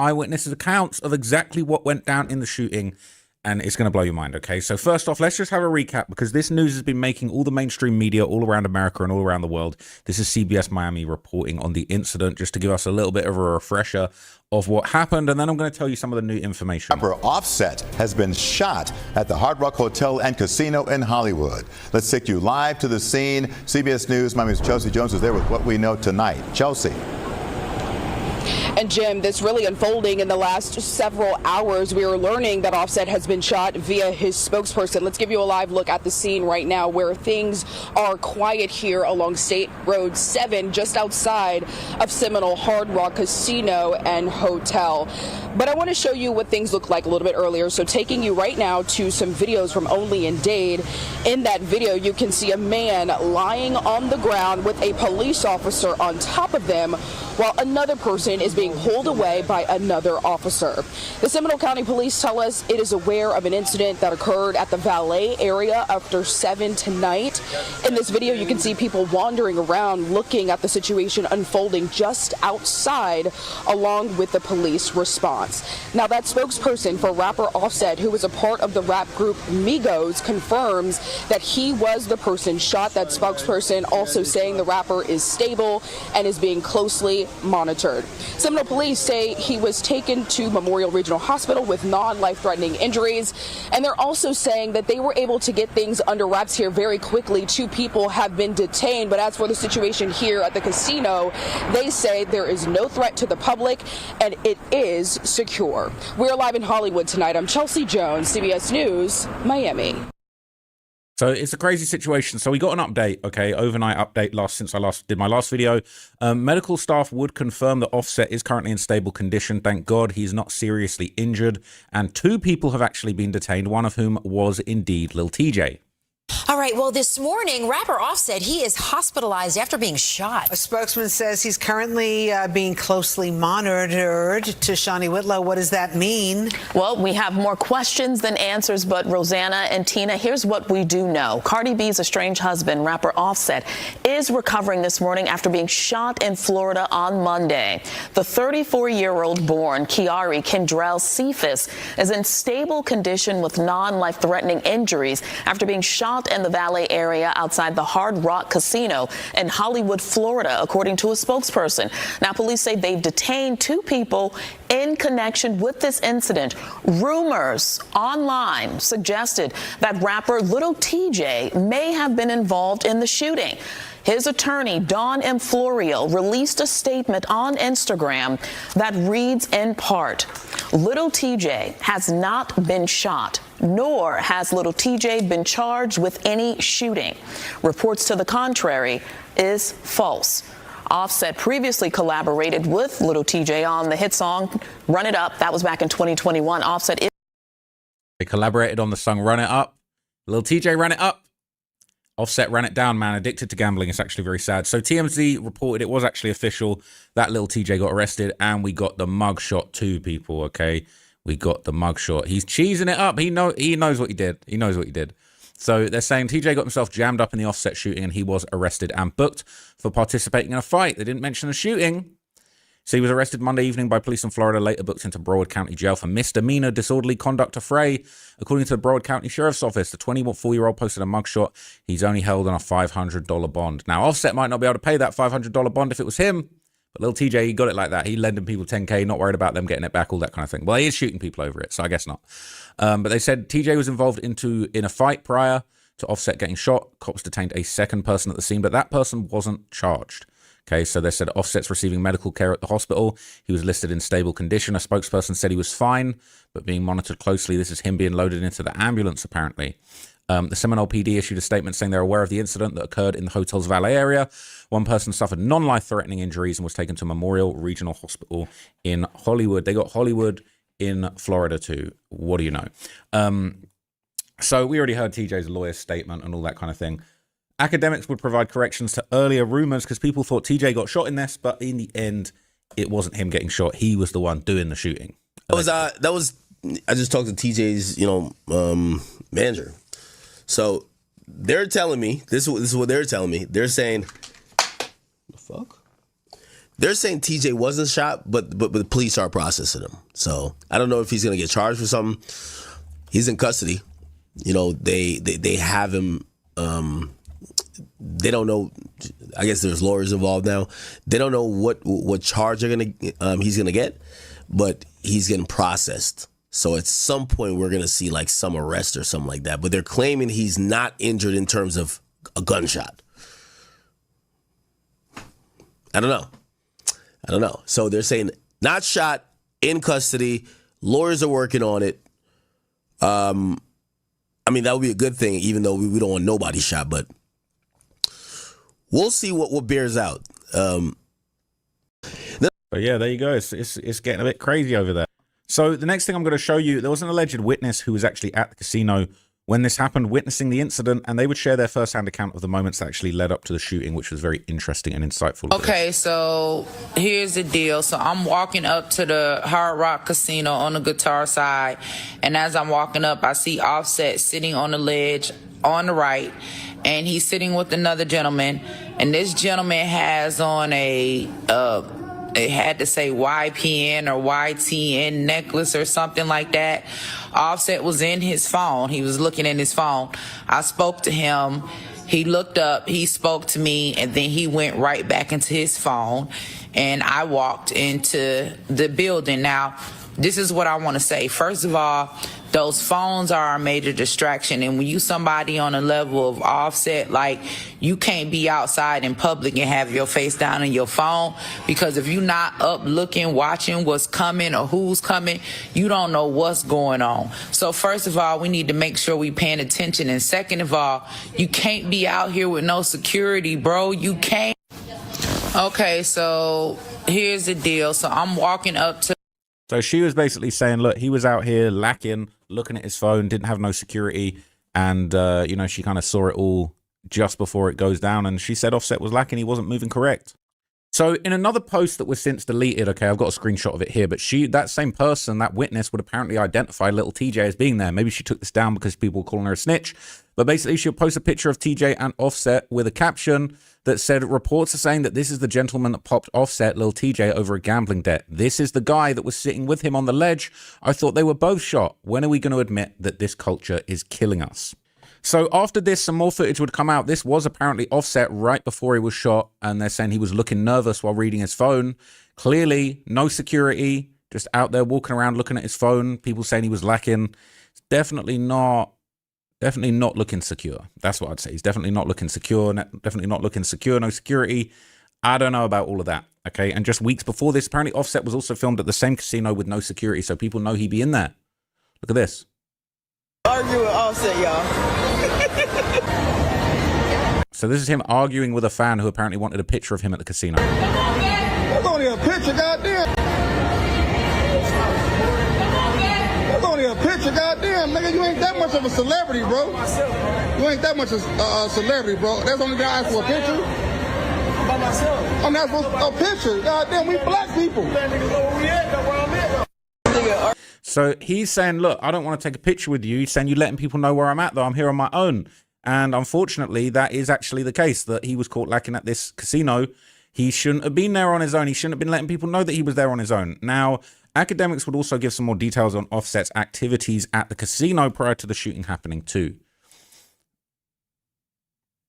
eyewitnesses' accounts of exactly what went down in the shooting, and it's going to blow your mind, okay? So first off, let's just have a recap, because this news has been making all the mainstream media all around America and all around the world. This is CBS Miami reporting on the incident, just to give us a little bit of a refresher of what happened, and then I'm going to tell you some of the new information. Rapper Offset has been shot at the Hard Rock Hotel and Casino in Hollywood. Let's take you live to the scene. CBS News, Miami's Chelsea Jones is there with what we know tonight. Chelsea. And Jim, this really unfolding in the last several hours. We are learning that Offset has been shot via his spokesperson. Let's give you a live look at the scene right now, where things are quiet here along State Road 7, just outside of Seminole Hard Rock Casino and Hotel. But I want to show you what things look like a little bit earlier. So taking you right now to some videos from Only in Dade. In that video, you can see a man lying on the ground with a police officer on top of them, while another person is being pulled away by another officer. The Seminole County Police tell us it is aware of an incident that occurred at the valet area after 7 tonight. In this video, you can see people wandering around looking at the situation unfolding just outside, along with the police response. Now, that spokesperson for rapper Offset, who was a part of the rap group Migos, confirms that he was the person shot. That spokesperson also saying the rapper is stable and is being closely monitored. Seminole police say he was taken to Memorial Regional Hospital with non-life-threatening injuries, and they're also saying that they were able to get things under wraps here very quickly. 2 people have been detained, but as for the situation here at the casino, they say there is no threat to the public and it is secure. We're live in Hollywood tonight. I'm Chelsea Jones, CBS News, Miami. So it's a crazy situation. So we got an update, okay, overnight update since I did my last video. Medical staff would confirm that Offset is currently in stable condition. Thank God he's not seriously injured. And 2 people have actually been detained, one of whom was indeed Lil Tjay. All right, well, this morning, rapper Offset, he is hospitalized after being shot. A spokesman says he's currently being closely monitored. To Shawnee Whitlow, what does that mean? Well, we have more questions than answers, but Rosanna and Tina, here's what we do know. Cardi B's estranged husband, rapper Offset, is recovering this morning after being shot in Florida on Monday. The 34-year-old born Kiari Kendrell Cephas is in stable condition with non-life-threatening injuries after being shot in the valet area outside the Hard Rock Casino in Hollywood, Florida, according to a spokesperson. Now, police say they've detained 2 people in connection with this incident. Rumors online suggested that rapper Lil Tjay may have been involved in the shooting. His attorney, Dawn M. Florio, released a statement on Instagram that reads in part, Lil Tjay has not been shot, nor has Lil Tjay been charged with any shooting. Reports to the contrary is false. Offset previously collaborated with Lil Tjay on the hit song Run It Up. That was back in 2021. Offset is... They collaborated on the song Run It Up. Lil Tjay ran it up. Offset ran it down, man. Addicted to gambling. It's actually very sad. So TMZ reported it was actually official that Lil Tjay got arrested, and we got the mugshot too, people, okay? We got the mugshot. He's cheesing it up. He knows what he did. He knows what he did. So they're saying Tjay got himself jammed up in the Offset shooting, and he was arrested and booked for participating in a fight. They didn't mention the shooting. So he was arrested Monday evening by police in Florida, later booked into Broward County Jail for misdemeanor disorderly conduct affray. According to the Broward County Sheriff's Office, the 24-year-old posted a mugshot. He's only held on a $500 bond. Now, Offset might not be able to pay that $500 bond if it was him, but Lil Tjay, he got it like that. He lending people $10K, not worried about them getting it back, all that kind of thing. Well, he is shooting people over it, so I guess not. But they said Tjay was involved in a fight prior to Offset getting shot. Cops detained a second person at the scene, but that person wasn't charged. Okay, so they said Offset's receiving medical care at the hospital. He was listed in stable condition. A spokesperson said he was fine, but being monitored closely. This is him being loaded into the ambulance, apparently. The Seminole PD issued a statement saying they're aware of the incident that occurred in the hotel's valet area. One person suffered non-life-threatening injuries and was taken to Memorial Regional Hospital in Hollywood. They got Hollywood in Florida too. What do you know? So we already heard TJ's lawyer's statement and all that kind of thing. Academics would provide corrections to earlier rumors because people thought TJ got shot in this, but in the end, it wasn't him getting shot. He was the one doing the shooting. I just talked to TJ's, manager. So they're telling me, this is what they're telling me. They're saying, the fuck? they're saying TJ wasn't shot, but the police are processing him. So I don't know if he's gonna get charged for something. He's in custody. You know, they have him. They don't know. I guess there's lawyers involved now. They don't know what charge he's gonna get, but he's getting processed. So at some point we're gonna see like some arrest or something like that. But they're claiming he's not injured in terms of a gunshot. I don't know. So they're saying not shot, in custody. Lawyers are working on it. I mean, that would be a good thing, even though we don't want nobody shot, but we'll see what bears out. But yeah, there you go. It's getting a bit crazy over there. So the next thing I'm going to show you, there was an alleged witness who was actually at the casino when this happened, witnessing the incident, and they would share their first-hand account of the moments that actually led up to the shooting, which was very interesting and insightful. Okay, so here's the deal. So I'm walking up to the Hard Rock Casino on the guitar side, and as I'm walking up, I see Offset sitting on the ledge on the right, and he's sitting with another gentleman, and this gentleman has on it had to say YPN or YTN necklace or something like that. Offset was in his phone. He was looking in his phone. I spoke to him. He looked up, he spoke to me, and then he went right back into his phone, and I walked into the building. Now, this is what I want to say. First of all, those phones are a major distraction, and when you somebody on a level of Offset, like, you can't be outside in public and have your face down on your phone, because if you're not up looking, watching what's coming or who's coming, you don't know what's going on. So first of all, we need to make sure we paying attention, and second of all, you can't be out here with no security, bro. You can't. Okay, so here's the deal. So I'm walking up to... So she was basically saying, look, he was out here lacking, looking at his phone, didn't have no security. And, you know, she kind of saw it all just before it goes down. And she said Offset was lacking. He wasn't moving correct. So in another post that was since deleted, okay, I've got a screenshot of it here, but that same person, that witness, would apparently identify Lil Tjay as being there. Maybe she took this down because people were calling her a snitch. But basically, she'll post a picture of TJ and Offset with a caption that said, reports are saying that this is the gentleman that popped Offset, Lil Tjay, over a gambling debt. This is the guy that was sitting with him on the ledge. I thought they were both shot. When are we going to admit that this culture is killing us? So after this, some more footage would come out. This was apparently Offset right before he was shot, and they're saying he was looking nervous while reading his phone. Clearly, no security, just out there walking around looking at his phone. People saying he was lacking. It's definitely not looking secure. That's what I'd say. He's definitely not looking secure. Definitely not looking secure. No security. I don't know about all of that. Okay, and just weeks before this, apparently Offset was also filmed at the same casino with no security, so people know he'd be in there. Look at this. Argue with Offset, y'all. So this is him arguing with a fan who apparently wanted a picture of him at the casino. That's only a picture, goddamn. That's only a picture, goddamn. Nigga, you ain't that much of a celebrity, bro. You ain't that much of a celebrity, bro. That's only guy asked for a picture. By myself. I'm not supposed to a picture. Goddamn, we black people. So he's saying, look, I don't want to take a picture with you. He's saying, you're letting people know where I'm at, though. I'm here on my own. And unfortunately, that is actually the case, that he was caught lacking at this casino. He shouldn't have been there on his own. He shouldn't have been letting people know that he was there on his own. Now, academics would also give some more details on Offset's activities at the casino prior to the shooting happening too.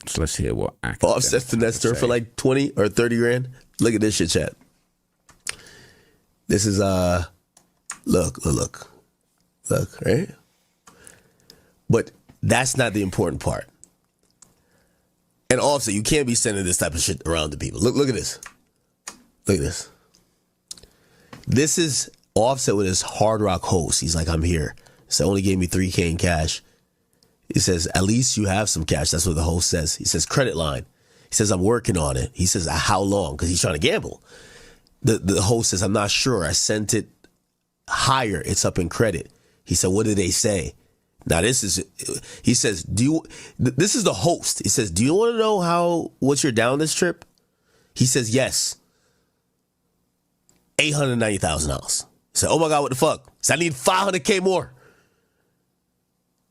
So let's hear what Offset finessed her for like 20 or 30 grand. Look at this shit, chat. This is look, right? But that's not the important part. And Offset, you can't be sending this type of shit around to people. Look at this. Look at this. This is Offset with his Hard Rock host. He's like, I'm here. So only gave me $3K in cash. He says, at least you have some cash. That's what the host says. He says, credit line. He says, I'm working on it. He says, how long? Because he's trying to gamble. The host says, I'm not sure. I sent it higher. It's up in credit. He said, what did they say? Now this is, he says, this is the host. He says, do you want to know what's your down this trip? He says, yes. $890,000. He said, oh my God, what the fuck? He said, I need $500K more.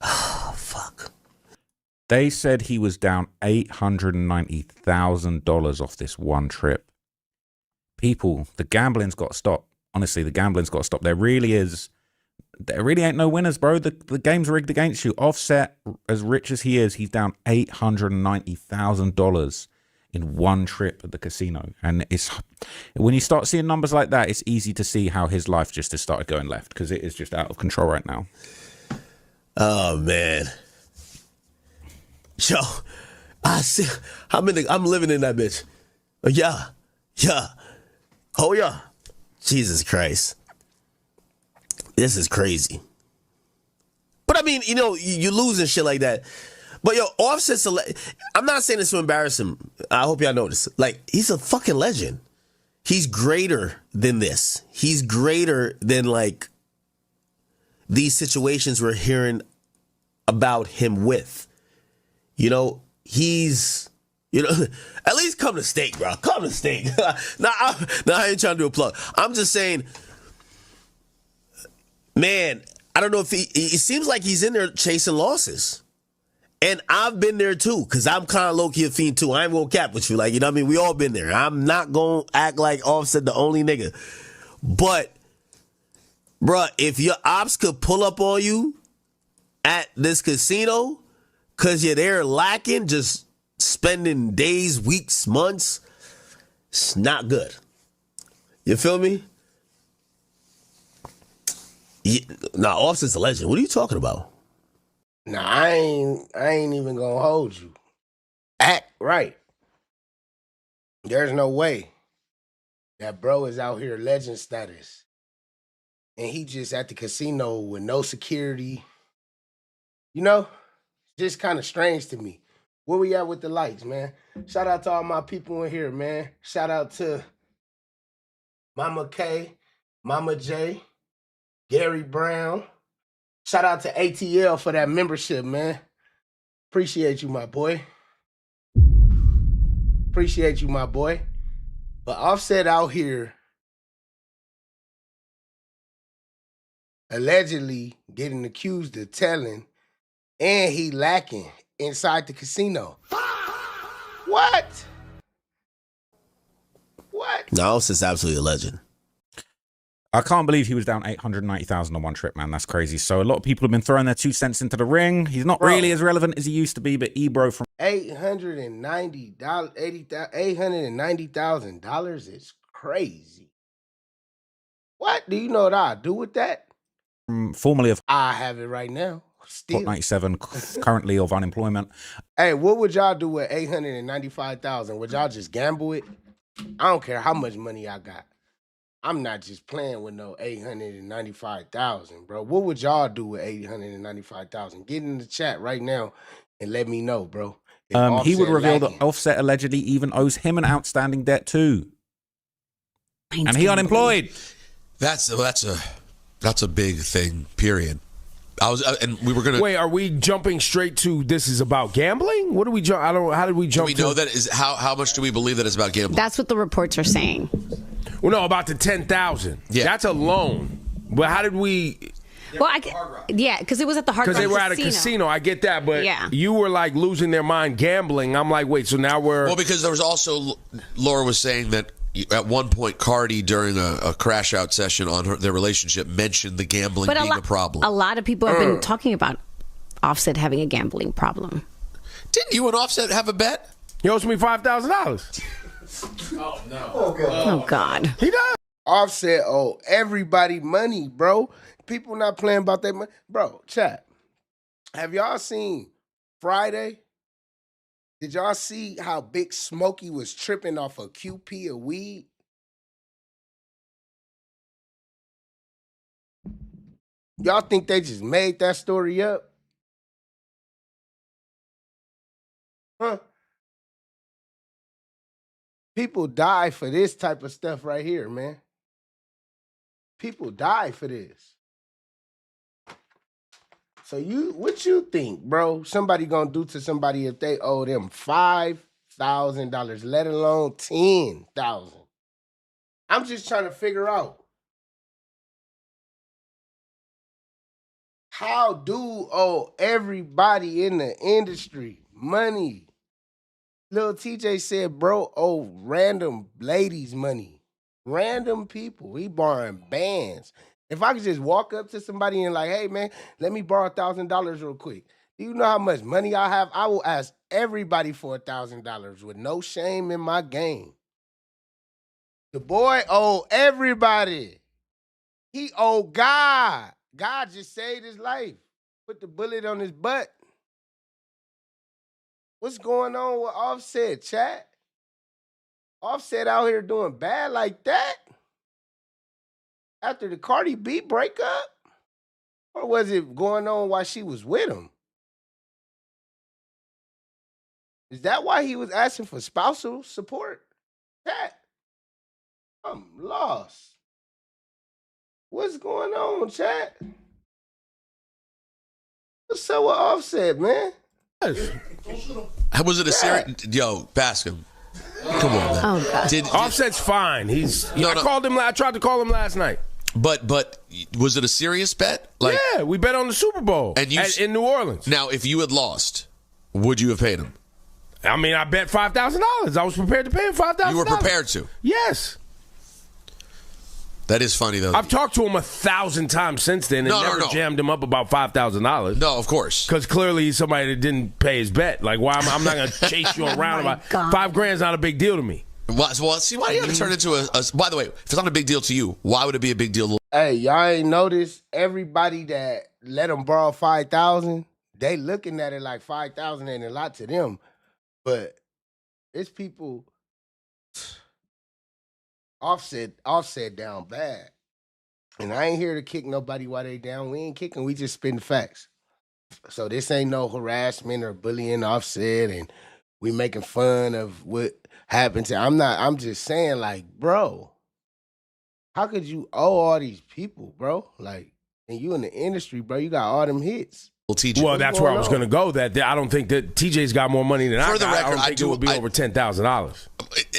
Oh, fuck. They said he was down $890,000 off this one trip. people, the gambling's got to stop. Honestly, the gambling's got to stop. There really ain't no winners, bro. The game's rigged against you. Offset, as rich as he is, he's down $890,000 in one trip at the casino. And it's when you start seeing numbers like that, it's easy to see how his life just has started going left, because it is just out of control right now. Oh man, yo, I'm living in that bitch. Yeah, oh yeah, Jesus Christ, this is crazy. But I mean, you know, you losing shit like that. But yo, Offset's I'm not saying this to embarrass him. I hope y'all know this. Like, he's a fucking legend. He's greater than this. He's greater than like these situations we're hearing about him with. You know, he's, you know, at least come to state, bro. Come to state. Nah, I ain't trying to do a plug. I'm just saying, man, I don't know if it seems like he's in there chasing losses. And I've been there too, because I'm kind of low-key a fiend too. I ain't gonna cap with you. Like, you know what I mean? We all been there. I'm not gonna act like Offset the only nigga. But, bruh, if your ops could pull up on you at this casino because you're there lacking, just spending days, weeks, months, it's not good. You feel me? Nah, Offset's a legend. What are you talking about? Nah, I ain't even gonna hold you. Act right. There's no way that bro is out here legend status and he just at the casino with no security. You know, just kind of strange to me. Where we at with the lights, man? Shout out to all my people in here, man. Shout out to Mama K, Mama J, Gary Brown. Shout out to ATL for that membership, man. Appreciate you, my boy. Appreciate you, my boy. But Offset out here allegedly getting accused of telling, and he lacking inside the casino. What? No, Offset's absolutely a legend. I can't believe he was down $890,000 on one trip, man. That's crazy. So a lot of people have been throwing their 2 cents into the ring. He's not really as relevant as he used to be, but Ebro from $890,000 is crazy. What do you know what I do with that? Formerly of I have it right now. Still 97, currently of unemployment. Hey, what would y'all do with $895,000? Would y'all just gamble it? I don't care how much money I got. I'm not just playing with no $895,000, bro. What would y'all do with $895,000? Get in the chat right now and let me know, bro. He would reveal that Offset allegedly even owes him an outstanding debt too, and he unemployed. That's a big thing. Period. And we were gonna wait. Are we jumping straight to this is about gambling? What do we jump? I don't. How did we jump? Do we know that is how much do we believe that it's about gambling? That's what the reports are saying. Well, no, about the 10,000. Yeah, that's a loan. But how did we? Well, because it was at the Hard Rock. Because they were at a casino. I get that, but you were like losing their mind gambling. I'm like, wait, so now we're because there was also Laura was saying that at one point Cardi during a crash out session on their relationship mentioned the gambling being a problem. A lot of people have been talking about Offset having a gambling problem. Didn't you and Offset have a bet? He owes me $5,000. Oh no! Oh God! He does. Offset owe everybody money, bro. People not playing about their money, bro. Chat. Have y'all seen Friday? Did y'all see how Big Smokey was tripping off a QP of weed? Y'all think they just made that story up? Huh? People die for this type of stuff right here, man. People die for this. So what you think, bro? Somebody gonna do to somebody if they owe them $5,000, let alone $10,000? I'm just trying to figure out how do owe everybody in the industry money? Lil Tjay said, bro, owe random ladies money. Random people. We borrowing bands. If I could just walk up to somebody and like, hey man, let me borrow $1,000 real quick. Do you know how much money I have? I will ask everybody for $1,000 with no shame in my game. The boy owe everybody. He owe God. God just saved his life. Put the bullet on his butt. What's going on with Offset, chat? Offset out here doing bad like that? After the Cardi B breakup? Or was it going on while she was with him? Is that why he was asking for spousal support? Chat? I'm lost. What's going on, chat? What's up with Offset, man? Was it a serious? Yo, Bascom. Come on, man. Oh, God. Offset's fine. I tried to call him last night. But was it a serious bet? Like, yeah, we bet on the Super Bowl in New Orleans. Now, if you had lost, would you have paid him? I mean, I bet $5,000. I was prepared to pay him $5,000. You were prepared to? Yes. That is funny, though. I've talked to him 1,000 times since then and never jammed him up about $5,000. No, of course. Because clearly he's somebody that didn't pay his bet. Like, why I'm not going to chase you around about $5,000's not a big deal to me. Well, see, why do you have to turn into a... By the way, if it's not a big deal to you, why would it be a big deal? Hey, y'all ain't noticed everybody that let them borrow $5,000, they looking at it like $5,000 ain't a lot to them. But it's people... Offset down bad. And I ain't here to kick nobody while they down. We ain't kicking, we just spitting facts. So this ain't no harassment or bullying Offset and we making fun of what happened to I'm just saying, like, bro, how could you owe all these people, bro? Like, and you in the industry, bro, you got all them hits. Well, that's where I was going to go. That I don't think that TJ's got more money than I got. I don't think it would be over $10,000.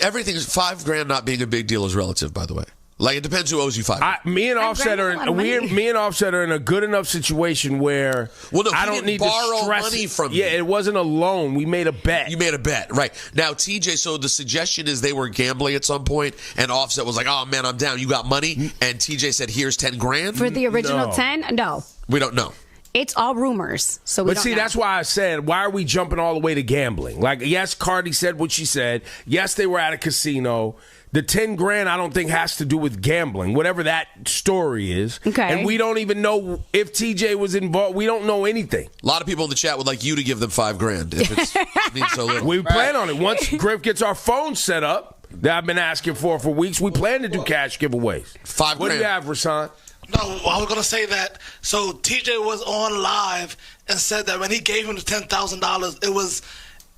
Everything is $5,000 not being a big deal is relative, by the way. Like, it depends who owes you $5,000. Me and Offset are in a good enough situation where I don't need to borrow money from you. Yeah, it wasn't a loan. We made a bet. You made a bet, right? Now, TJ. So the suggestion is they were gambling at some point, and Offset was like, "Oh man, I'm down. You got money?" And TJ said, "Here's $10,000 for the original 10." No, we don't know. It's all rumors. So we But see, that's why I said, why are we jumping all the way to gambling? Like, yes, Cardi said what she said. Yes, they were at a casino. The $10,000 I don't think has to do with gambling, whatever that story is. Okay. And we don't even know if TJ was involved. We don't know anything. A lot of people in the chat would like you to give them $5,000 if it means so little. We plan on it. Once Griff gets our phone set up, that I've been asking for weeks, we plan to do cash giveaways. $5,000. What do you have, Rasan? No, I was going to say that. So TJ was on live and said that when he gave him the $10,000, it was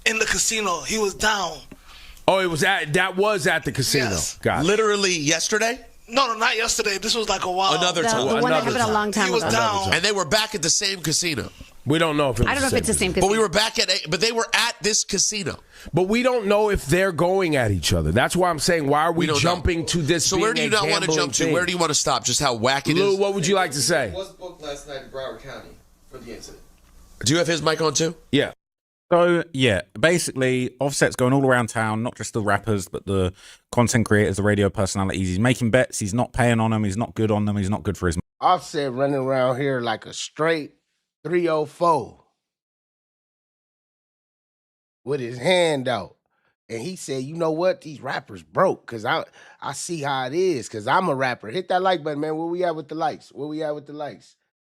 in the casino. He was down. Oh, that was at the casino. Yes. Got it. Literally yesterday? No, not yesterday. This was like a while. Another time. The one that happened a long time ago. He was down. And they were back at the same casino. We don't know if it was I don't know if it's the same casino. But we were back but they were at this casino. But we don't know if they're going at each other. That's why I'm saying, why are we jumping to this? So where do you not want to jump to? Where do you want to stop? Just how wack it is? Lou, what would you like to say? He was booked last night in Broward County for the incident. Do you have his mic on too? Yeah. So, yeah, basically, Offset's going all around town, not just the rappers, but the content creators, the radio personalities. He's making bets. He's not paying on them. He's not good on them. He's not good for his money. Offset running around here like a straight 304 with his hand out. And he said, you know what? These rappers broke because I see how it is because I'm a rapper. Hit that like button, man. Where we at with the likes?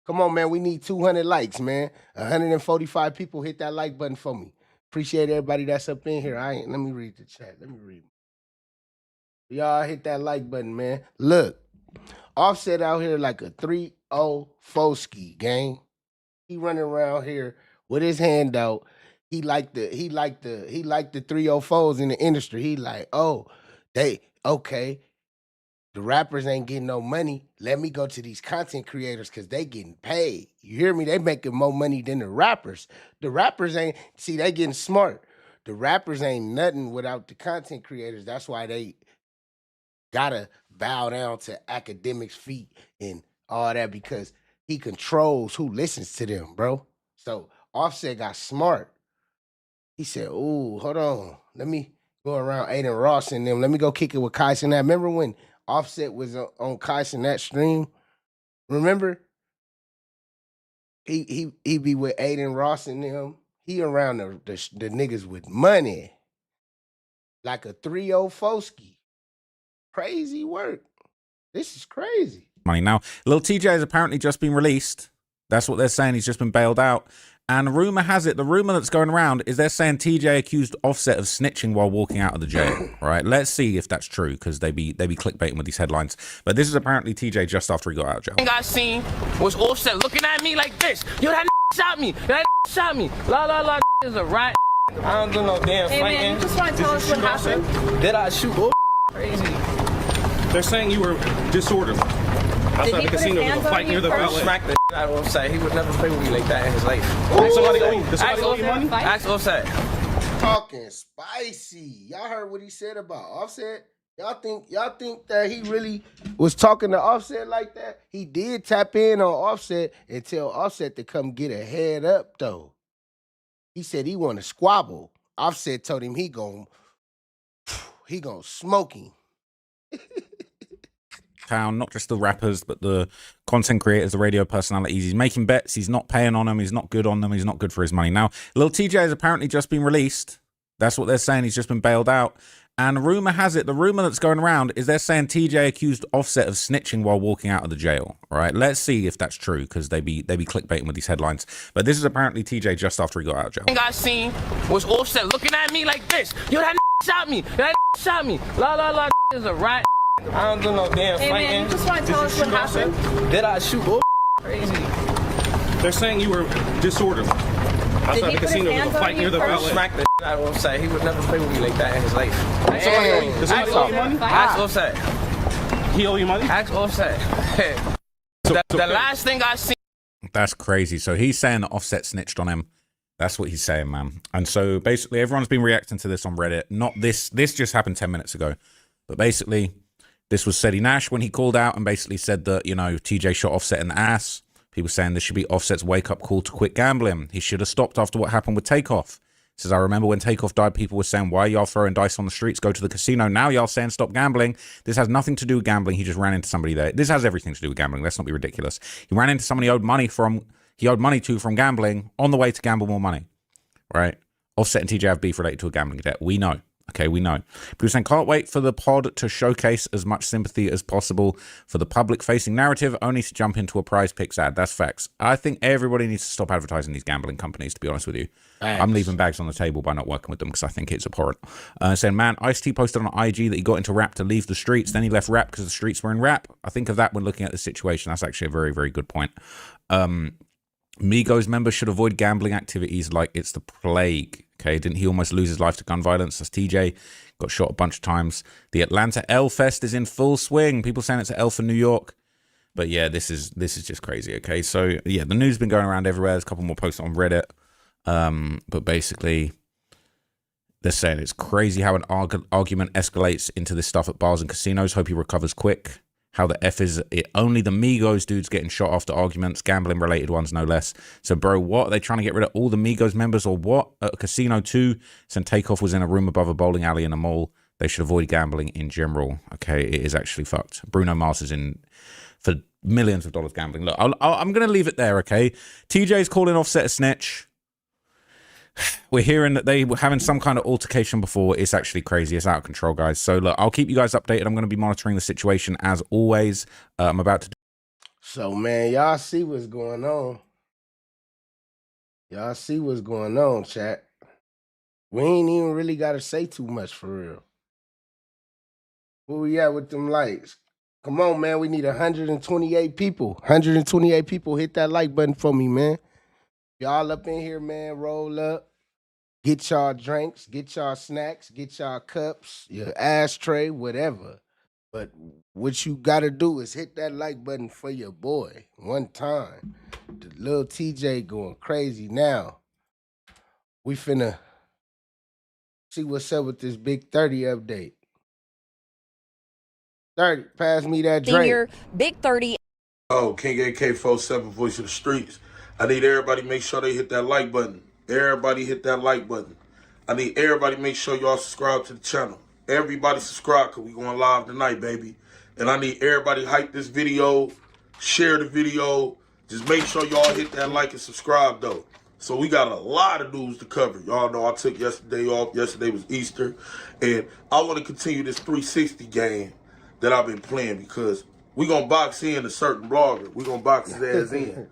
Come on, man. We need 200 likes, man. 145 people hit that like button for me. Appreciate everybody that's up in here. Let me read the chat. Y'all hit that like button, man. Look, Offset out here like a 304 ski gang. He running around here with his hand out. He like the 304s in the industry. He like, okay. The rappers ain't getting no money. Let me go to these content creators because they getting paid. You hear me? They making more money than the rappers. The rappers ain't, see, they getting smart. The rappers ain't nothing without the content creators. That's why they gotta bow down to academics' feet and all that because he controls who listens to them, bro. So Offset got smart. He said, ooh, hold on. Let me go around Aiden Ross and them. Let me go kick it with Kai and that. Remember when Offset was on Kai's in that stream. Remember? He be with Aiden Ross and them. He around the niggas with money. Like a 304ski. Crazy work. This is crazy. Money. Now, Lil Tjay has apparently just been released. That's what they're saying. He's just been bailed out. And rumor has it, the rumor that's going around is they're saying TJ accused Offset of snitching while walking out of the jail. Right? Let's see if that's true, because they be clickbaiting with these headlines. But this is apparently TJ just after he got out of jail. The thing I seen was Offset looking at me like this. Yo, that shot me. That shot me. La la la is a rat. I don't do no damn fighting. Hey man, you just want to tell us what happened? Did I shoot? Crazy. They're saying you were disorderly. Outside the casino, you were fighting near the valet. Smack the out of Offset. He would never play with me like that in his life. Does somebody owe you money? Ask Offset. Talking spicy. Y'all heard what he said about Offset? Y'all think that he really was talking to Offset like that? He did tap in on Offset and tell Offset to come get a head up though. He said he want to squabble. Offset told him he gon' smoke him. Town, not just the rappers, but the content creators, the radio personalities. He's making bets. He's not paying on them. He's not good on them. He's not good for his money. Now, Lil Tjay has apparently just been released. That's what they're saying. He's just been bailed out. And rumor has it, the rumor that's going around is they're saying TJ accused Offset of snitching while walking out of the jail. All right, let's see if that's true, because they be clickbaiting with these headlines. But this is apparently TJ just after he got out of jail. The thing I seen was Offset looking at me like this. Yo, that shot me. That shot me. La la la is a rat. I don't do no damn fighting. Hey man, you just want to tell us what happened? Did I shoot? Crazy. They're saying you were disorderly. Outside the casino, you were fighting near the valet. Smack the out of Offset. He would never play with me like that in his life. Does somebody owe you money? Ask Offset. He owe you money? Ask Offset. The last thing I seen. That's crazy. So he's saying that Offset snitched on him. That's what he's saying, man. And so basically everyone's been reacting to this on Reddit. Not this just happened 10 minutes ago. But basically, this was Seti Nash when he called out and basically said that, you know, TJ shot Offset in the ass. People saying this should be Offset's wake-up call to quit gambling. He should have stopped after what happened with Takeoff. He says, I remember when Takeoff died, people were saying, why y'all throwing dice on the streets? Go to the casino. Now y'all saying stop gambling. This has nothing to do with gambling. He just ran into somebody there. This has everything to do with gambling. Let's not be ridiculous. He ran into somebody he owed money to from gambling on the way to gamble more money. Right? Offset and TJ have beef related to a gambling debt. We know. Okay, we know. People saying, can't wait for the pod to showcase as much sympathy as possible for the public-facing narrative, only to jump into a prize picks ad. That's facts. I think everybody needs to stop advertising these gambling companies, to be honest with you. Thanks. I'm leaving bags on the table by not working with them because I think it's abhorrent. Saying, man, Ice-T posted on IG that he got into rap to leave the streets. Then he left rap because the streets were in rap. I think of that when looking at the situation. That's actually a very, very good point. Migos members should avoid gambling activities like it's the plague. Okay, didn't he almost lose his life to gun violence? That's TJ. Got shot a bunch of times. The Atlanta L Fest is in full swing. People saying it's an L for New York. But yeah, this is just crazy. Okay, so yeah, the news has been going around everywhere. There's a couple more posts on Reddit. But basically, they're saying it's crazy how an argument escalates into this stuff at bars and casinos. Hope he recovers quick. How the F is it? Only the Migos dudes getting shot after arguments, gambling related ones, no less. So, bro, what? Are they trying to get rid of all the Migos members or what? At a casino too? Since Takeoff was in a room above a bowling alley in a mall, they should avoid gambling in general. Okay, it is actually fucked. Bruno Mars is in for millions of dollars gambling. Look, I'm going to leave it there, okay? TJ's calling Offset a snitch. We're hearing that they were having some kind of altercation before. It's actually crazy. It's out of control, guys. So, look, I'll keep you guys updated. I'm going to be monitoring the situation as always. I'm about to... So, man, y'all see what's going on. Y'all see what's going on, chat. We ain't even really got to say too much for real. Where we at with them likes? Come on, man. We need 128 people. 128 people. Hit that like button for me, man. Y'all up in here, man, roll up. Get y'all drinks, get y'all snacks, get y'all cups, your ashtray, whatever. But what you got to do is hit that like button for your boy one time. The Lil Tjay going crazy now. We finna see what's up with this big 30 update. 30, pass me that drink. Senior, big 30. Oh, King AK-47, Voice of the Streets. I need everybody to make sure they hit that like button. Everybody hit that like button. I need everybody to make sure y'all subscribe to the channel. Everybody subscribe because we going live tonight, baby. And I need everybody to hype this video, share the video. Just make sure y'all hit that like and subscribe, though. So we got a lot of news to cover. Y'all know I took yesterday off. Yesterday was Easter. And I want to continue this 360 game that I've been playing because we're going to box in a certain blogger. We're going to box his ass in.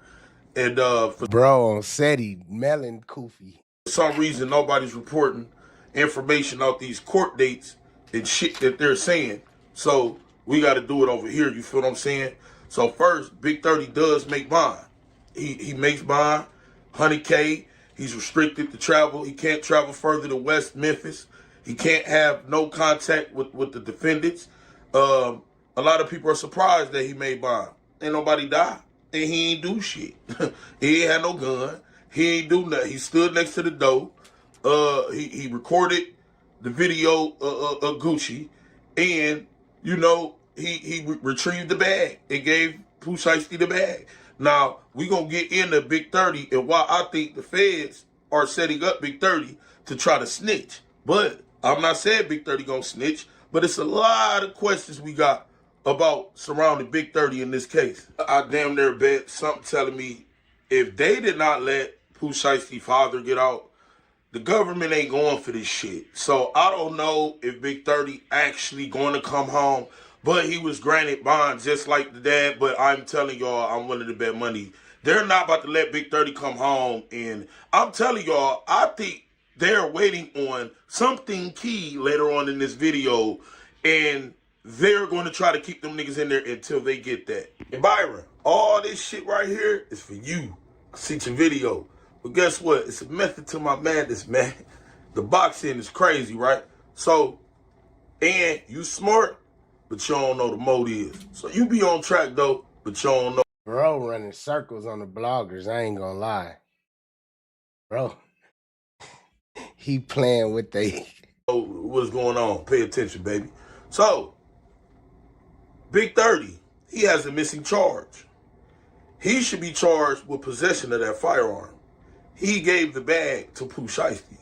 And for bro on SETI, Melon Koofy. For some reason, nobody's reporting information out these court dates and shit that they're saying. So we got to do it over here. You feel what I'm saying? So first, Big 30 does make bond. He makes bond. 100K. He's restricted to travel. He can't travel further than West Memphis. He can't have no contact with the defendants. A lot of people are surprised that he made bond. Ain't nobody die. And he ain't do shit. He ain't had no gun. He ain't do nothing. He stood next to the door. He recorded the video of Gucci. And, you know, he retrieved the bag and gave Poo Shiesty the bag. Now, we're going to get into Big 30 and why I think the feds are setting up Big 30 to try to snitch. But I'm not saying Big 30 going to snitch, but it's a lot of questions we got about surrounding Big 30 in this case. I damn near bet something telling me if they did not let Poo Shiesty's father get out, the government ain't going for this shit. So I don't know if Big 30 actually going to come home. But he was granted bond just like the dad. But I'm telling y'all, I'm willing to bet money. They're not about to let Big 30 come home. And I'm telling y'all, I think they're waiting on something key later on in this video. And they're going to try to keep them niggas in there until they get that. And Byron, all this shit right here is for you. I see your video. But guess what? It's a method to my madness, man. The boxing is crazy, right? So, and you smart, but you don't know the motives. So you be on track, though, but you don't know. Bro running circles on the bloggers, I ain't gonna lie. Bro, he playing with they... What's going on? Pay attention, baby. So, Big 30, he has a missing charge. He should be charged with possession of that firearm. He gave the bag to Poo Shiesty.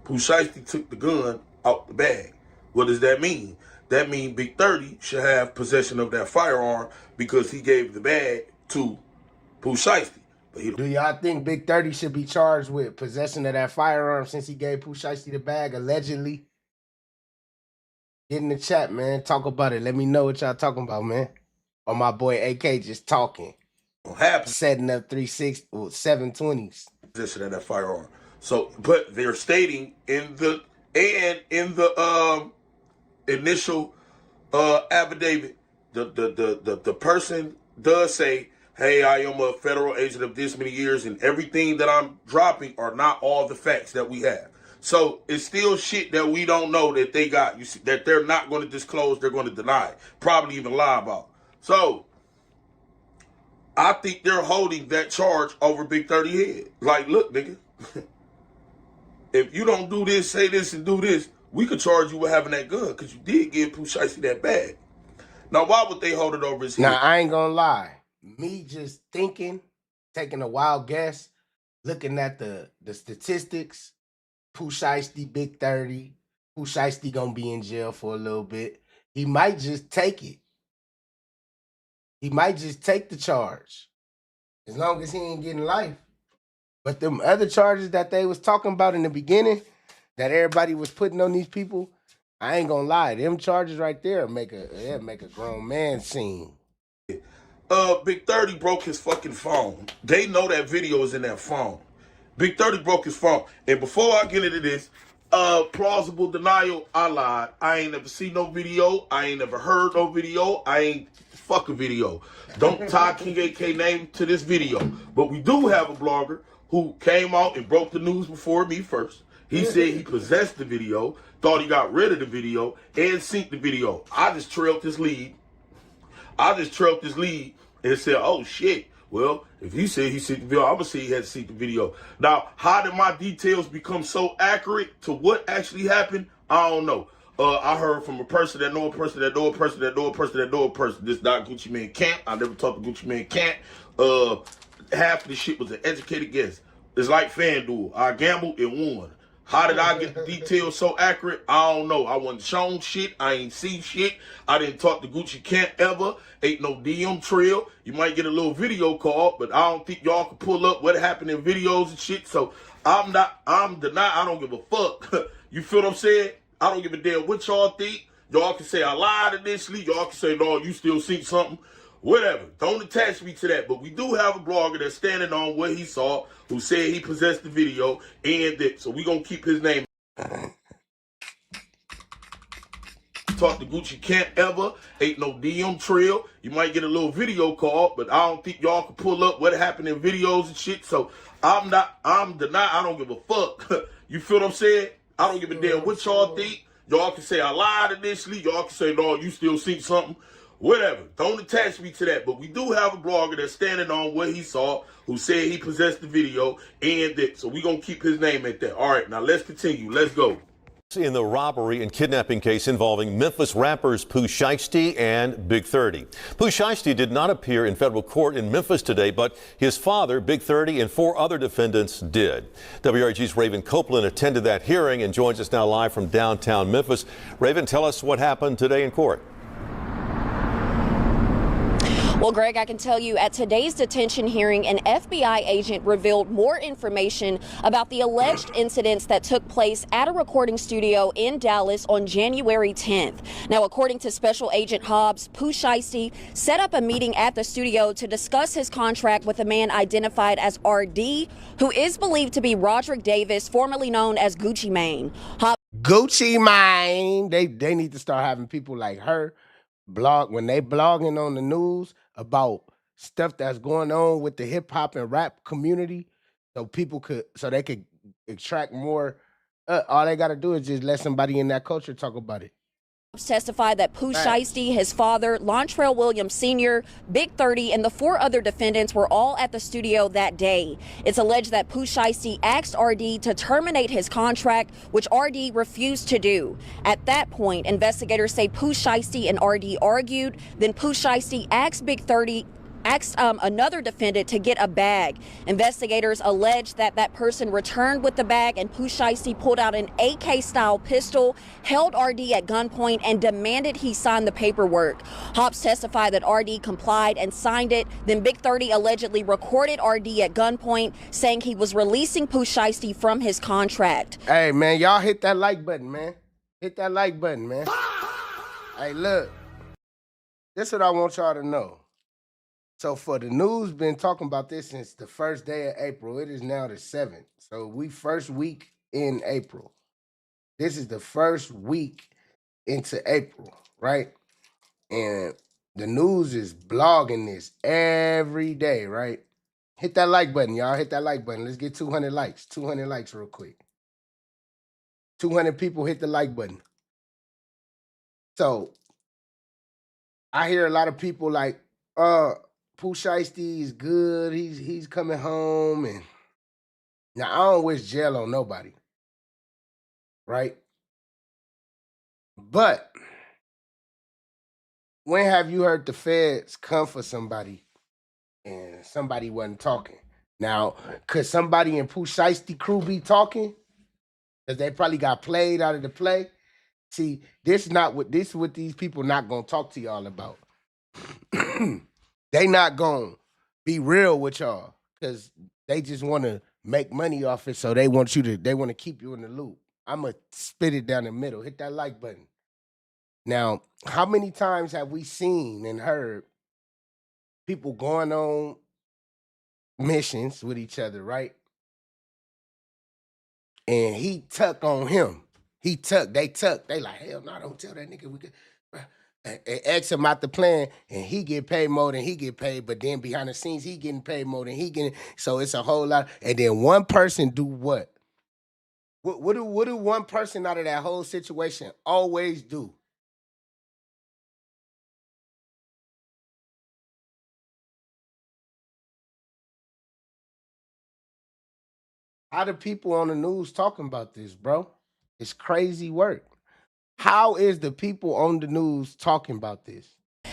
Poo Shiesty took the gun out the bag. What does that mean? That means Big 30 should have possession of that firearm because he gave the bag to Poo Shiesty. Do y'all think Big 30 should be charged with possession of that firearm since he gave Poo Shiesty the bag, allegedly? Get in the chat, man. Talk about it. Let me know what y'all talking about, man. Or my boy AK just talking. Setting up 720s. Possession of that firearm. So, but they're stating in the initial affidavit, the person does say, hey, I am a federal agent of this many years, and everything that I'm dropping are not all the facts that we have. So it's still shit that we don't know that they got. You see, that they're not going to disclose, they're going to deny, probably even lie about. So I think they're holding that charge over Big 30 head. Like, look, nigga, if you don't do this, say this, and do this, we could charge you with having that gun because you did give Poo Shiesty that bag. Now, why would they hold it over his head? Now, I ain't gonna lie. Me just thinking, taking a wild guess, looking at the statistics, Poo Shiesty, Big 30, Poo Shiesty gonna be in jail for a little bit. He might just take it. He might just take the charge. As long as he ain't getting life. But them other charges that they was talking about in the beginning, that everybody was putting on these people, I ain't gonna lie. Them charges right there make a grown man sing. Big 30 broke his fucking phone. They know that video is in that phone. Big 30 broke his phone. And before I get into this, plausible denial, I lied. I ain't never seen no video. I ain't never heard no video. I ain't fuck a video. Don't tie King AK name to this video. But we do have a blogger who came out and broke the news before me first. He said he possessed the video, thought he got rid of the video, and synced the video. I just trailed this lead. And said, oh shit. Well, if he said he synced the video, I'm going to say he had to sync the video. Now, how did my details become so accurate to what actually happened? I don't know. I heard from a person that know a person that know a person that know a person that know a person. This not Gucci Mane Camp. I never talked to Gucci Mane Camp. Half of the shit was an educated guess. It's like FanDuel. I gambled and won. How did I get the details so accurate? I don't know. I wasn't shown shit. I ain't seen shit. I didn't talk to Gucci Camp ever. Ain't no DM trail. You might get a little video call, but I don't think y'all can pull up what happened in videos and shit. So I'm denying. I don't give a fuck. You feel what I'm saying? I don't give a damn what y'all think. Y'all can say I lied initially. Y'all can say, no, you still see something. Whatever. Don't attach me to that. But we do have a blogger that's standing on what he saw, who said he possessed the video, and that. So we gonna keep his name. Talk to Gucci Camp ever. Ain't no DM trail. You might get a little video call, but I don't think y'all can pull up what happened in videos and shit. So I'm denying. I don't give a fuck. You feel what I'm saying? I don't give a damn what y'all think. Y'all can say I lied initially. Y'all can say, no, you still see something. Whatever. Don't attach me to that. But we do have a blogger that's standing on what he saw, who said he possessed the video, and that. So we going to keep his name at that. All right, now let's continue. Let's go. In the robbery and kidnapping case involving Memphis rappers Pooh Shiesty and Big 30. Pooh Shiesty did not appear in federal court in Memphis today, but his father, Big 30, and 4 other defendants did. WRG's Raven Copeland attended that hearing and joins us now live from downtown Memphis. Raven, tell us what happened today in court. Well, Greg, I can tell you at today's detention hearing, an FBI agent revealed more information about the alleged incidents that took place at a recording studio in Dallas on January 10th. Now, according to Special Agent Hobbs, Poo Shiesty set up a meeting at the studio to discuss his contract with a man identified as RD, who is believed to be Roderick Davis, formerly known as Gucci Mane. Gucci Mane. They need to start having people like her blog when they blogging on the news about stuff that's going on with the hip hop and rap community, so they could attract more. All they got to do is just let somebody in that culture talk about it. Testified that Pooh Shiesty, his father, Lontrell Williams Sr., Big 30, and the 4 other defendants were all at the studio that day. It's alleged that Pooh Shiesty asked RD to terminate his contract, which RD refused to do. At that point, investigators say Pooh Shiesty and RD argued. Then Pooh Shiesty asked Big 30 another defendant to get a bag. Investigators allege that that person returned with the bag, and Pooh Shiesty pulled out an AK-style pistol, held RD at gunpoint, and demanded he sign the paperwork. Hobbs testified that RD complied and signed it. Then Big 30 allegedly recorded RD at gunpoint, saying he was releasing Pooh Shiesty from his contract. Hey, man, y'all hit that like button, man. Hit that like button, man. Hey, look. This is what I want y'all to know. So for the news, been talking about this since the first day of April. It is now the 7th. So we first week in April. This is the first week into April, right? And the news is blogging this every day, right? Hit that like button, y'all. Hit that like button. Let's get 200 likes. 200 likes real quick. 200 people hit the like button. So I hear a lot of people like, Pooh Shiesty is good. He's coming home, and now I don't wish jail on nobody, right? But when have you heard the feds come for somebody and somebody wasn't talking? Now, could somebody in Pooh Shiesty crew be talking? Because they probably got played out of the play. See, this is what these people not gonna talk to y'all about. They not gonna be real with y'all because they just want to make money off it. So they want to keep you in the loop. I'ma spit it down the middle. Hit that like button. Now, how many times have we seen and heard people going on missions with each other, right? And he tuck on him. They tuck. They like, hell no, don't tell that nigga we could. And X him out the plan, and he get paid more than he get paid, but then behind the scenes, he getting paid more than he getting. So it's a whole lot. And then one person do what? What do one person out of that whole situation always do? How do people on the news talking about this, bro? It's crazy work. How is the people on the news talking about this?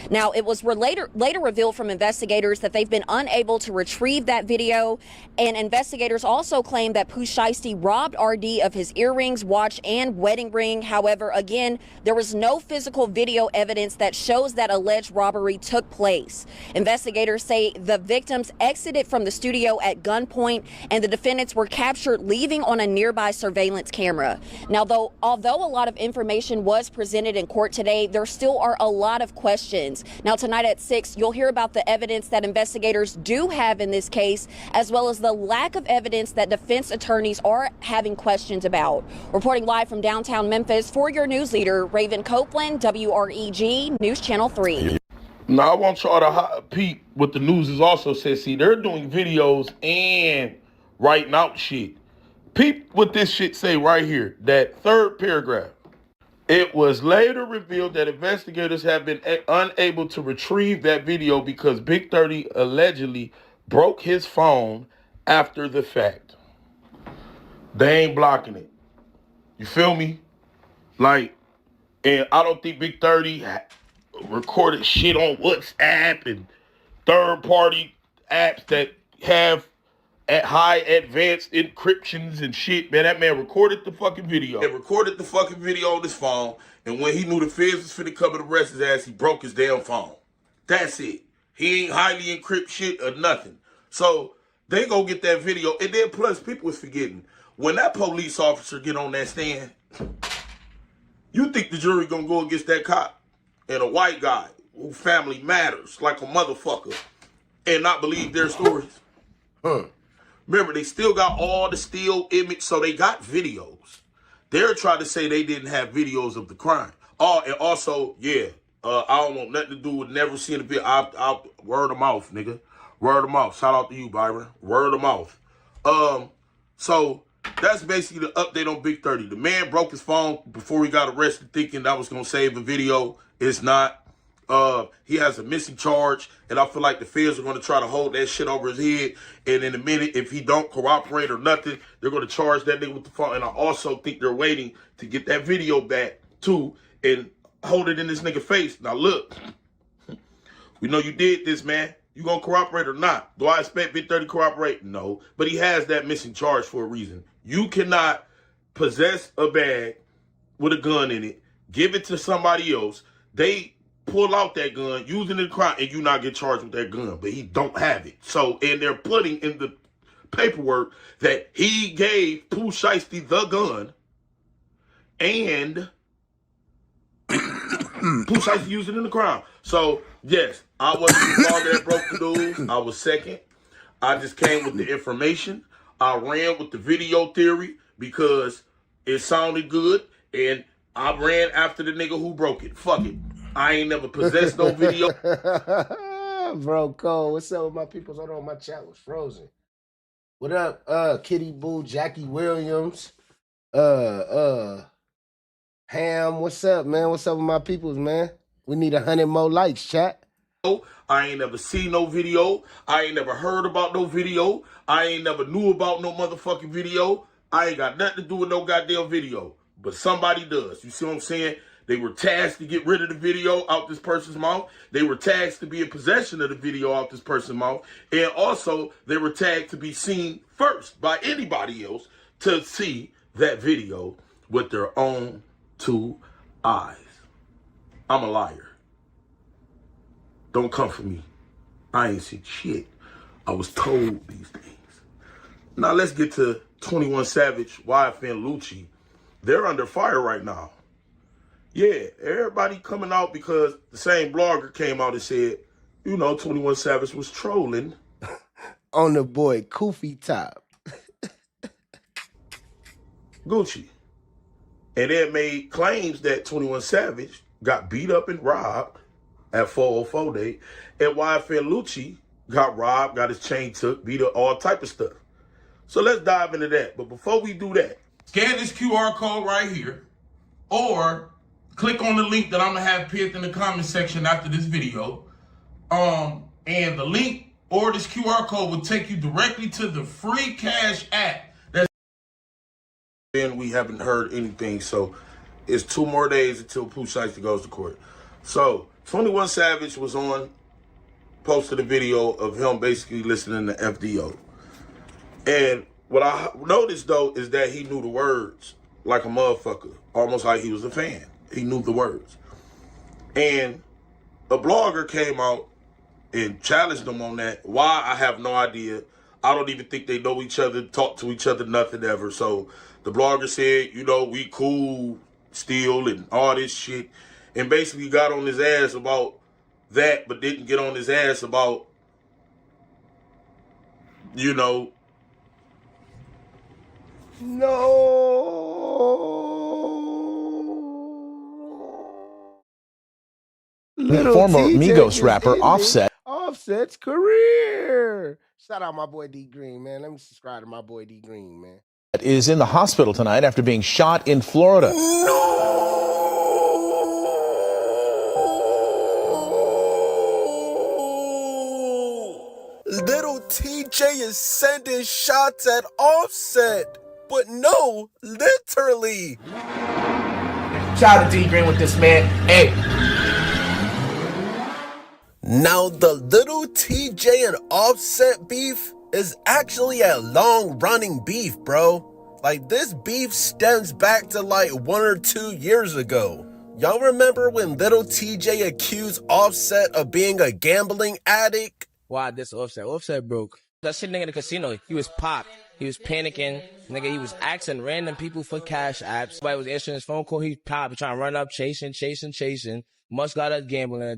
Now, it was later revealed from investigators that they've been unable to retrieve that video, and investigators also claim that Poo Shiesty robbed RD of his earrings, watch, and wedding ring. However, again, there was no physical video evidence that shows that alleged robbery took place. Investigators say the victims exited from the studio at gunpoint, and the defendants were captured leaving on a nearby surveillance camera. Now, although a lot of information was presented in court today, there still are a lot of questions. Now, tonight at 6, you'll hear about the evidence that investigators do have in this case, as well as the lack of evidence that defense attorneys are having questions about. Reporting live from downtown Memphis for your news leader, Raven Copeland, WREG News Channel 3. Now, I want y'all to peep what the news is also says. See, they're doing videos and writing out shit. Peep what this shit say right here, that third paragraph. It was later revealed that investigators have been unable to retrieve that video because Big 30 allegedly broke his phone after the fact. They ain't blocking it. You feel me? Like, and I don't think Big 30 recorded shit on WhatsApp and third-party apps that have at high advanced encryptions and shit. Man, that man recorded the fucking video. He recorded the fucking video on his phone, and when he knew the feds was finna come and arrest his ass, he broke his damn phone. That's it. He ain't highly encrypt shit or nothing. So they go get that video, and then plus people was forgetting, when that police officer get on that stand, you think the jury gonna go against that cop and a white guy who family matters like a motherfucker and not believe their stories? Remember, they still got all the still image, so they got videos. They're trying to say they didn't have videos of the crime. Oh, and also, yeah, I don't want nothing to do with never seeing the video. I'll word of mouth, nigga. Word of mouth. Shout out to you, Byron. Word of mouth. So that's basically the update on Big 30. The man broke his phone before he got arrested thinking that was going to save the video. It's not. He has a missing charge, and I feel like the feds are going to try to hold that shit over his head. And in a minute, if he don't cooperate or nothing, they're going to charge that nigga with the phone. And I also think they're waiting to get that video back too and hold it in this nigga face. Now look, we know you did this, man. You gonna cooperate or not? Do I expect Big 30 to cooperate? No, but he has that missing charge for a reason. You cannot possess a bag with a gun in it, give it to somebody else. They pull out that gun, using it in crime, and you not get charged with that gun, but he don't have it. So, and they're putting in the paperwork that he gave Pooh Shiesty the gun, and Pooh Shiesty used it in the crime. So, yes, I wasn't the father that broke the news. I was second. I just came with the information. I ran with the video theory because it sounded good, and I ran after the nigga who broke it. Fuck it. I ain't never possessed no video. Bro, Cole, what's up with my peoples? Hold on, my chat was frozen. What up, Kitty Boo, Jackie Williams, Ham, what's up, man? What's up with my peoples, man? We need 100 more likes, chat. I ain't never seen no video. I ain't never heard about no video. I ain't never knew about no motherfucking video. I ain't got nothing to do with no goddamn video. But somebody does. You see what I'm saying? They were tasked to get rid of the video out this person's mouth. They were tasked to be in possession of the video out this person's mouth. And also, they were tagged to be seen first by anybody else to see that video with their own two eyes. I'm a liar. Don't come for me. I ain't seen shit. I was told these things. Now let's get to 21 Savage, YFN Lucci. They're under fire right now. Yeah, everybody coming out because the same blogger came out and said, you know, 21 Savage was trolling on the boy Koofy Top. Gucci. And they made claims that 21 Savage got beat up and robbed at 404 Day, and YFN Lucci got robbed, got his chain took, beat up, all type of stuff. So let's dive into that. But before we do that, scan this QR code right here, or click on the link that I'm gonna have pinned in the comment section after this video. And the link or this QR code will take you directly to the free cash app. Then we haven't heard anything, so it's 2 more days until Pooh Shiesty goes to court. So 21 Savage was posted a video of him basically listening to FDO. And what I noticed, though, is that he knew the words like a motherfucker, almost like he was a fan. He knew the words. And a blogger came out and challenged him on that. Why? I have no idea. I don't even think they know each other, talk to each other, nothing ever. So the blogger said, you know, we cool still and all this shit. And basically got on his ass about that, but didn't get on his ass about, you know, Former Migos rapper Offset. Offset's career. Shout out my boy D Green, man. Let me subscribe to my boy D Green, man. Is in the hospital tonight after being shot in Florida. Little TJ is sending shots at Offset, but no, literally. Shout out to D Green with this, man. Hey. Now the Little TJ and Offset beef is actually a long-running beef, bro. Like, this beef stems back to like 1 or 2 years ago. Y'all remember when Little TJ accused Offset of being a gambling addict? Why this Offset? Offset broke. That shit nigga in the casino, he was popped. He was panicking. Nigga, he was asking random people for cash apps. Somebody was answering his phone call. He popped, trying to run up, chasing. Must got a gambling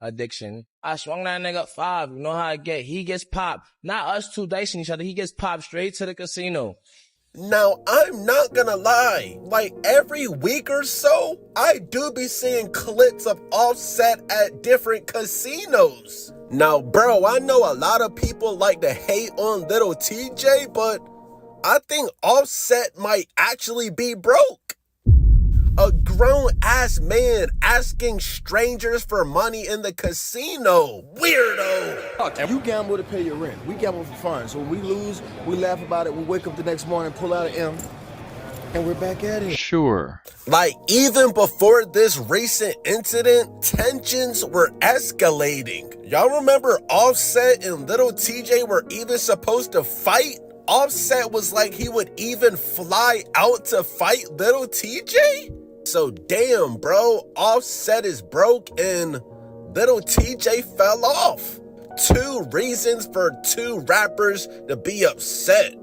addiction. I swung that nigga 5. You know how I get. He gets popped. Not us two dicing each other. He gets popped straight to the casino. Now, I'm not gonna lie, like every week or so, I do be seeing clips of Offset at different casinos. Now, bro, I know a lot of people like to hate on Little TJ, but I think Offset might actually be broke. A grown-ass man asking strangers for money in the casino. Weirdo. You gamble to pay your rent. We gamble for fun. So when we lose, we laugh about it. We wake up the next morning, pull out an M, and we're back at it. Sure. Like, even before this recent incident, tensions were escalating. Y'all remember Offset and Little TJ were even supposed to fight? Offset was like he would even fly out to fight Little TJ? So damn, bro, Offset is broke and Little TJ fell off. 2 reasons for 2 rappers to be upset.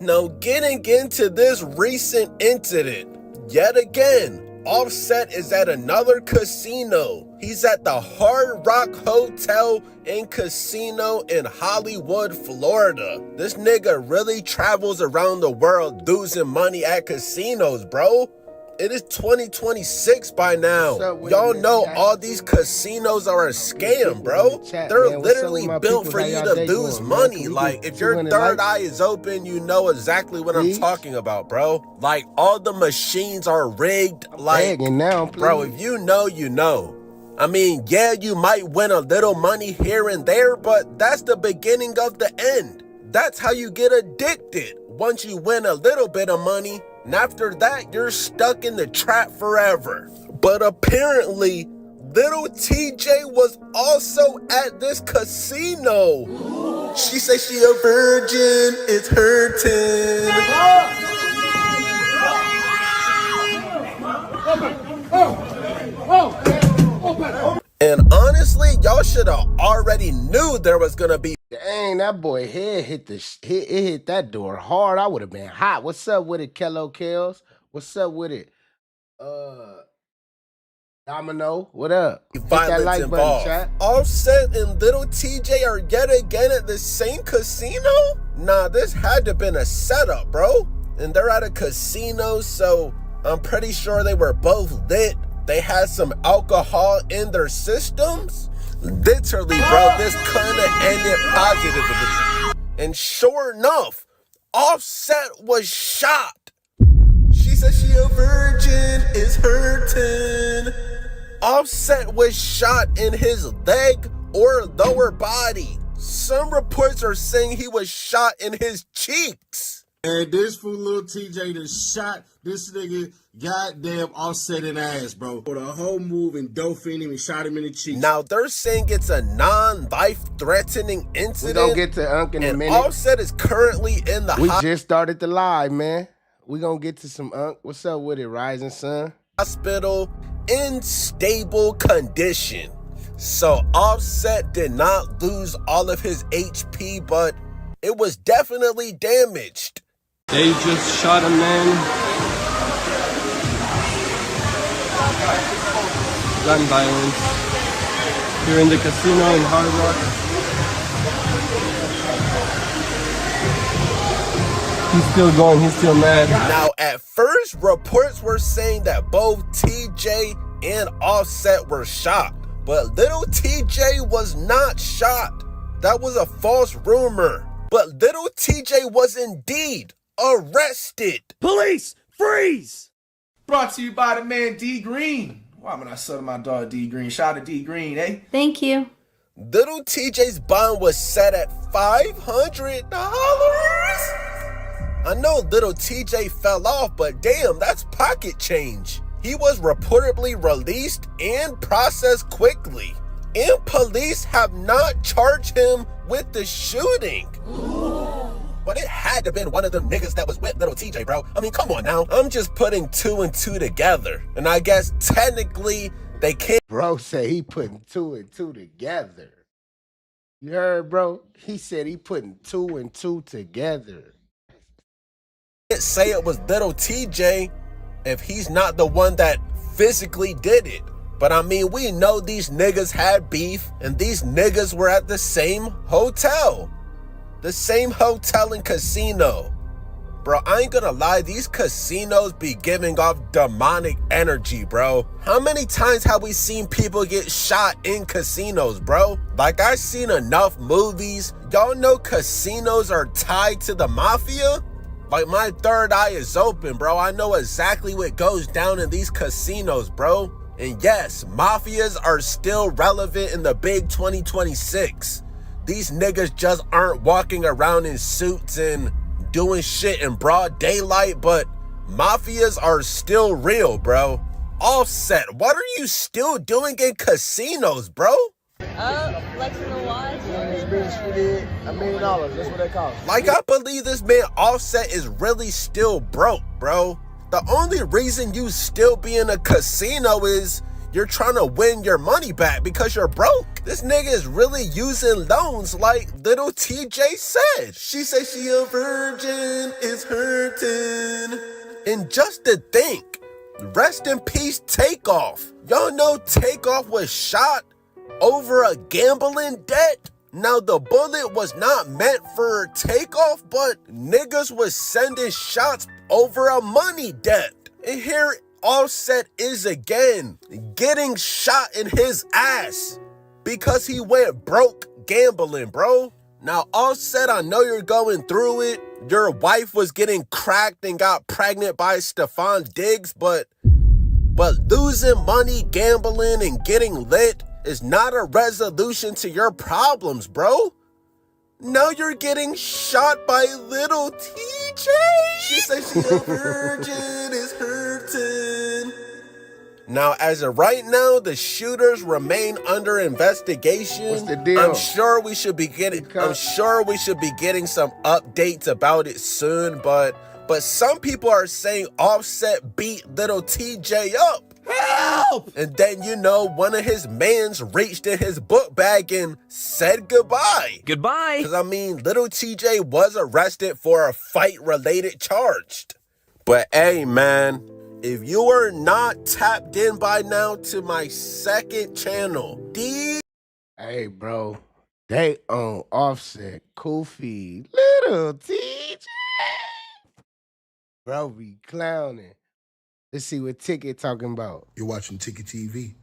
Now, getting into this recent incident, yet again, Offset is at another casino. He's at the Hard Rock Hotel and Casino in Hollywood, Florida. This nigga really travels around the world losing money at casinos, bro. It is 2026 by now. Y'all know all these casinos are a scam, bro. They're literally built for you to lose money. Like, if your third eye is open, you know exactly what I'm talking about, bro. Like, all the machines are rigged. Like, bro, if you know, you know. I mean, yeah, you might win a little money here and there, but that's the beginning of the end. That's how you get addicted. Once you win a little bit of money, and after that, you're stuck in the trap forever. But apparently, Little TJ was also at this casino. She said she a virgin, it's hurting. And honestly, y'all should have already knew there was gonna be. Dang, that boy head hit that door hard. I would have been hot. What's up with it, Kello Kells? What's up with it? Domino, what up? Hit that like button, chat. Offset and Little TJ are yet again at the same casino? Nah, this had to have been a setup, bro. And they're at a casino, so I'm pretty sure they were both lit. They had some alcohol in their systems. Literally, bro, this couldn't have ended positively. And sure enough, Offset was shot. She said she a virgin, is hurting. Offset was shot in his leg or lower body. Some reports are saying he was shot in his cheeks. And this fool Lil Tjay that shot this nigga goddamn Offset in ass, bro. For the whole move and Dolphin him and shot him in the cheek. Now they're saying it's a non-life-threatening incident. We gonna get to Unk in a minute. Offset is currently in the We just started the live, man. We gonna get to some Unk. What's up with it, Rising Sun? Hospital in stable condition. So Offset did not lose all of his HP, but it was definitely damaged. They just shot a man. Gun violence here in the casino in Hard Rock. He's still going, he's still mad. Now, at first, reports were saying that both TJ and Offset were shot, but Lil TJ was not shot. That was a false rumor. But Lil TJ was indeed arrested. Police, freeze! Brought to you by the man D Green. Why am I selling my dog D Green? Shout out to D Green, eh? Thank you. Lil TJ's bond was set at $500. I know Lil TJ fell off, but damn, that's pocket change. He was reportedly released and processed quickly. And police have not charged him with the shooting. But it had to have been one of them niggas that was with Lil TJ, bro. I mean, come on now. I'm just putting 2 and 2 together. And I guess technically they can't. Bro said he putting 2 and 2 together. You heard, bro? He said he putting 2 and 2 together. Say it was Lil TJ if he's not the one that physically did it. But I mean, we know these niggas had beef and these niggas were at the same hotel. The same hotel and casino. Bro, I ain't gonna lie, these casinos be giving off demonic energy, bro. How many times have we seen people get shot in casinos, bro? Like, I've seen enough movies. Y'all know casinos are tied to the mafia? Like, my third eye is open, bro. I know exactly what goes down in these casinos, bro. And yes, mafias are still relevant in the big 2026. These niggas just aren't walking around in suits and doing shit in broad daylight, but mafias are still real, bro. Offset, what are you still doing in casinos, bro? Flexing the watch. Bitch, we did $1 million. That's what they cost. Like, I believe this man Offset is really still broke, bro. The only reason you still be in a casino is you're trying to win your money back because you're broke. This nigga is really using loans like Lil TJ said. She said she a virgin, is hurting. And just to think, rest in peace Takeoff. Y'all know Takeoff was shot over a gambling debt? Now, the bullet was not meant for Takeoff, but niggas was sending shots over a money debt. And here Offset is again, getting shot in his ass because he went broke gambling, bro. Now, Offset, I know you're going through it. Your wife was getting cracked and got pregnant by Stefan Diggs, but losing money gambling and getting lit is not a resolution to your problems, bro. Now you're getting shot by Lil TJ. She said she a virgin, is hurting. Now, as of right now, the shooters remain under investigation. What's the deal? I'm sure we should be getting some updates about it soon, but some people are saying Offset beat Lil TJ up. Help! And then, you know, one of his mans reached in his book bag and said goodbye. Goodbye. Because, I mean, Lil TJ was arrested for a fight-related charge. But, hey, man, if you are not tapped in by now to my second channel, Hey, bro, they own Offset, Kofi, Lil TJ. Bro be clowning. Let's see what Ticket talking about. You're watching Ticket TV.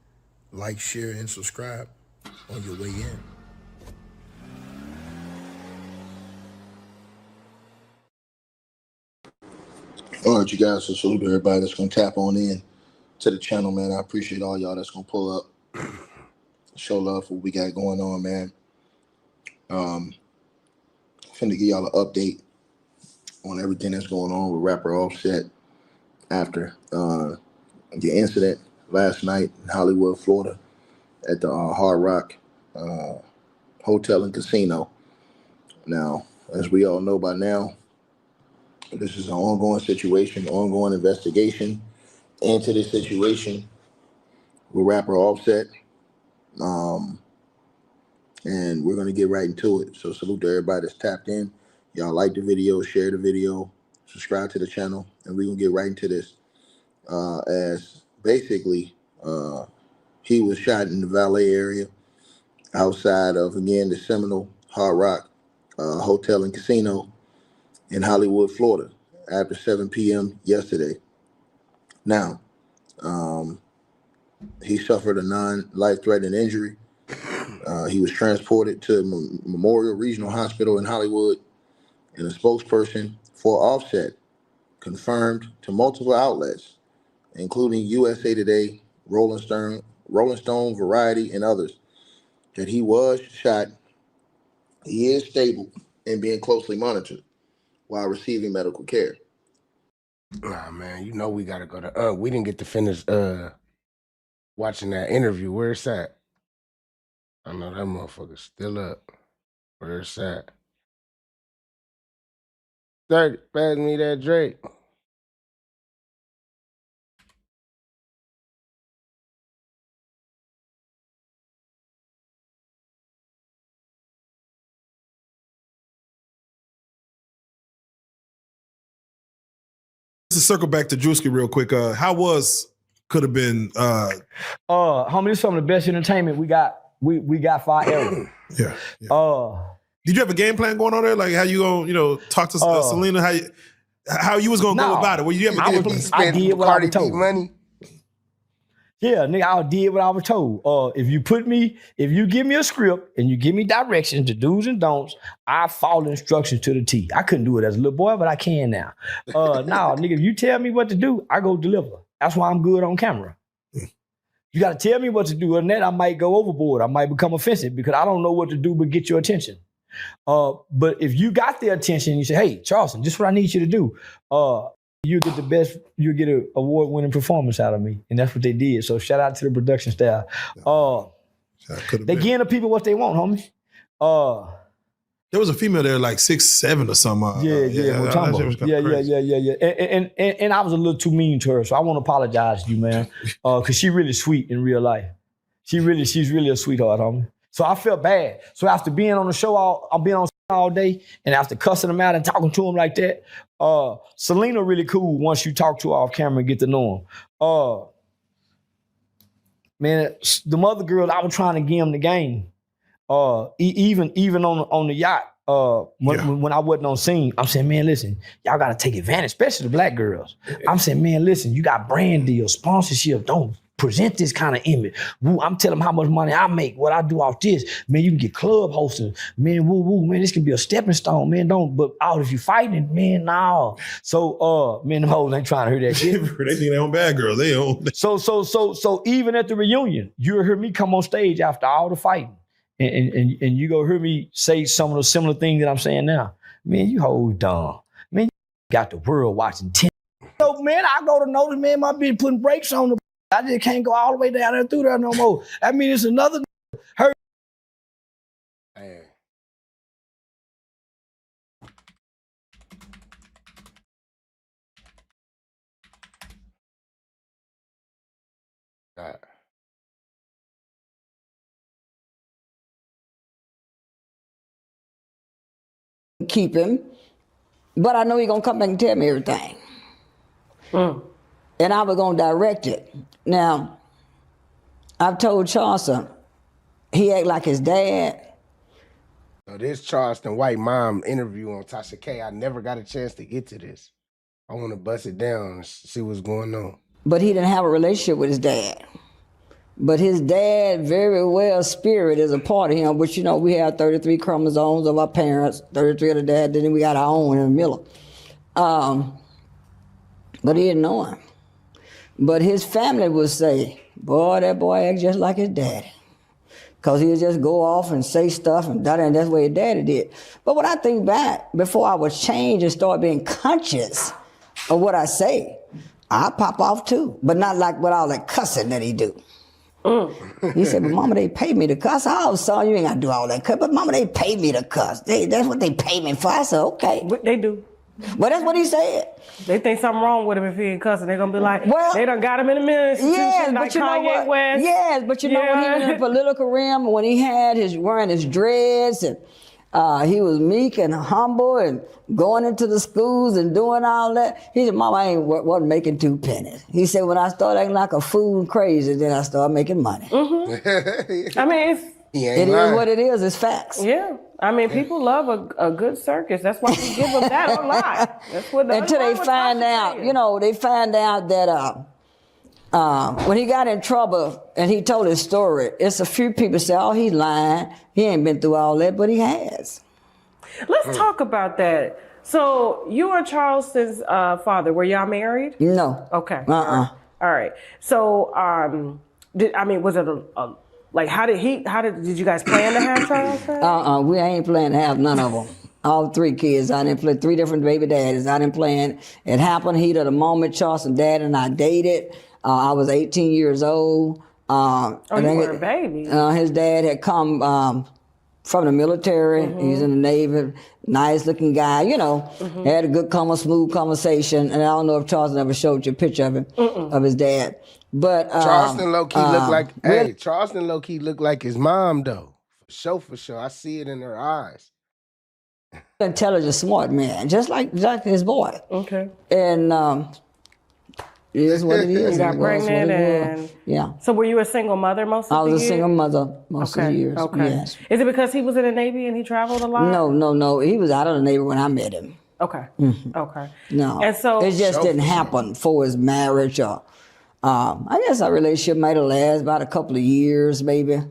Like, share, and subscribe on your way in. All right, you guys, so salute everybody that's going to tap on in to the channel, man. I appreciate all y'all that's going to pull up, show love for what we got going on, man. Finna give y'all an update on everything that's going on with rapper Offset after the incident last night in Hollywood, Florida, at the Hard Rock Hotel and Casino. Now, as we all know by now, this is an ongoing situation, ongoing investigation into this situation with rapper Offset. And we're going to get right into it. So salute to everybody that's tapped in. Y'all like the video, share the video, subscribe to the channel, and we're going to get right into this. As basically, he was shot in the valet area outside of, again, the Seminole Hard Rock Hotel and Casino in Hollywood, Florida, after 7 p.m. yesterday. Now, he suffered a non-life-threatening injury. He was transported to Memorial Regional Hospital in Hollywood, and a spokesperson for Offset confirmed to multiple outlets, including USA Today, Rolling Stone, Variety, and others, that he was shot. He is stable and being closely monitored while receiving medical care. Nah, man, you know we gotta go to. We didn't get to finish watching that interview. Where's that? I know that motherfucker's still up. Where's that? 30, pass me that Drake. To circle back to Drewski real quick, how could have been homie, this is some of the best entertainment we got. We got for our era. Yeah. Did you have a game plan going on there? Like how you gonna, talk to Selena? How you was gonna go about it? Well, you have a game plan. I did what I was told. Money. Yeah, nigga, I did what I was told. If you give me a script and you give me directions to do's and don'ts, I follow instructions to the T. I couldn't do it as a little boy, but I can now. Now, nigga, if you tell me what to do, I go deliver. That's why I'm good on camera. You got to tell me what to do, and then I might go overboard. I might become offensive because I don't know what to do but get your attention. But if you got their attention, you say, hey, Charleston, this is what I need you to do. You get an award-winning performance out of me. And that's what they did. So shout out to the production staff. They giving the people what they want, homie. There was a female there like 6'7" or something. Yeah. And I was a little too mean to her, so I want to apologize to you, man. Cause she's really sweet in real life. She's really a sweetheart, homie. So I felt bad. So after being on the show all day, and after cussing them out and talking to them like that, Selena really cool once you talk to her off camera and get to know them. Man, the mother girls, I was trying to give them the game. Even on the yacht, when I wasn't on scene, I'm saying, man, listen, y'all gotta take advantage, especially the black girls. I'm saying, man, listen, you got brand deals, sponsorship, don't present this kind of image. Woo, I'm telling them how much money I make, what I do off this. Man, you can get club hosting. Man, woo, man, this can be a stepping stone. Man, but if you fighting, man, no. So, man, them hoes ain't trying to hear that shit. They think they own bad girls. They own. So even at the reunion, you'll hear me come on stage after all the fighting. And you go hear me say some of the similar things that I'm saying now. Man, you hold dumb. Man, you got the world watching 10. So, man, I go to notice, man, my bitch putting brakes on the. I just can't go all the way down there through there no more. I mean, it's another hurt. Man. Keep him, but I know he's gonna come back and tell me everything. And I was gonna direct it. Now, I've told Charleston, he act like his dad. So this Charleston White mom interview on Tasha K, I never got a chance to get to this. I want to bust it down and see what's going on. But he didn't have a relationship with his dad. But his dad, very well, spirit is a part of him, which, we have 33 chromosomes of our parents, 33 of the dad, then we got our own in the middle. But he didn't know him. But his family would say, boy, that boy acts just like his daddy. Because he'd just go off and say stuff and that's what his daddy did. But when I think back, before I was changed and start being conscious of what I say, I pop off too. But not like with all that cussing that he do. He said, but mama, they paid me to cuss. Oh, son, you ain't got to do all that cuss. But mama, they paid me to cuss. That's what they paid me for. I said, okay. But they do. Well, that's what he said. They think something wrong with him if he ain't cussing. They're going to be like, well, they done got him in the ministry. Yes, like but you know Kanye what? West. Yes, but you know when he was in the political realm, when he had wearing his dreads and he was meek and humble and going into the schools and doing all that. He said, Mama, I wasn't making 2 pennies. He said, when I started acting like a fool and crazy, then I started making money. I mean, it is what it is. It's facts. Yeah. I mean, people love a good circus. That's why we give them that a lot. That's what Until they find out, they find out that when he got in trouble and he told his story, it's a few people say, oh, he's lying. He ain't been through all that, but he has. Let's talk about that. So you are Charleston's father. Were y'all married? No. Okay. All right. So, was it did you guys plan to have Charleston? We ain't planning to have none of them. All 3 kids. I didn't play 3 different baby daddies. I didn't plan. It happened heat of the moment. Charleston dad and I dated. I was 18 years old. You were a baby. His dad had come from the military. He's in the Navy. Nice looking guy, Had a good, smooth conversation. And I don't know if Charleston ever showed you a picture of him, of his dad. But Charleston low-key looked like, Charleston low-key looked like his mom, though. For sure. I see it in her eyes. Intelligent, smart man, just like his boy. Okay. And it is what it is. You got pregnant and... Yeah. So were you a single mother most of the years? I was a single mother most of the years, yes. Is it because he was in the Navy and he traveled a lot? No. He was out of the Navy when I met him. Okay. Okay. No. And so... It just didn't happen for his marriage or... I guess our relationship might have lasted about a couple of years, maybe,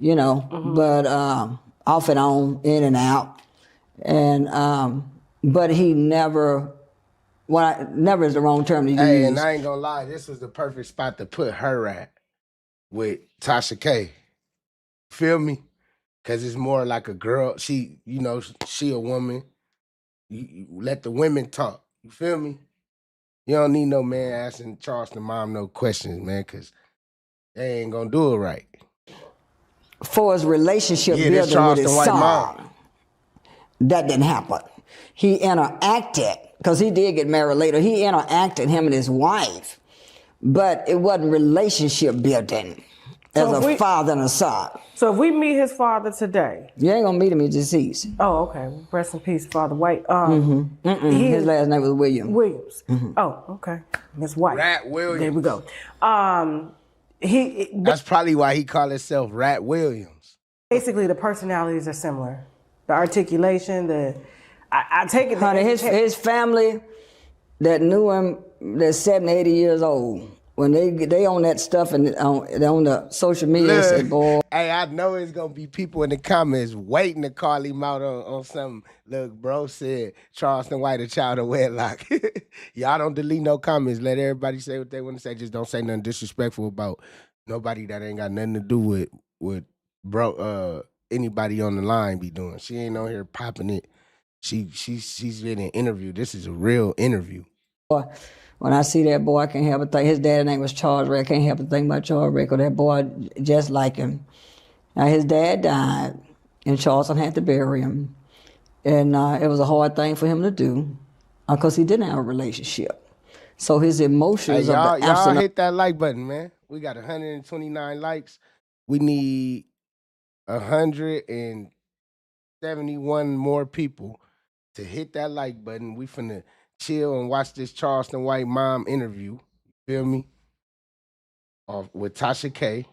but off and on, in and out. And, but he never, never is the wrong term to use. Hey, and I ain't gonna lie, this was the perfect spot to put her at with Tasha K. Feel me? Because it's more like a girl. She a woman. You let the women talk. You feel me? You don't need no man asking Charleston mom no questions, man, because they ain't gonna do it right. For his relationship building with his son, mom. That didn't happen. He interacted, because he did get married later, he interacted, him and his wife, but it wasn't relationship building as a father and a son. So if we meet his father today... You ain't gonna meet him, he's deceased. Oh, okay. Rest in peace, Father White. His last name was Williams. Williams. Oh, okay. Miss White. Rat Williams. There we go. That's probably why he called himself Rat Williams. Basically, the personalities are similar. The articulation, I take it... Honey, his family that knew him, they're 70, 80 years old. When they on that stuff and on the social media, say, boy. Hey, I know it's gonna be people in the comments waiting to call him out on something. Look, bro said Charleston White a child of wedlock. Y'all don't delete no comments. Let everybody say what they want to say. Just don't say nothing disrespectful about nobody that ain't got nothing to do with anybody on the line be doing. She ain't on here popping it. She's been in an interview. This is a real interview. When I see that boy, I can't help but think. His dad's name was Charles Ray. I can't help but think about Charles Ray, because that boy just like him. Now, his dad died, and Charleston had to bury him. And it was a hard thing for him to do, because he didn't have a relationship. So his emotions are y'all hit that like button, man. We got 129 likes. We need 171 more people to hit that like button. We finna chill and watch this Charleston White mom interview. Feel me? With Tasha K.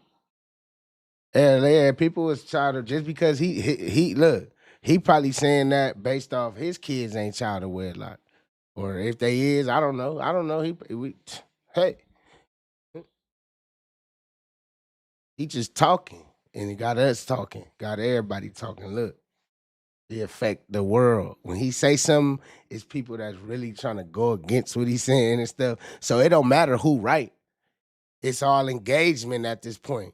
Yeah, people was child of, just because he look, he probably saying that based off his kids ain't child of wedlock. Or if they is, I don't know. Hey. He just talking. And he got us talking. Got everybody talking. Look. He affect the world. When he say something, it's people that's really trying to go against what he's saying and stuff. So it don't matter who right. It's all engagement at this point.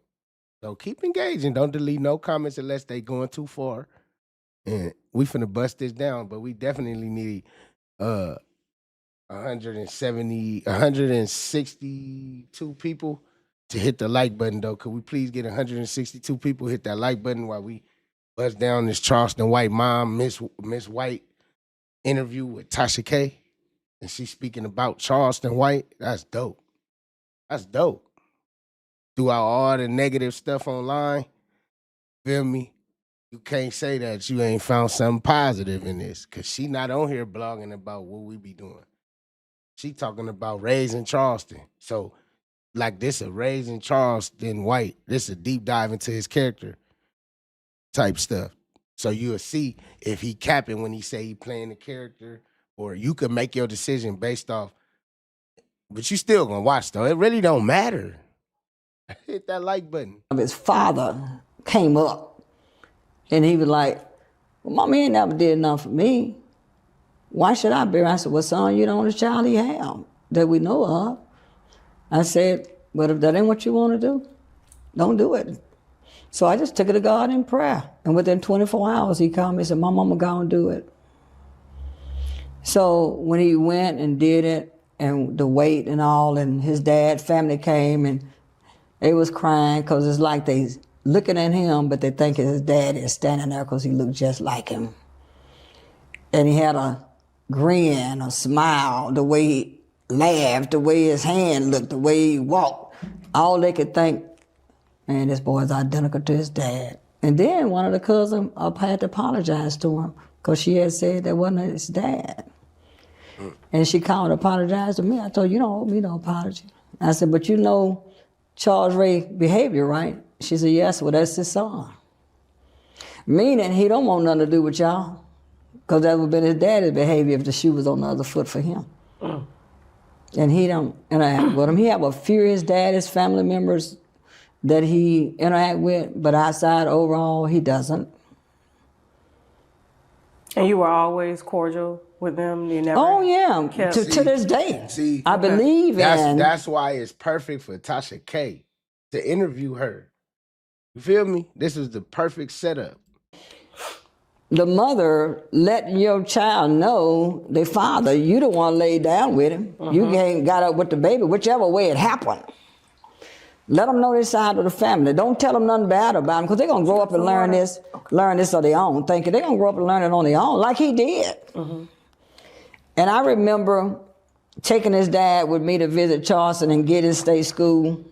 So keep engaging. Don't delete no comments unless they going too far. And we finna bust this down, but we definitely need 162 people to hit the like button, though. Could we please get 162 people hit that like button while we bust down this Charleston White mom, Miss White interview with Tasha K. And she's speaking about Charleston White. That's dope. That's dope. Throughout all the negative stuff online, feel me? You can't say that you ain't found something positive in this, because she not on here blogging about what we be doing. She talking about raising Charleston. So, like, this a raising Charleston White. This a deep dive into his character type stuff. So you'll see if he capping when he say he playing the character, or you can make your decision based off, but you still gonna watch, though. It really don't matter. Hit that like button. His father came up. And he was like, well, Mama ain't never did nothing for me. Why should I be? I said, well, son, you're the only child he have that we know of. I said, but if that ain't what you want to do, don't do it. So I just took it to God in prayer. And within 24 hours, he called me and said, my mama gonna do it. So when he went and did it, and the wait and all, and his dad, family came, and they was crying because it's like they looking at him, but they think his dad is standing there because he looked just like him. And he had a grin, a smile, the way he laughed, the way his hand looked, the way he walked. All they could think, man, this boy's identical to his dad. And then one of the cousins had to apologize to him because she had said that wasn't his dad. And she called and apologized to me. I told her, you don't owe me no apology. I said, but you know Charles Ray behavior, right? She said, yes, well, that's his son. Meaning he don't want nothing to do with y'all, because that would have been his daddy's behavior if the shoe was on the other foot for him. And he don't interact with him. He have a few of his daddy's family members that he interact with, but outside overall, he doesn't. And you were always cordial with them? You never? Oh, yeah, to this day. See, I believe in. That's why it's perfect for Tasha K to interview her. You feel me? This is the perfect setup. The mother letting your child know, the father, you the one laid down with him. You ain't got up with the baby, whichever way it happened. Let them know this side of the family. Don't tell them nothing bad about him, because they're going to grow up and learn this on their own, thinking they're going to grow up and learn it on their own, like he did. And I remember taking his dad with me to visit Charleston and get his state school.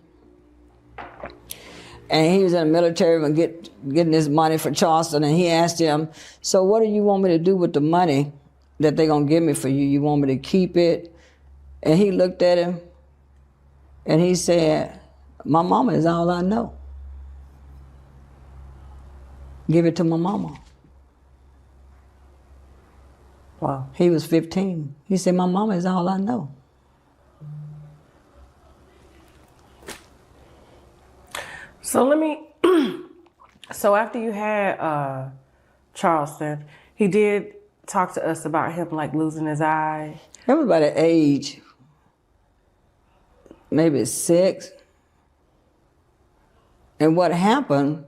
And he was in the military and getting his money for Charleston, and he asked him, so what do you want me to do with the money that they're going to give me for you? You want me to keep it? And he looked at him, and he said, my mama is all I know. Give it to my mama. Wow. He was 15. He said, my mama is all I know. So let me, so after you had Charleston, he did talk to us about him like losing his eye. Everybody age, maybe 6. And what happened,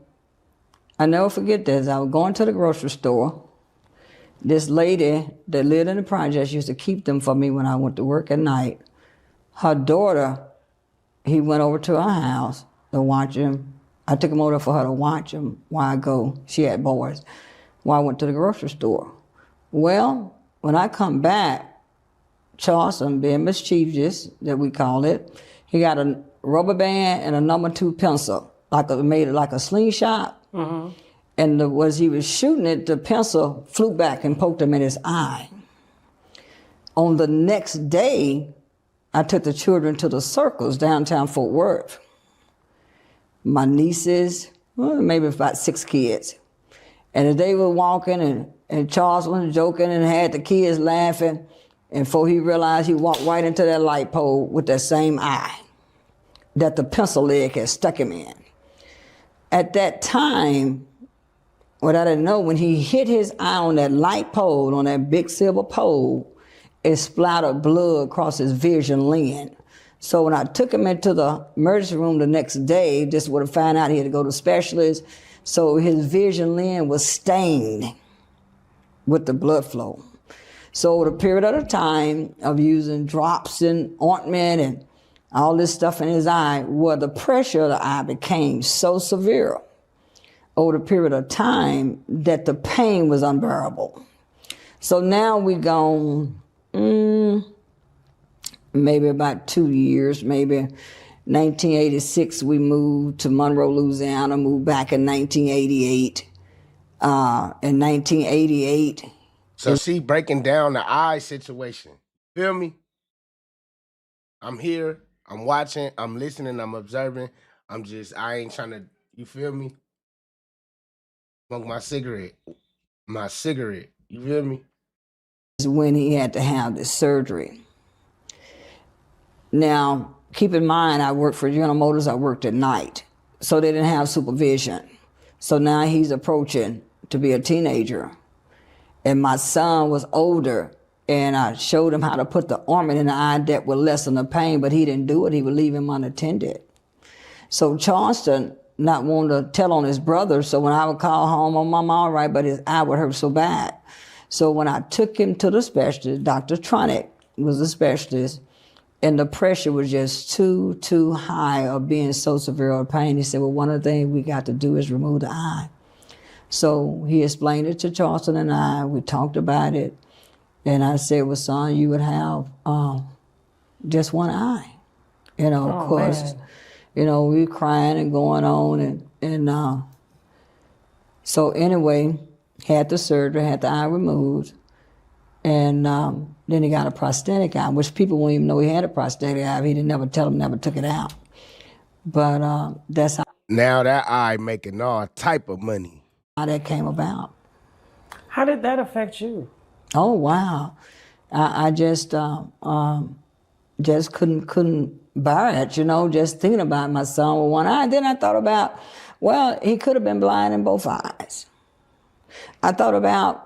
I never forget this, I was going to the grocery store. This lady that lived in the projects used to keep them for me when I went to work at night. Her daughter, he went over to her house to watch him. I took him over for her to watch him while I go. She had boys. While I went to the grocery store. Well, when I come back, Charleston, being mischievous, that we call it, he got a rubber band and a number 2 pencil, made it like a slingshot. And as he was shooting it, the pencil flew back and poked him in his eye. On the next day, I took the children to the circles downtown Fort Worth. My nieces, maybe about 6 kids. And as they were walking, and Charles was joking and had the kids laughing, and before he realized, he walked right into that light pole with that same eye that the pencil leg had stuck him in. At that time, what I didn't know, when he hit his eye on that light pole, on that big silver pole, it splattered blood across his vision lens. So when I took him into the emergency room the next day, just would have found out he had to go to specialists. So his vision lens was stained with the blood flow. So over the period of time of using drops and ointment and all this stuff in his eye, where the pressure of the eye became so severe over the period of time that the pain was unbearable. So now we gone maybe about 2 years, maybe 1986 we moved to Monroe, Louisiana, moved back in 1988. In 1988. So she breaking down the eye situation. Feel me? I'm here, I'm watching, I'm listening, I'm observing. I ain't trying to, you feel me? Smoke my cigarette. You feel me? When he had to have this surgery. Now, keep in mind, I worked for General Motors, I worked at night. So they didn't have supervision. So now he's approaching to be a teenager. And my son was older, and I showed him how to put the ointment in the eye that would lessen the pain, but he didn't do it. He would leave him unattended. So Charleston not wanting to tell on his brother, so when I would call home, oh, Mama, all right, but his eye would hurt so bad. So when I took him to the specialist, Dr. Tronick was the specialist, and the pressure was just too high of being so severe of pain. He said, well, one of the things we got to do is remove the eye. So he explained it to Charleston and I. We talked about it. And I said, well, son, you would have just one eye. You know, of course, man. You know, we were crying and going on. And so anyway, had the surgery, had the eye removed. And then he got a prosthetic eye, which people won't even know he had a prosthetic eye. He didn't never tell him, never took it out. But that's how. Now that eye making all type of money. How that came about. How did that affect you? Oh, wow. I just couldn't bear it, you know, just thinking about my son with one eye. And then I thought about, well, he could have been blind in both eyes. I thought about,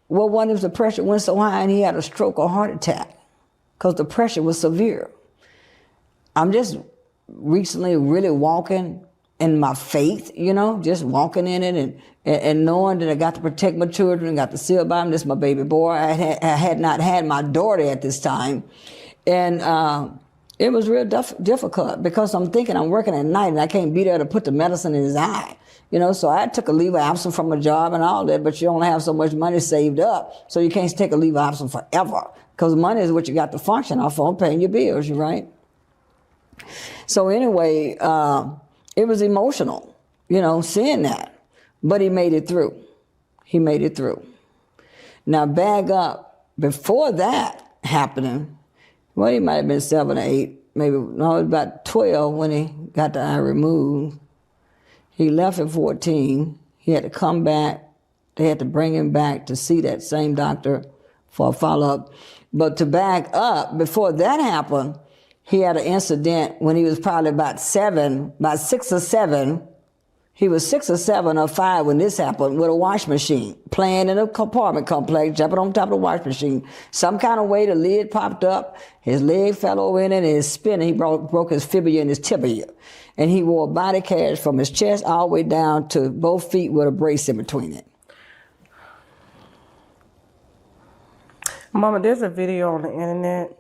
well, what if the pressure went so high and he had a stroke or heart attack? Because the pressure was severe. I'm just recently really walking in my faith, you know, just walking in it and knowing that I got to protect my children, got to seal by them. This is my baby boy. I had not had my daughter at this time. And it was real difficult because I'm thinking I'm working at night and I can't be there to put the medicine in his eye. You know, so I took a leave of absence from a job and all that, but you only have so much money saved up, so you can't take a leave of absence forever because money is what you got to function off on, paying your bills, right? So anyway, it was emotional, you know, seeing that. But he made it through. He made it through. Now, back up, before that happening, well, he might have been 7 or 8, maybe, no, it was about 12 when he got the eye removed. He left at 14. He had to come back. They had to bring him back to see that same doctor for a follow-up. But to back up, before that happened, he had an incident when he was probably about 6 or 7. He was 6 or 7 or 5 when this happened with a wash machine, playing in an apartment complex, jumping on top of the wash machine. Some kind of way the lid popped up, his leg fell over in it, and his spinning, he broke his fibula and his tibia. And he wore a body cast from his chest all the way down to both feet with a brace in between it. Mama, there's a video on the internet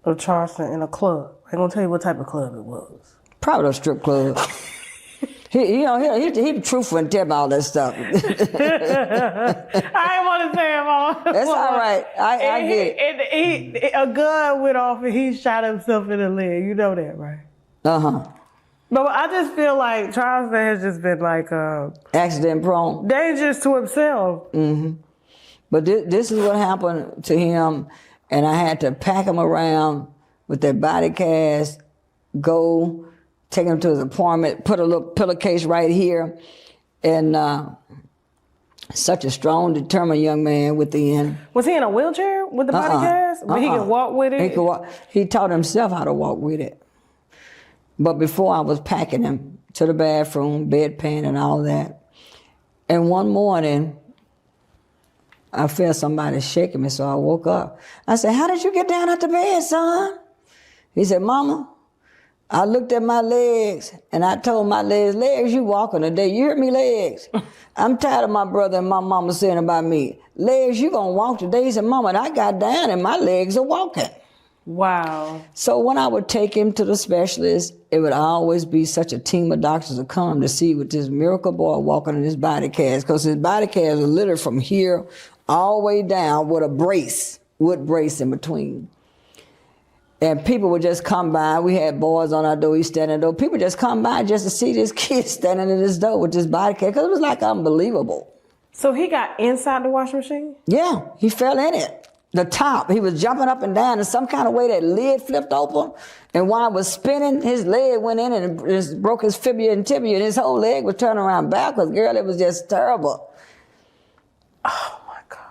of Charleston in a club. I ain't gonna tell you what type of club it was. Probably a strip club. He truthful and tell me all that stuff. I ain't want to say it, Mama. That's all right. I get it. A gun went off and he shot himself in the leg. You know that, right? Uh-huh. But I just feel like Charleston has just been like accident prone, dangerous to himself. Mm-hmm. But this is what happened to him, and I had to pack him around with that body cast, go take him to his apartment, put a little pillowcase right here, and such a strong, determined young man within. Was he in a wheelchair with the body cast? But he could walk with it? He could walk. He taught himself how to walk with it. But before I was packing him to the bathroom, bedpan and all that. And one morning, I felt somebody shaking me, so I woke up. I said, how did you get down out the bed, son? He said, Mama, I looked at my legs and I told my legs, you walking today. You hear me, legs? I'm tired of my brother and my mama saying about me, legs, you gonna walk today? He said, Mama, and I got down and my legs are walking. Wow. So when I would take him to the specialist, it would always be such a team of doctors to come to see what this miracle boy walking in his body cast, because his body cast was literally from here all the way down with a wood brace in between. And people would just come by. We had boys on our door, he's standing at the door. People just come by just to see this kid standing at his door with this body cast, because it was like unbelievable. So he got inside the washing machine? Yeah, he fell in it. The top, he was jumping up and down in some kind of way. That lid flipped open, and while it was spinning, his leg went in and it broke his fibula and tibia, and his whole leg was turning around backwards. Girl, it was just terrible. Oh my God.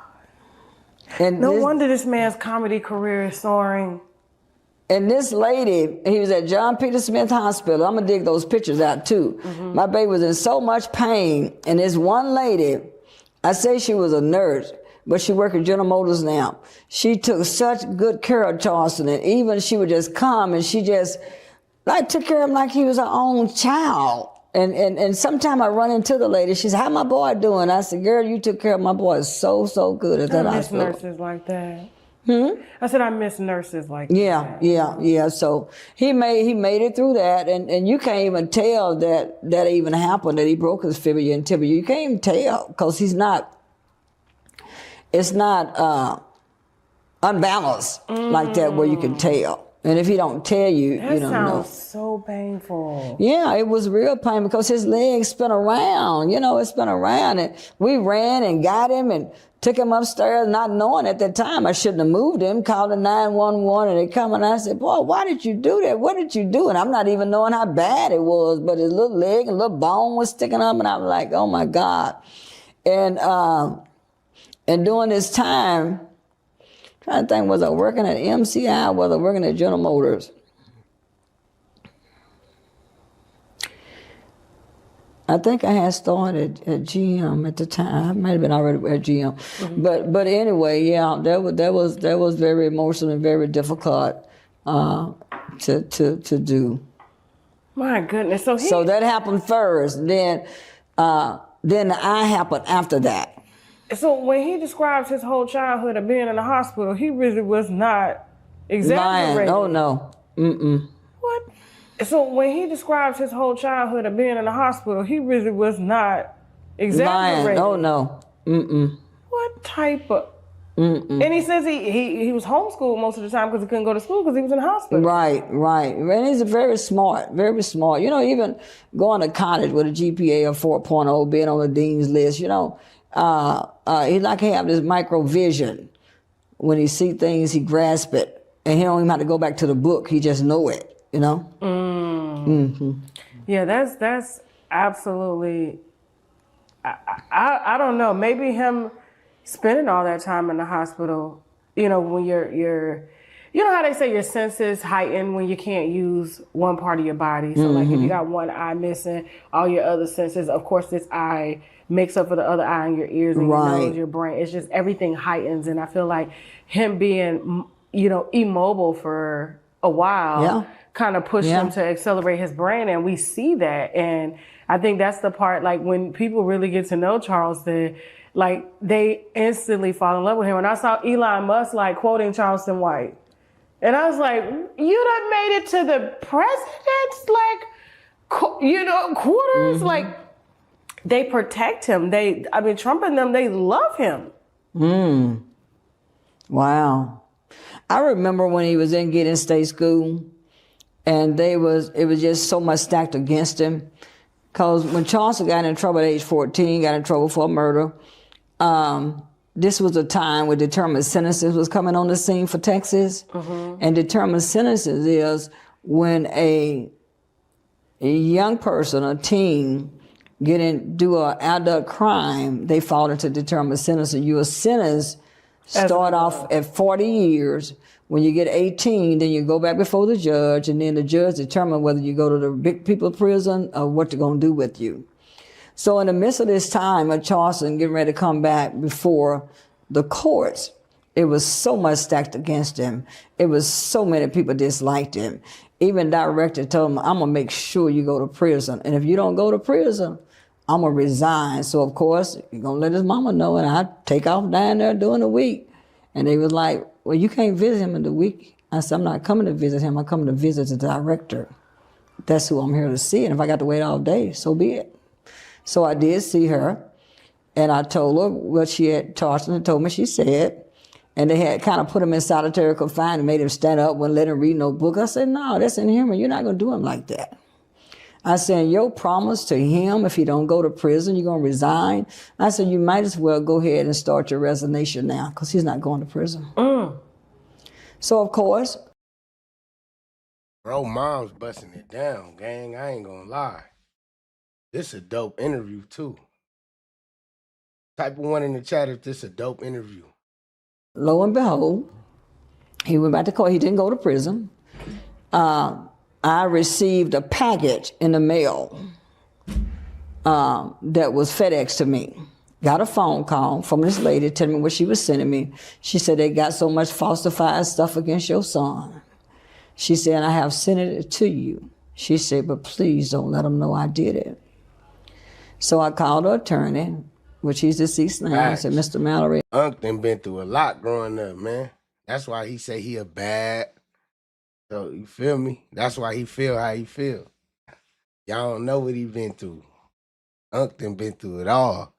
And no wonder this man's comedy career is soaring. And this lady, he was at John Peter Smith Hospital. I'm gonna dig those pictures out too. My baby was in so much pain, and this one lady, I say she was a nurse, but she worked at General Motors now. She took such good care of Charleston, and even she would just come and she just like took care of him like he was her own child. And sometime I run into the lady, she said, how my boy doing? I said, girl, you took care of my boy so good at that hospital. I miss nurses like that. I said, I miss nurses like that. Yeah. So he made it through that, and you can't even tell that even happened, that he broke his fibula and tibia. You can't even tell, because it's not unbalanced like that where you can tell. And if he don't tell you, that you don't know. That sounds so painful. Yeah, it was real pain because his legs spun around. It spun around. And we ran and got him and took him upstairs, not knowing at that time I shouldn't have moved him, called the 911, and they come and I said, boy, why did you do that? What did you do? And I'm not even knowing how bad it was, but his little leg and little bone was sticking up, and I was like, oh my God. And during this time, I'm trying to think, was I working at MCI or was I working at General Motors? I think I had started at GM at the time. I might have been already at GM. But anyway, yeah, that was very emotional and very difficult to do. My goodness. So that happened first. Then the eye happened after that. So when he describes his whole childhood of being in the hospital, he really was not exaggerating. Lying. Oh no. What? So when he describes his whole childhood of being in the hospital, he really was not exaggerating. Lying. Oh no. What type of? And he says he was homeschooled most of the time because he couldn't go to school because he was in the hospital. Right. And he's very smart. Even going to college with a GPA of 4.0, being on the dean's list, he like to have this microvision. When he see things, he grasp it, and he don't even have to go back to the book. He just know it. Yeah, that's absolutely. I don't know. Maybe him spending all that time in the hospital. When you're how they say your senses heighten when you can't use one part of your body. So like if you got one eye missing, all your other senses. Of course, this eye makes up for the other eye in your ears and your nose, your brain. It's just everything heightens, and I feel like him being immobile for a while kind of pushed him to accelerate his brain, and we see that. And I think that's the part, like when people really get to know Charleston, like they instantly fall in love with him. And I saw Elon Musk like quoting Charleston White, and I was like, you done made it to the president's quarters. Like they protect him. Trump and them, they love him. Wow. I remember when he was in Gideon State School, and it was just so much stacked against him. Because when Charleston got in trouble at age 14, got in trouble for murder, this was a time where determined sentences was coming on the scene for Texas. And determined sentences is when a young person, a teen, do an adult crime, they fall into determined sentencing. You are sentenced, start off at 40 years. When you get 18, then you go back before the judge, and then the judge determine whether you go to the big people prison or what they're going to do with you. So in the midst of this time of Charleston getting ready to come back before the courts, It was so much stacked against him. It was so many people disliked him. Even director told him, I'm going to make sure you go to prison. And if you don't go to prison, I'm going to resign. So, of course, you're going to let his mama know, and I take off down there during the week. And they was like, well, you can't visit him in the week. I said, I'm not coming to visit him. I'm coming to visit the director. That's who I'm here to see. And if I got to wait all day, so be it. So I did see her. And I told her what she had, Charleston had told me she said. And they had kind of put him in solitary confinement and made him stand up, wouldn't let him read no book. I said, no, that's inhuman. You're not going to do him like that. I said, your promise to him, if he don't go to prison, you're going to resign. I said, you might as well go ahead and start your resignation now, because he's not going to prison. So, of course. Bro, mom's busting it down, gang. I ain't going to lie. This a dope interview, too. Type of one in the chat if this a dope interview. Lo and behold, he went back to court. He didn't go to prison. I received a package in the mail that was FedEx to me. Got a phone call from this lady telling me what she was sending me. She said, they got so much falsified stuff against your son. She said, I have sent it to you. She said, but please don't let them know I did it. So I called her attorney, which he's deceased now. I said, Mr. Mallory. Unc done been through a lot growing up, man. That's why he say he a bad. So, you feel me? That's why he feel how he feel. Y'all don't know what he been through. Unc done been through it all.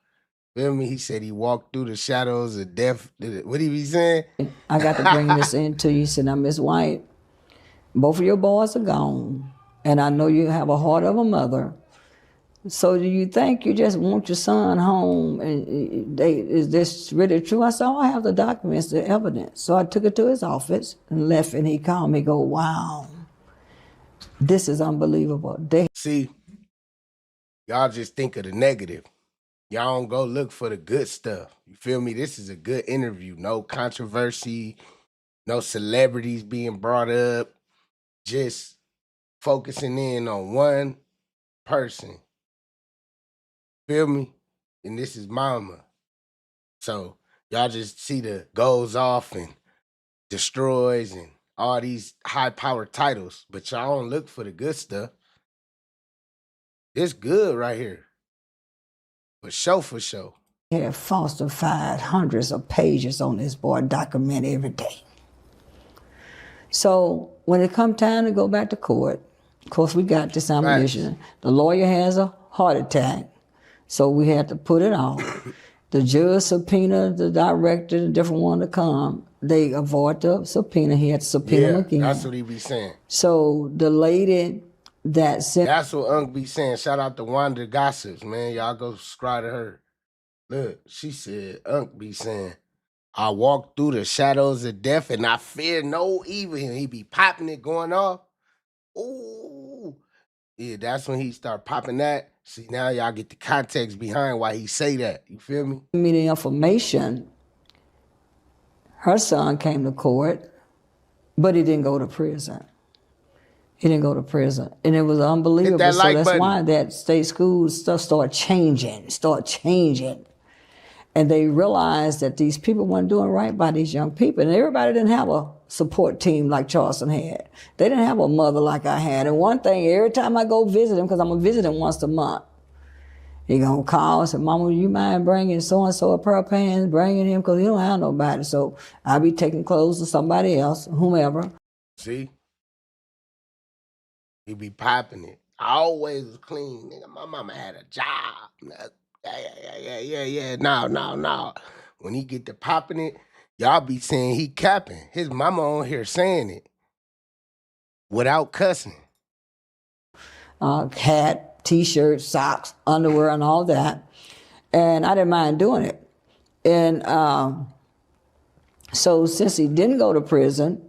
Feel me? He said he walked through the shadows of death. What he be saying? I got to bring this in to you. He said, now, Miss White, both of your boys are gone. And I know you have a heart of a mother. So do you think you just want your son home? And is this really true? I said, oh, I have the documents, the evidence. So I took it to his office and left, and he called me, go, wow, this is unbelievable. See, y'all just think of the negative. Y'all don't go look for the good stuff. You feel me? This is a good interview. No controversy, no celebrities being brought up, just focusing in on one person. Feel me? And this is mama. So y'all just see the goes off and destroys and all these high-powered titles, but y'all don't look for the good stuff. It's good right here. For sure. He had falsified hundreds of pages on this boy, document every day. So when it come time to go back to court, of course we got this ammunition. The lawyer has a heart attack. So we had to put it off. The judge subpoenaed the director, the different one to come. They avoid the subpoena. He had to subpoena him again. That's what he be saying. So the lady that sent... That's what Unc be saying. Shout out to Wanda Gossips, man. Y'all go subscribe to her. Look, she said, Unc be saying, I walk through the shadows of death and I fear no evil. And he be popping it, going off. Ooh. Yeah, that's when he start popping that. See, now y'all get the context behind why he say that. You feel me? Me the information. Her son came to court, but he didn't go to prison. He didn't go to prison. And it was unbelievable. Hit that like that's button. why that state school stuff started changing. And they realized that these people weren't doing right by these young people. And everybody didn't have a support team like Charleston had. They didn't have a mother like I had. And one thing, every time I go visit him, because I'm going to visit him once a month, he going to call and say, Mama, you mind bringing so-and-so a pair of pants, bringing him, because he don't have nobody. So I'll be taking clothes to somebody else, whomever. See? He be popping it. I always was clean. Nigga, my mama had a job. Yeah. No. When he get to popping it, y'all be saying he capping. His mama on here saying it without cussing. Hat, T-shirts, socks, underwear, and all that. And I didn't mind doing it. And so since he didn't go to prison,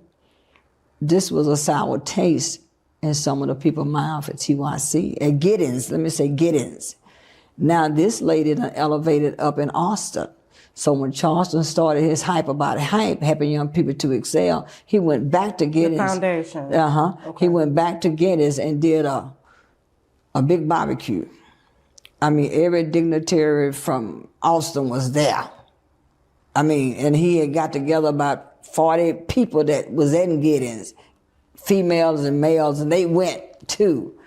this was a sour taste in some of the people's mouth at TYC. At Giddens, let me say Giddens. Now this lady done elevated up in Austin. So when Charleston started his hype about helping young people to excel, he went back to Giddens. The foundation. Okay. He went back to Giddens and did a big barbecue. I mean, every dignitary from Austin was there. I mean, and he had got together about 40 people that was in Giddens, females and males, and they went too.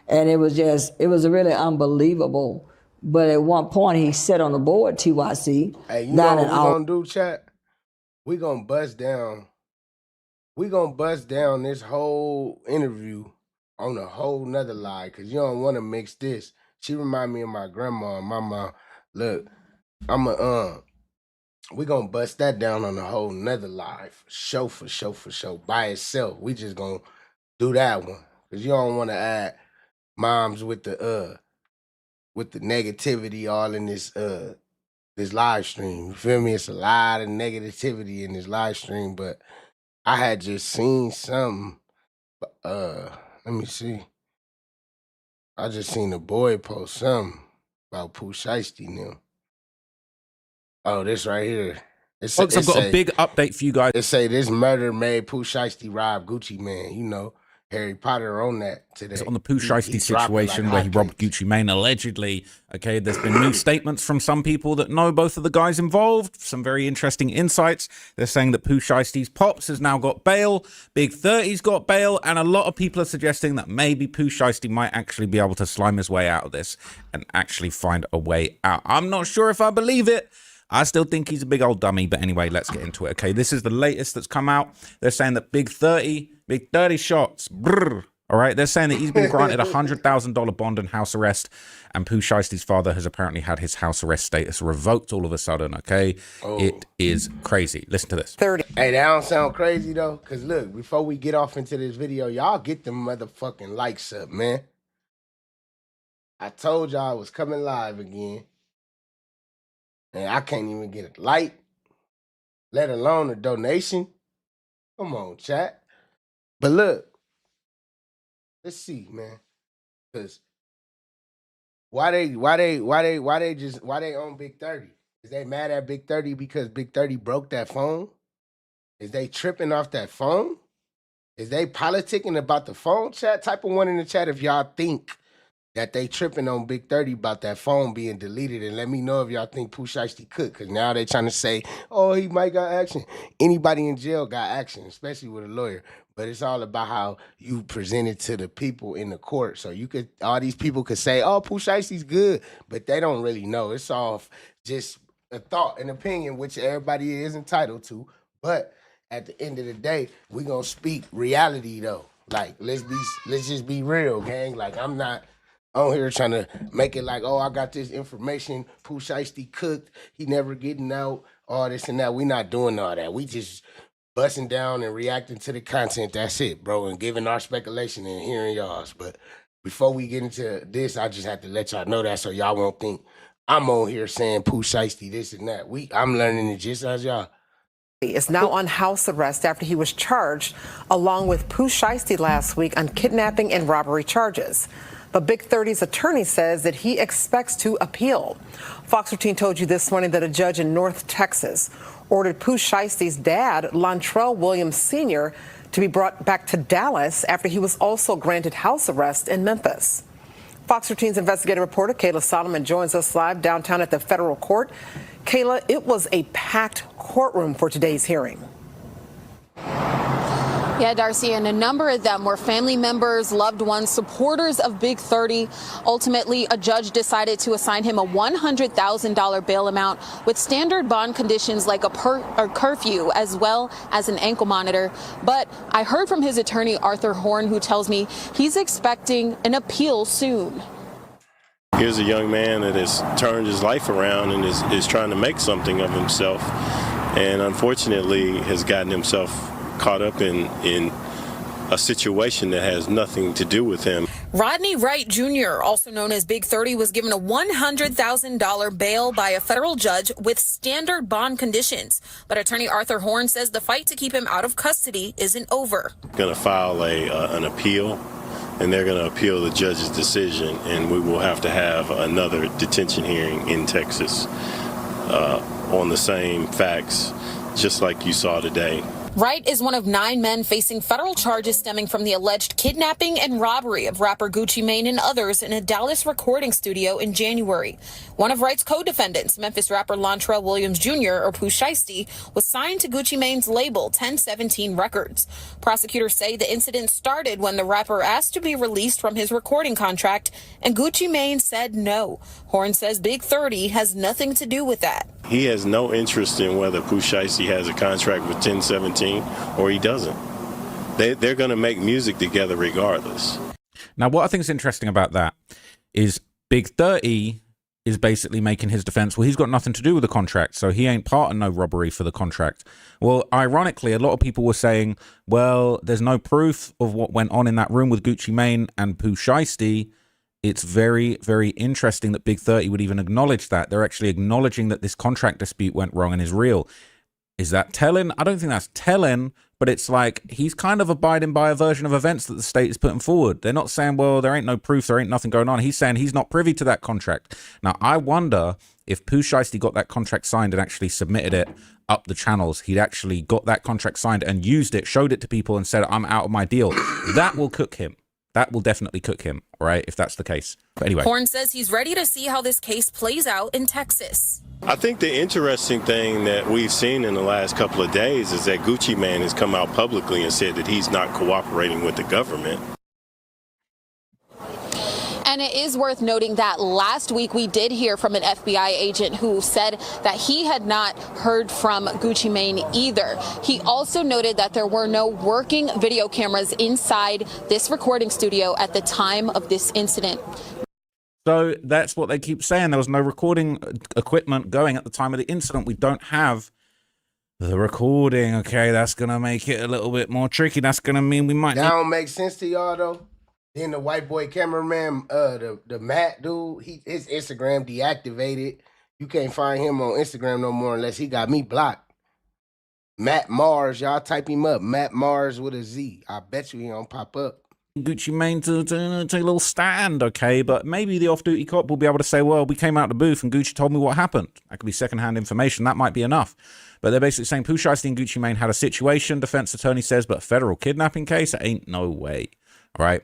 And it was really unbelievable. But at one point, he sat on the board, TYC. Hey, you know what we gonna do, chat? We gonna bust down. We gonna bust down this whole interview on a whole nother lie, because you don't want to mix this. She remind me of my grandma and my mom. Look, we gonna bust that down on a whole nother live show for show by itself. We just gonna do that one, because you don't want to add moms with the negativity all in this live stream. You feel me? It's a lot of negativity in this live stream, but I had just seen something. Let me see. I just seen a boy post something about Pooh Shiesty now. Oh, this right here. Folks, I've got a big update for you guys. It say this murder made Pooh Shiesty rob Gucci Mane. You know, Harry Potter on that today. It's on the Poo Shiesty situation where he robbed Gucci Mane allegedly. Okay, there's been new statements from some people that know both of the guys involved. Some very interesting insights. They're saying that Poo Shiesty's pops has now got bail. Big 30's got bail. And a lot of people are suggesting that maybe Poo Shiesty might actually be able to slime his way out of this and actually find a way out. I'm not sure if I believe it. I still think he's a big old dummy, but anyway, let's get into it. Okay, this is the latest that's come out. They're saying that Big 30 shots. Brrr, all right, they're saying that he's been granted a $100,000 bond and house arrest, and Pooh Shiesty's father has apparently had his house arrest status revoked all of a sudden. Okay, It is crazy. Listen to this. 30. Hey, that don't sound crazy though, because look, before we get off into this video, y'all get them motherfucking likes up, man. I told y'all I was coming live again. And I can't even get a like, let alone a donation. Come on, chat. But look, let's see, man. Cause why they on Big 30? Is they mad at Big 30 because Big 30 broke that phone? Is they tripping off that phone? Is they politicking about the phone, chat? Type of one in the chat if y'all think that they tripping on Big 30 about that phone being deleted, and let me know if y'all think Pooh Shiesty could, because now they trying to say, oh, he might got action. Anybody in jail got action, especially with a lawyer. But it's all about how you present it to the people in the court. So you could, all these people could say, oh, Pooh Shiesty's good, but they don't really know. It's all just a thought, an opinion, which everybody is entitled to. But at the end of the day, we gonna speak reality though. Like, let's just be real, gang. Like, I'm not on here trying to make it like, oh, I got this information, Pooh Shiesty cooked, he never getting out, all this and that. We not doing all that. We just busting down and reacting to the content. That's it, bro, and giving our speculation and hearing y'all's. But before we get into this, I just have to let y'all know that so y'all won't think I'm on here saying Pooh Shiesty this and that. I'm learning it just as y'all. Is now on house arrest after he was charged along with Pooh Shiesty last week on kidnapping and robbery charges. But Big 30's attorney says that he expects to appeal. Fox 13 told you this morning that a judge in North Texas ordered Pooh Shiesty's dad, Lontrell Williams Sr., to be brought back to Dallas after he was also granted house arrest in Memphis. Fox 13's investigative reporter Kayla Solomon joins us live downtown at the federal court. Kayla, it was a packed courtroom for today's hearing. Yeah, Darcy, and a number of them were family members, loved ones, supporters of Big 30. Ultimately, a judge decided to assign him a $100,000 bail amount with standard bond conditions like a curfew as well as an ankle monitor. But I heard from his attorney, Arthur Horn, who tells me he's expecting an appeal soon. Here's a young man that has turned his life around and is trying to make something of himself, and unfortunately has gotten himself caught up in a situation that has nothing to do with him. Rodney Wright Jr., also known as Big 30, was given a $100,000 bail by a federal judge with standard bond conditions. But attorney Arthur Horn says the fight to keep him out of custody isn't over. Going to file an appeal, and they're going to appeal the judge's decision, and we will have to have another detention hearing in Texas on the same facts, just like you saw today. Wright is one of 9 men facing federal charges stemming from the alleged kidnapping and robbery of rapper Gucci Mane and others in a Dallas recording studio in January. One of Wright's co-defendants, Memphis rapper Lontrell Williams Jr., or Poo Shiesty, was signed to Gucci Mane's label, 1017 Records. Prosecutors say the incident started when the rapper asked to be released from his recording contract, and Gucci Mane said no. Horn says Big 30 has nothing to do with that. He has no interest in whether Poo Shiesty has a contract with 1017 or he doesn't. They're going to make music together regardless. Now, what I think is interesting about that is Big 30 is basically making his defense, well, he's got nothing to do with the contract, so he ain't part of no robbery for the contract. Well, ironically, a lot of people were saying, well, there's no proof of what went on in that room with Gucci Mane and Poo Shiesty. It's very, very interesting that Big 30 would even acknowledge that. They're actually acknowledging that this contract dispute went wrong and is real. Is that telling? I don't think that's telling, but it's like he's kind of abiding by a version of events that the state is putting forward. They're not saying, well, there ain't no proof, there ain't nothing going on. He's saying he's not privy to that contract. Now, I wonder if Poo Shiesty got that contract signed and actually submitted it up the channels. He'd actually got that contract signed and used it, showed it to people and said, I'm out of my deal. That will cook him. That will definitely cook him, right, if that's the case. But anyway. Horn says he's ready to see how this case plays out in Texas. I think the interesting thing that we've seen in the last couple of days is that Gucci Mane has come out publicly and said that he's not cooperating with the government. And it is worth noting that last week we did hear from an FBI agent who said that he had not heard from Gucci Mane either. He also noted that there were no working video cameras inside this recording studio at the time of this incident. So that's what they keep saying. There was no recording equipment going at the time of the incident. We don't have the recording. Okay, that's going to make it a little bit more tricky. That's going to mean we might... That don't make sense to y'all, though? Then the white boy cameraman, the Matt dude, his Instagram deactivated. You can't find him on Instagram no more unless he got me blocked. Matt Mars, y'all type him up. Matt Mars with a Z. I bet you he don't pop up. Gucci Mane to take a little stand, okay? But maybe the off-duty cop will be able to say, well, we came out the booth and Gucci told me what happened. That could be secondhand information. That might be enough. But they're basically saying Poo Shiesty and Gucci Mane had a situation, defense attorney says, but a federal kidnapping case? Ain't no way, all right?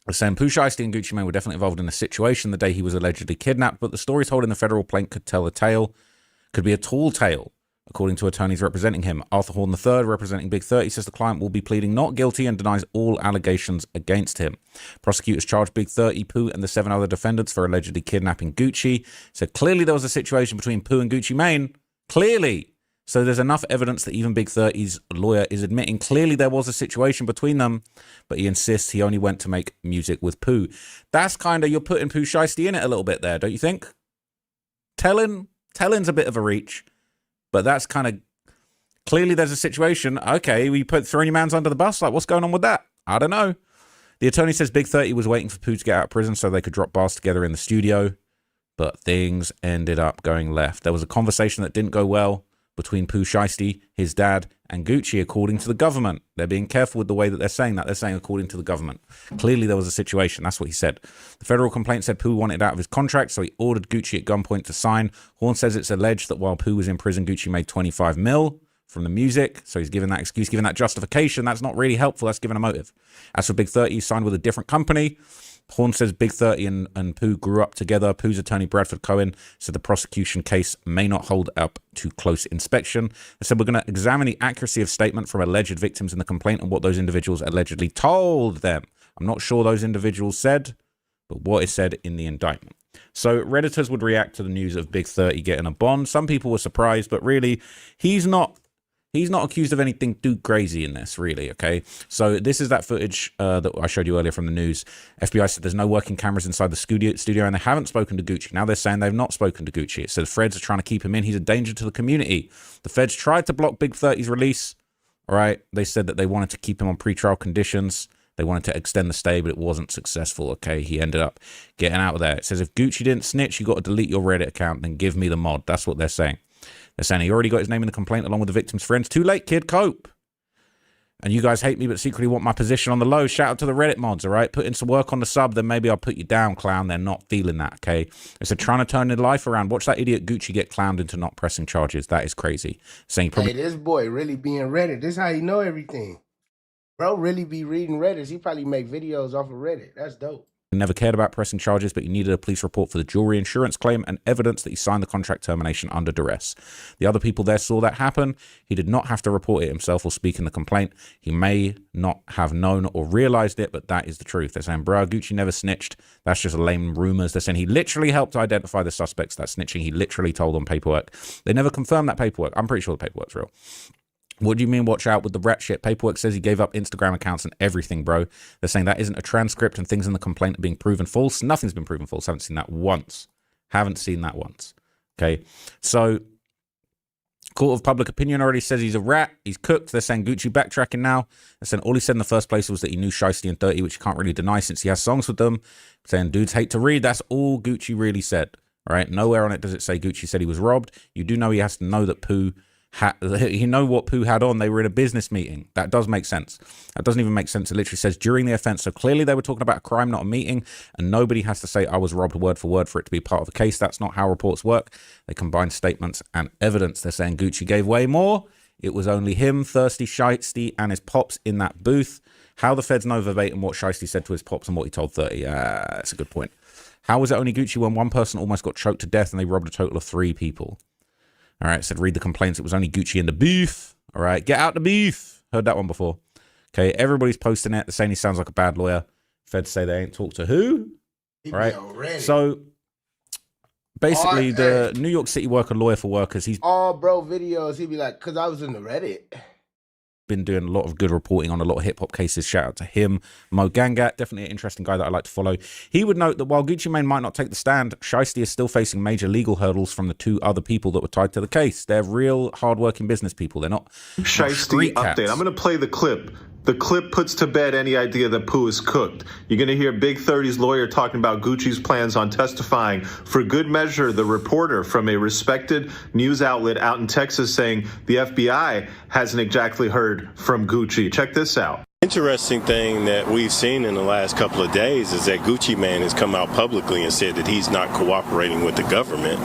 They're saying Poo Shiesty and Gucci Mane were definitely involved in a situation the day he was allegedly kidnapped, but the story told in the federal plaint could tell a tale, could be a tall tale. According to attorneys representing him, Arthur Horn III, representing Big 30, says the client will be pleading not guilty and denies all allegations against him. Prosecutors charged Big 30, Pooh, and the 7 other defendants for allegedly kidnapping Gucci. Said clearly there was a situation between Pooh and Gucci Mane. Clearly. So there's enough evidence that even Big 30's lawyer is admitting clearly there was a situation between them, but he insists he only went to make music with Pooh. That's kind of, you're putting Poo Shiesty in it a little bit there, don't you think? Telling's a bit of a reach. But that's kind of, clearly there's a situation. Okay, we throwing your mans under the bus. Like, what's going on with that? I don't know. The attorney says Big 30 was waiting for Pooh to get out of prison so they could drop bars together in the studio. But things ended up going left. There was a conversation that didn't go well between Poo Shiesty, his dad, and Gucci, according to the government. They're being careful with the way that they're saying that. They're saying according to the government. Clearly there was a situation. That's what he said. The federal complaint said Pooh wanted out of his contract, so he ordered Gucci at gunpoint to sign. Horn says it's alleged that while Pooh was in prison, Gucci made 25 mil from the music. So he's given that excuse, given that justification. That's not really helpful. That's given a motive. As for Big 30, he signed with a different company. Horn says Big 30 and Pooh grew up together. Pooh's attorney, Bradford Cohen, said the prosecution case may not hold up to close inspection. They said we're going to examine the accuracy of statement from alleged victims in the complaint and what those individuals allegedly told them. I'm not sure those individuals said, but what is said in the indictment. So Redditors would react to the news of Big 30 getting a bond. Some people were surprised, but really, he's not accused of anything too crazy in this, really, okay? So this is that footage that I showed you earlier from the news. FBI said there's no working cameras inside the studio, and they haven't spoken to Gucci. Now they're saying they've not spoken to Gucci. It says Feds are trying to keep him in. He's a danger to the community. The Feds tried to block Big 30's release, all right? They said that they wanted to keep him on pretrial conditions. They wanted to extend the stay, but it wasn't successful, okay? He ended up getting out of there. It says if Gucci didn't snitch, you got to delete your Reddit account and give me the mod. That's what they're saying. They're saying he already got his name in the complaint along with the victim's friends. Too late, kid, cope. And you guys hate me, but secretly want my position on the low. Shout out to the Reddit mods, all right? Put in some work on the sub, then maybe I'll put you down, clown. They're not feeling that, okay? It's a trying to turn their life around. Watch that idiot Gucci get clowned into not pressing charges. That is crazy. Saying probably. Hey, this boy really be in Reddit. This how he know everything. Bro really be reading Reddit. He probably make videos off of Reddit. That's dope. Never cared about pressing charges, but he needed a police report for the jewelry insurance claim and evidence that he signed the contract termination under duress. The other people there saw that happen. He did not have to report it himself or speak in the complaint. He may not have known or realized it, but that is the truth. They're saying, bro, Gucci never snitched. That's just lame rumors. They're saying he literally helped identify the suspects. That snitching, he literally told on paperwork. They never confirmed that paperwork. I'm pretty sure the paperwork's real. What do you mean watch out with the rat shit? Paperwork says he gave up Instagram accounts and everything, bro. They're saying that isn't a transcript and things in the complaint are being proven false. Nothing's been proven false. Haven't seen that once. Haven't seen that once. Okay. So court of public opinion already says he's a rat. He's cooked. They're saying Gucci backtracking now. They're saying all he said in the first place was that he knew Shiesty and 30, which he can't really deny since he has songs with them. Saying dudes hate to read. That's all Gucci really said. All right. Nowhere on it does it say Gucci said he was robbed. You do know he has to know that Pooh you know what Pooh had on. They were in a business meeting. That does make sense. That doesn't even make sense. It literally says during the offense. So clearly they were talking about a crime, not a meeting. And nobody has to say I was robbed word for it to be part of the case. That's not how reports work. They combine statements and evidence. They're saying Gucci gave way more. It was only him, Thirsty Shiesty, and his pops in that booth. How the feds know verbatim what Shiesty said to his pops and what he told 30. That's a good point. How was it only Gucci when one person almost got choked to death and they robbed a total of 3 people? All right, said read the complaints. It was only Gucci in the beef. All right, get out the beef. Heard that one before. Okay, everybody's posting it. They're saying he sounds like a bad lawyer. Feds say they ain't talked to who. All right, so basically the New York City worker lawyer for workers. He's all bro videos. He'd be like, cause I was in the Reddit. Been doing a lot of good reporting on a lot of hip hop cases. Shout out to him. Mo Gangat, definitely an interesting guy that I like to follow. He would note that while Gucci Mane might not take the stand, Shiesty is still facing major legal hurdles from the 2 other people that were tied to the case. They're real hardworking business people. They're not Shiesty update. I'm going to play the clip. The clip puts to bed any idea that Pooh is cooked. You're going to hear Big 30's lawyer talking about Gucci's plans on testifying. For good measure, the reporter from a respected news outlet out in Texas saying the FBI hasn't exactly heard from Gucci. Check this out. Interesting thing that we've seen in the last couple of days is that Gucci Mane has come out publicly and said that he's not cooperating with the government.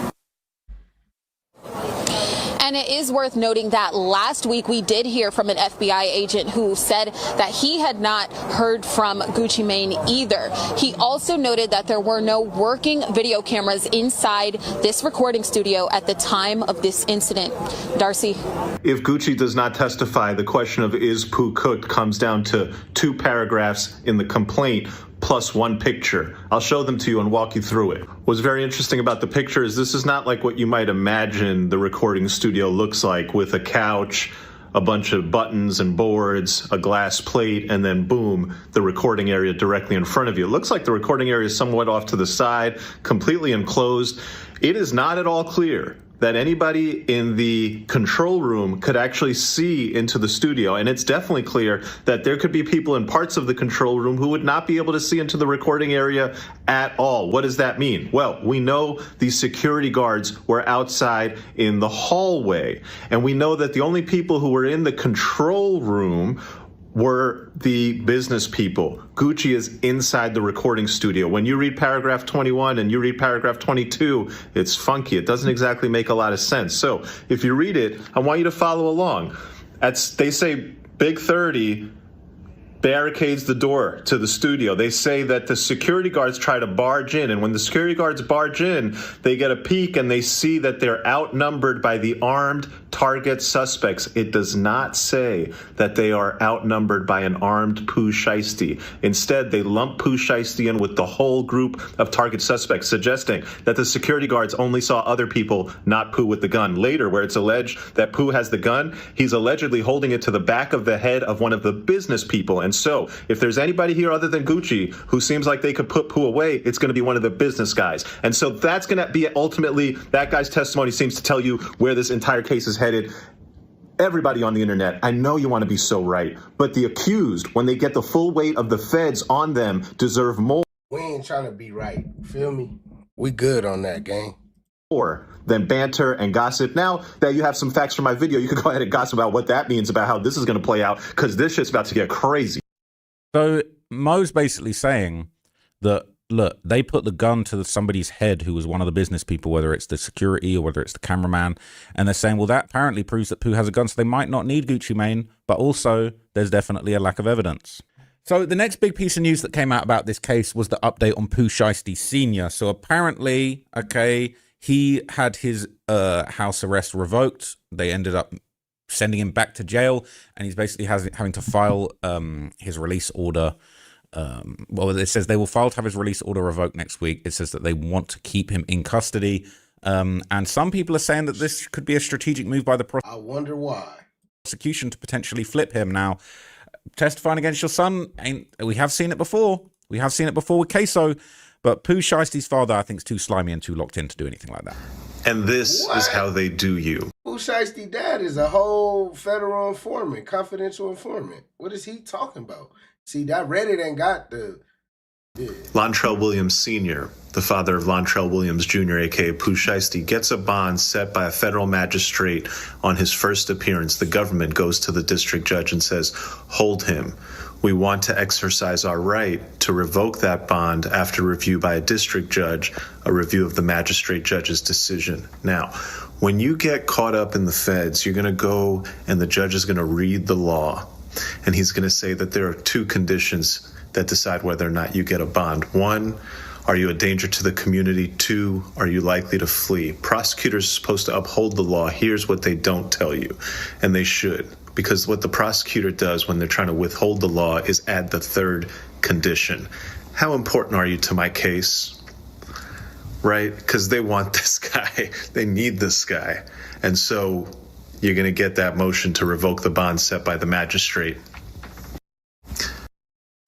And it is worth noting that last week we did hear from an FBI agent who said that he had not heard from Gucci Mane either. He also noted that there were no working video cameras inside this recording studio at the time of this incident. Darcy. If Gucci does not testify, the question of is Pooh cooked comes down to 2 paragraphs in the complaint plus 1 picture. I'll show them to you and walk you through it. What's very interesting about the picture is this is not like what you might imagine the recording studio looks like, with a couch, a bunch of buttons and boards, a glass plate, and then boom, the recording area directly in front of you. It looks like the recording area is somewhat off to the side, completely enclosed. It is not at all clear that anybody in the control room could actually see into the studio. And it's definitely clear that there could be people in parts of the control room who would not be able to see into the recording area at all. What does that mean? Well, we know these security guards were outside in the hallway. And we know that the only people who were in the control room were the business people. Gucci is inside the recording studio. When you read paragraph 21 and you read paragraph 22, it's funky. It doesn't exactly make a lot of sense. So if you read it, I want you to follow along. They say Big 30 barricades the door to the studio. They say that the security guards try to barge in, and when the security guards barge in, they get a peek and they see that they're outnumbered by the armed target suspects. It does not say that they are outnumbered by an armed Pooh Shiesty. Instead, they lump Pooh Shiesty in with the whole group of target suspects, suggesting that the security guards only saw other people, not Pooh with the gun. Later, where it's alleged that Pooh has the gun, he's allegedly holding it to the back of the head of one of the business people. And so, if there's anybody here other than Gucci who seems like they could put Pooh away, it's going to be one of the business guys. And so that's going to be ultimately, that guy's testimony seems to tell you where this entire case is headed. Everybody on the internet, I know you want to be so right, but the accused, when they get the full weight of the feds on them, deserve more. We ain't trying to be right. Feel me? We good on that, gang. more than banter and gossip. Now that you have some facts from my video, you can go ahead and gossip about what that means about how this is going to play out, because this shit's about to get crazy. So Mo's basically saying that, look, they put the gun to somebody's head who was one of the business people, whether it's the security or whether it's the cameraman, and they're saying, well, that apparently proves that Pooh has a gun, so they might not need Gucci Mane, but also there's definitely a lack of evidence. So the next big piece of news that came out about this case was the update on Pooh Shiesty Sr. So apparently, okay, he had his house arrest revoked. They ended up sending him back to jail, and he's basically having to file his release order. Well, it says they will file to have his release order revoked next week. It says that they want to keep him in custody. And some people are saying that this could be a strategic move by the I wonder why. prosecution to potentially flip him. Now, testifying against your son, we have seen it before. We have seen it before with Queso. But Pooh Shiesty's father, I think, is too slimy and too locked in to do anything like that. And this is how they do you. Pooh Shiesty dad is a whole federal informant, confidential informant. What is he talking about? See, that Reddit ain't got the... Lontrell Williams Sr., the father of Lontrell Williams Jr., a.k.a. Pooh Shiesty, gets a bond set by a federal magistrate on his first appearance. The government goes to the district judge and says, hold him. We want to exercise our right to revoke that bond after review by a district judge, a review of the magistrate judge's decision. Now, when you get caught up in the feds, you're going to go and the judge is going to read the law, and he's going to say that there are two conditions that decide whether or not you get a bond. One, are you a danger to the community? Two, are you likely to flee? Prosecutors are supposed to uphold the law. Here's what they don't tell you, and they should. Because what the prosecutor does when they're trying to withhold the law is add the third condition. How important are you to my case? Right? Because they want this guy. They need this guy. And so you're going to get that motion to revoke the bond set by the magistrate.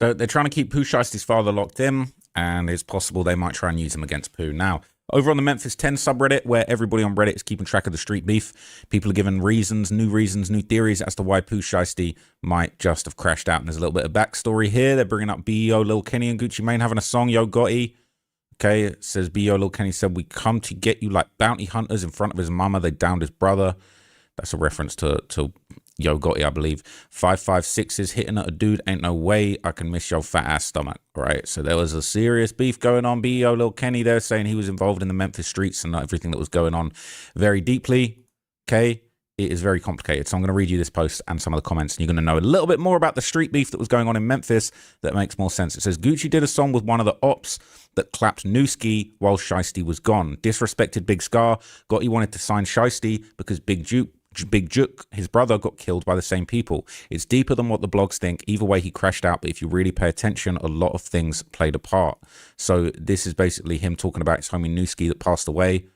So they're trying to keep Pooh Shiesty's father locked in, and it's possible they might try and use him against Pooh. Now, over on the Memphis 10 subreddit, where everybody on Reddit is keeping track of the street beef, people are giving reasons, new theories as to why Pooh Shiesty might just have crashed out. And there's a little bit of backstory here. They're bringing up BEO, Lil Kenny, and Gucci Mane having a song, Yo Gotti. Okay, it says BEO, Lil Kenny said, we come to get you like bounty hunters in front of his mama. They downed his brother. That's a reference to Yo Gotti, I believe. 556 is hitting at a dude. Ain't no way I can miss your fat ass stomach. Right. So there was a serious beef going on. BEO, Lil Kenny there saying he was involved in the Memphis streets and everything that was going on very deeply. Okay. It is very complicated. So I'm going to read you this post and some of the comments, and you're going to know a little bit more about the street beef that was going on in Memphis that makes more sense. It says, Gucci did a song with one of the ops that clapped Nuski while Shiesty was gone. Disrespected Big Scar. Gotti wanted to sign Shiesty because Big Juke, his brother, got killed by the same people. It's deeper than what the blogs think. Either way, he crashed out, but if you really pay attention, a lot of things played a part. So this is basically him talking about his homie Nuski that passed away.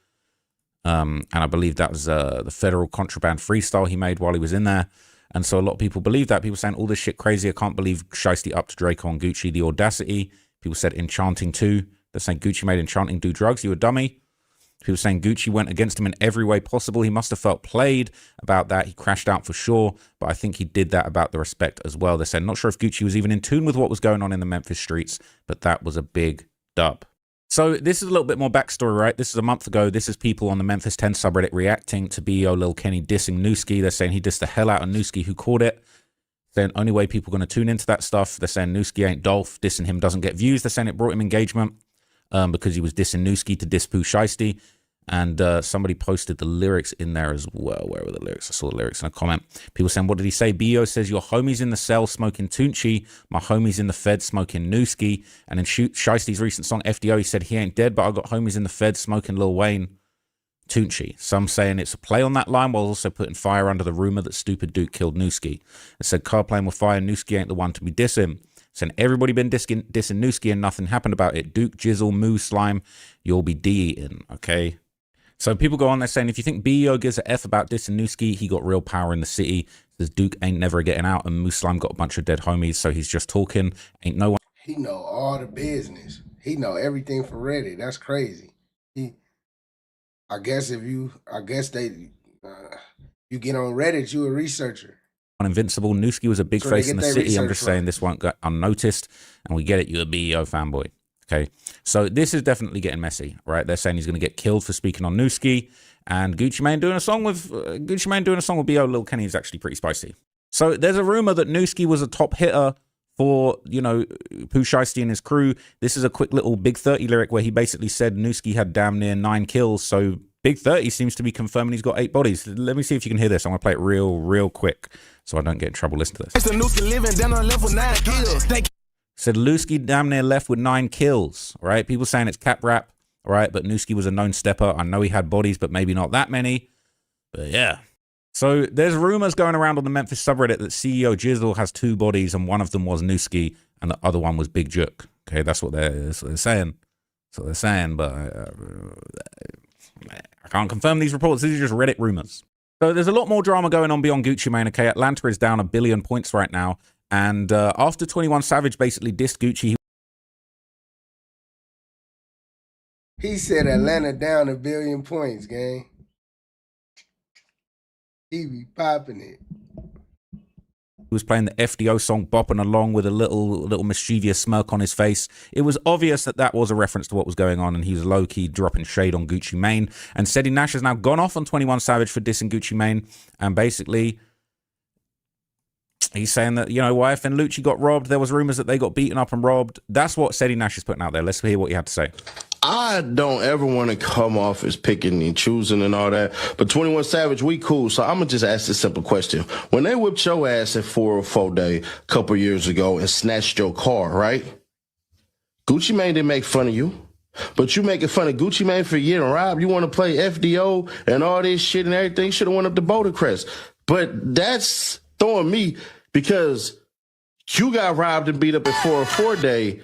And I believe that was the federal contraband freestyle he made while he was in there. And so a lot of people believe that. People saying, all this shit crazy. I can't believe Shiesty up to Draco and Gucci. The audacity. People said enchanting too. They're saying Gucci made enchanting do drugs. You a dummy. People saying Gucci went against him in every way possible. He must have felt played about that. He crashed out for sure, but I think he did that about the respect as well. They said, not sure if Gucci was even in tune with what was going on in the Memphis streets, but that was a big dub. So this is a little bit more backstory, right? This is a month ago. This is people on the Memphis 10 subreddit reacting to BEO Lil Kenny dissing Nuski. They're saying he dissed the hell out of Nuski, who caught it. Saying only way people are going to tune into that stuff. They're saying Nuski ain't Dolph. Dissing him doesn't get views. They're saying it brought him engagement because he was dissing Nuski to diss Poo Shiesty. And somebody posted the lyrics in there as well. Where were the lyrics? I saw the lyrics in a comment. People saying, what did he say? BEO says, your homie's in the cell smoking Tunchi. My homie's in the Fed smoking Nuski. And in Shiesty's recent song, FDO, he said, he ain't dead, but I got homies in the Fed smoking Lil Wayne Tunchi. Some saying it's a play on that line, while also putting fire under the rumor that Stupid Duke killed Nuski. It said, car playing with fire, Nuski ain't the one to be dissing. Saying everybody been dissing Nuski and nothing happened about it. Duke, Jizzle, Moo, Slime, you'll be D-eating, okay? So people go on there saying, if you think BEO gives a F about dissing Nuski, he got real power in the city. Says Duke ain't never getting out, and Muslim got a bunch of dead homies, so he's just talking. Ain't no one. He know all the business. He know everything for Reddit. That's crazy. I guess you get on Reddit, you a researcher. Invincible. Nuski was a big face in the city. I'm just saying this won't go unnoticed, and we get it. You're a BEO fanboy. Okay, so this is definitely getting messy, right? They're saying he's going to get killed for speaking on Nuski, and Gucci Mane doing a song with B.O. Lil Kenny is actually pretty spicy. So there's a rumor that Nuski was a top hitter for, you know, Poo Shiesty and his crew. This is a quick little Big 30 lyric where he basically said Nuski had damn near 9 kills. So Big 30 seems to be confirming he's got 8 bodies. Let me see if you can hear this. I'm gonna play it real quick so I don't get in trouble. Listen to this. Said Nuski damn near left with 9 kills, right? People saying it's cap rap, right? But Nuski was a known stepper. I know he had bodies, but maybe not that many. But yeah. So there's rumors going around on the Memphis subreddit that CEO Jizzle has 2 bodies, and one of them was Nuski, and the other one was Big Juk. Okay, that's what they're saying. That's what they're saying, but I can't confirm these reports. These are just Reddit rumors. So there's a lot more drama going on beyond Gucci Mane. Okay, Atlanta is down 1 billion points right now. And after 21 Savage basically dissed Gucci, he said Atlanta down 1 billion points, gang. He be popping it. He was playing the FDO song, bopping along with a little mischievous smirk on his face. It was obvious that that was a reference to what was going on, and he was low-key dropping shade on Gucci Mane. And Seti Nash has now gone off on 21 Savage for dissing Gucci Mane, and basically he's saying that, you know, YF and Lucci got robbed. There was rumors that they got beaten up and robbed. That's what Seti Nash is putting out there. Let's hear what he had to say. I don't ever want to come off as picking and choosing and all that. But 21 Savage, we cool. So I'm going to just ask this simple question. When they whipped your ass at 404 Day a couple years ago and snatched your car, right? Gucci Mane didn't make fun of you. But you making fun of Gucci Mane for getting robbed. You want to play FDO and all this shit and everything. Should have went up to Boulder Crest. But that's throwing me because you got robbed and beat up at 404 Day.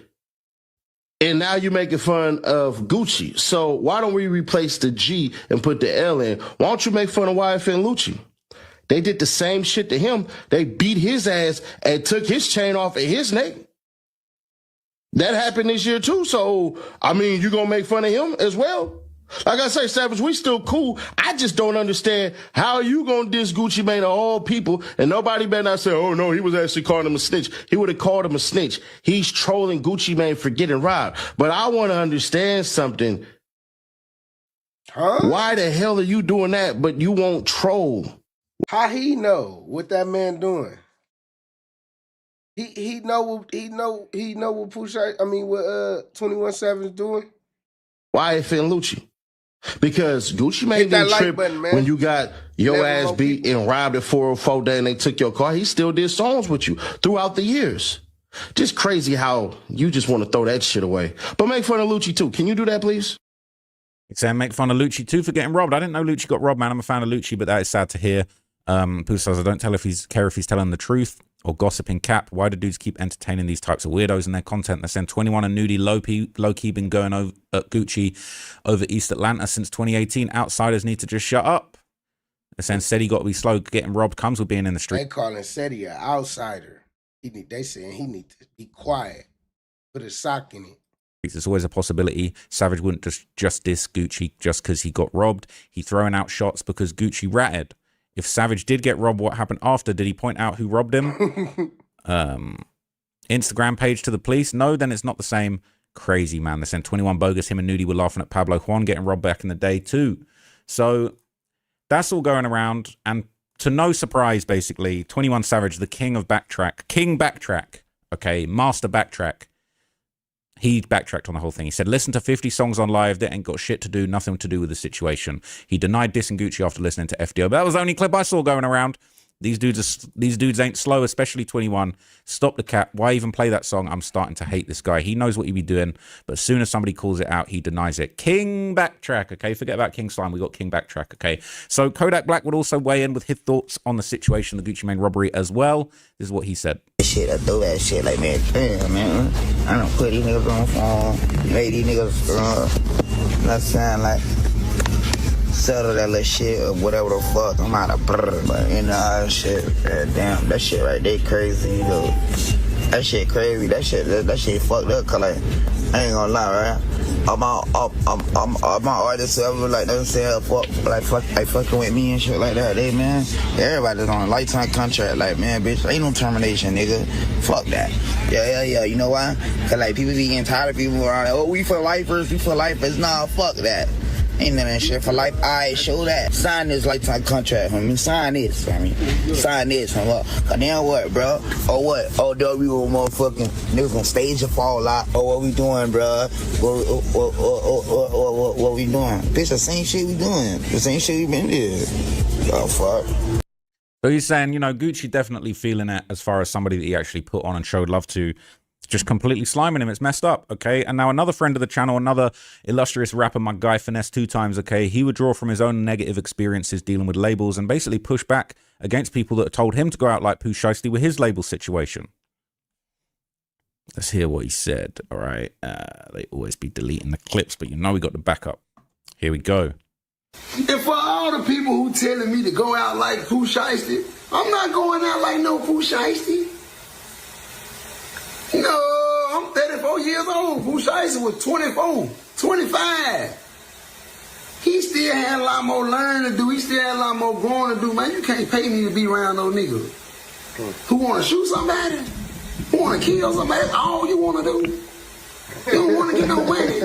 And now you're making fun of Gucci. So why don't we replace the G and put the L in? Why don't you make fun of YF and Lucci? They did the same shit to him. They beat his ass and took his chain off of his neck. That happened this year too. So, I mean, you gonna make fun of him as well? Like I say, Savage, we still cool. I just don't understand how you gonna diss Gucci Mane to all people and nobody better not say, oh no, he was actually calling him a snitch. He would have called him a snitch. He's trolling Gucci Mane for getting robbed. But I want to understand something. Huh? Why the hell are you doing that, but you won't troll? How he know what that man doing? He know what Pooh Shiesty, I mean what 21 Savage doing? YF and Lucci. Because Gucci Mane didn't trip when you got your ass beat and robbed at 404 Day and they took your car. He still did songs with you throughout the years. Just crazy how you just want to throw that shit away. But make fun of Lucci too. Can you do that, please? It's saying make fun of Lucci too for getting robbed. I didn't know Lucci got robbed, man. I'm a fan of Lucci, but that is sad to hear. Pooh says, I don't care if he's telling the truth or gossiping cap. Why do dudes keep entertaining these types of weirdos in their content? They send 21 and Nudie low-key been going over at Gucci over East Atlanta since 2018. Outsiders need to just shut up. They're saying Seti got to be slow. Getting robbed comes with being in the street. They calling Seti an outsider. They saying he need to be quiet. Put a sock in it. There's always a possibility Savage wouldn't just diss Gucci just because he got robbed. He throwing out shots because Gucci ratted. If Savage did get robbed, what happened after? Did he point out who robbed him? Instagram page to the police? No, then it's not the same. Crazy, man. They sent 21 bogus. Him and Nudie were laughing at Pablo Juan getting robbed back in the day too. So that's all going around. And to no surprise, basically, 21 Savage, the king of backtrack, okay, master backtrack. He backtracked on the whole thing. He said, listen to 50 songs on live that ain't got shit to do, nothing to do with the situation. He denied dissing Gucci after listening to FDO. But that was the only clip I saw going around. These dudes ain't slow, especially 21. Stop the cap. Why even play that song? I'm starting to hate this guy. He knows what he be doing, but as soon as somebody calls it out, he denies it. King Backtrack, okay? Forget about King Slime. We got King Backtrack, okay? So Kodak Black would also weigh in with his thoughts on the situation, the Gucci Mane robbery as well. This is what he said. Shit, I throw that shit like, man, damn, man. I don't put these niggas on phone, made these niggas, not saying like, settle that little shit or whatever the fuck. I'm out of brr, but you know, all that shit, damn, that shit right there crazy, you know. That shit crazy, that shit fucked up, cause like, I ain't gonna lie, right? all my artists ever like they say fucking with me and shit like that. They man, everybody's on a lifetime contract. Like man, bitch, ain't no termination, nigga. Fuck that. Yeah. You know why? Cause like people be getting tired of people around. Like, oh, we for lifers. Nah, fuck that. Ain't none of that shit for life. I show that. Sign this lifetime contract, homie. Sign this, homie. Cause then what, bro? Or what? Oh, dog, we gonna motherfucking niggas gonna stage a fall out. Oh, what we doing, bro? What we doing? Bitch, the same shit we doing. The same shit we been doing. Oh, fuck. So he's saying, you know, Gucci definitely feeling it as far as somebody that he actually put on and showed love to. Just completely sliming him. It's messed up, okay? And now another friend of the channel, another illustrious rapper, my guy Finesse 2 times, okay? He would draw from his own negative experiences dealing with labels and basically push back against people that told him to go out like Pooh Shiesty with his label situation. Let's hear what he said, all right? They always be deleting the clips, but you know we got the backup. Here we go. And for all the people who telling me to go out like Poo Shiesty, I'm not going out like no Poo Shiesty. No, I'm 34 years old. Poo Shiesty was 24, 25. He still had a lot more learning to do. He still had a lot more growing to do. Man, you can't pay me to be around no nigga who want to shoot somebody, who want to kill somebody. That's all you want to do. You don't want to get no money.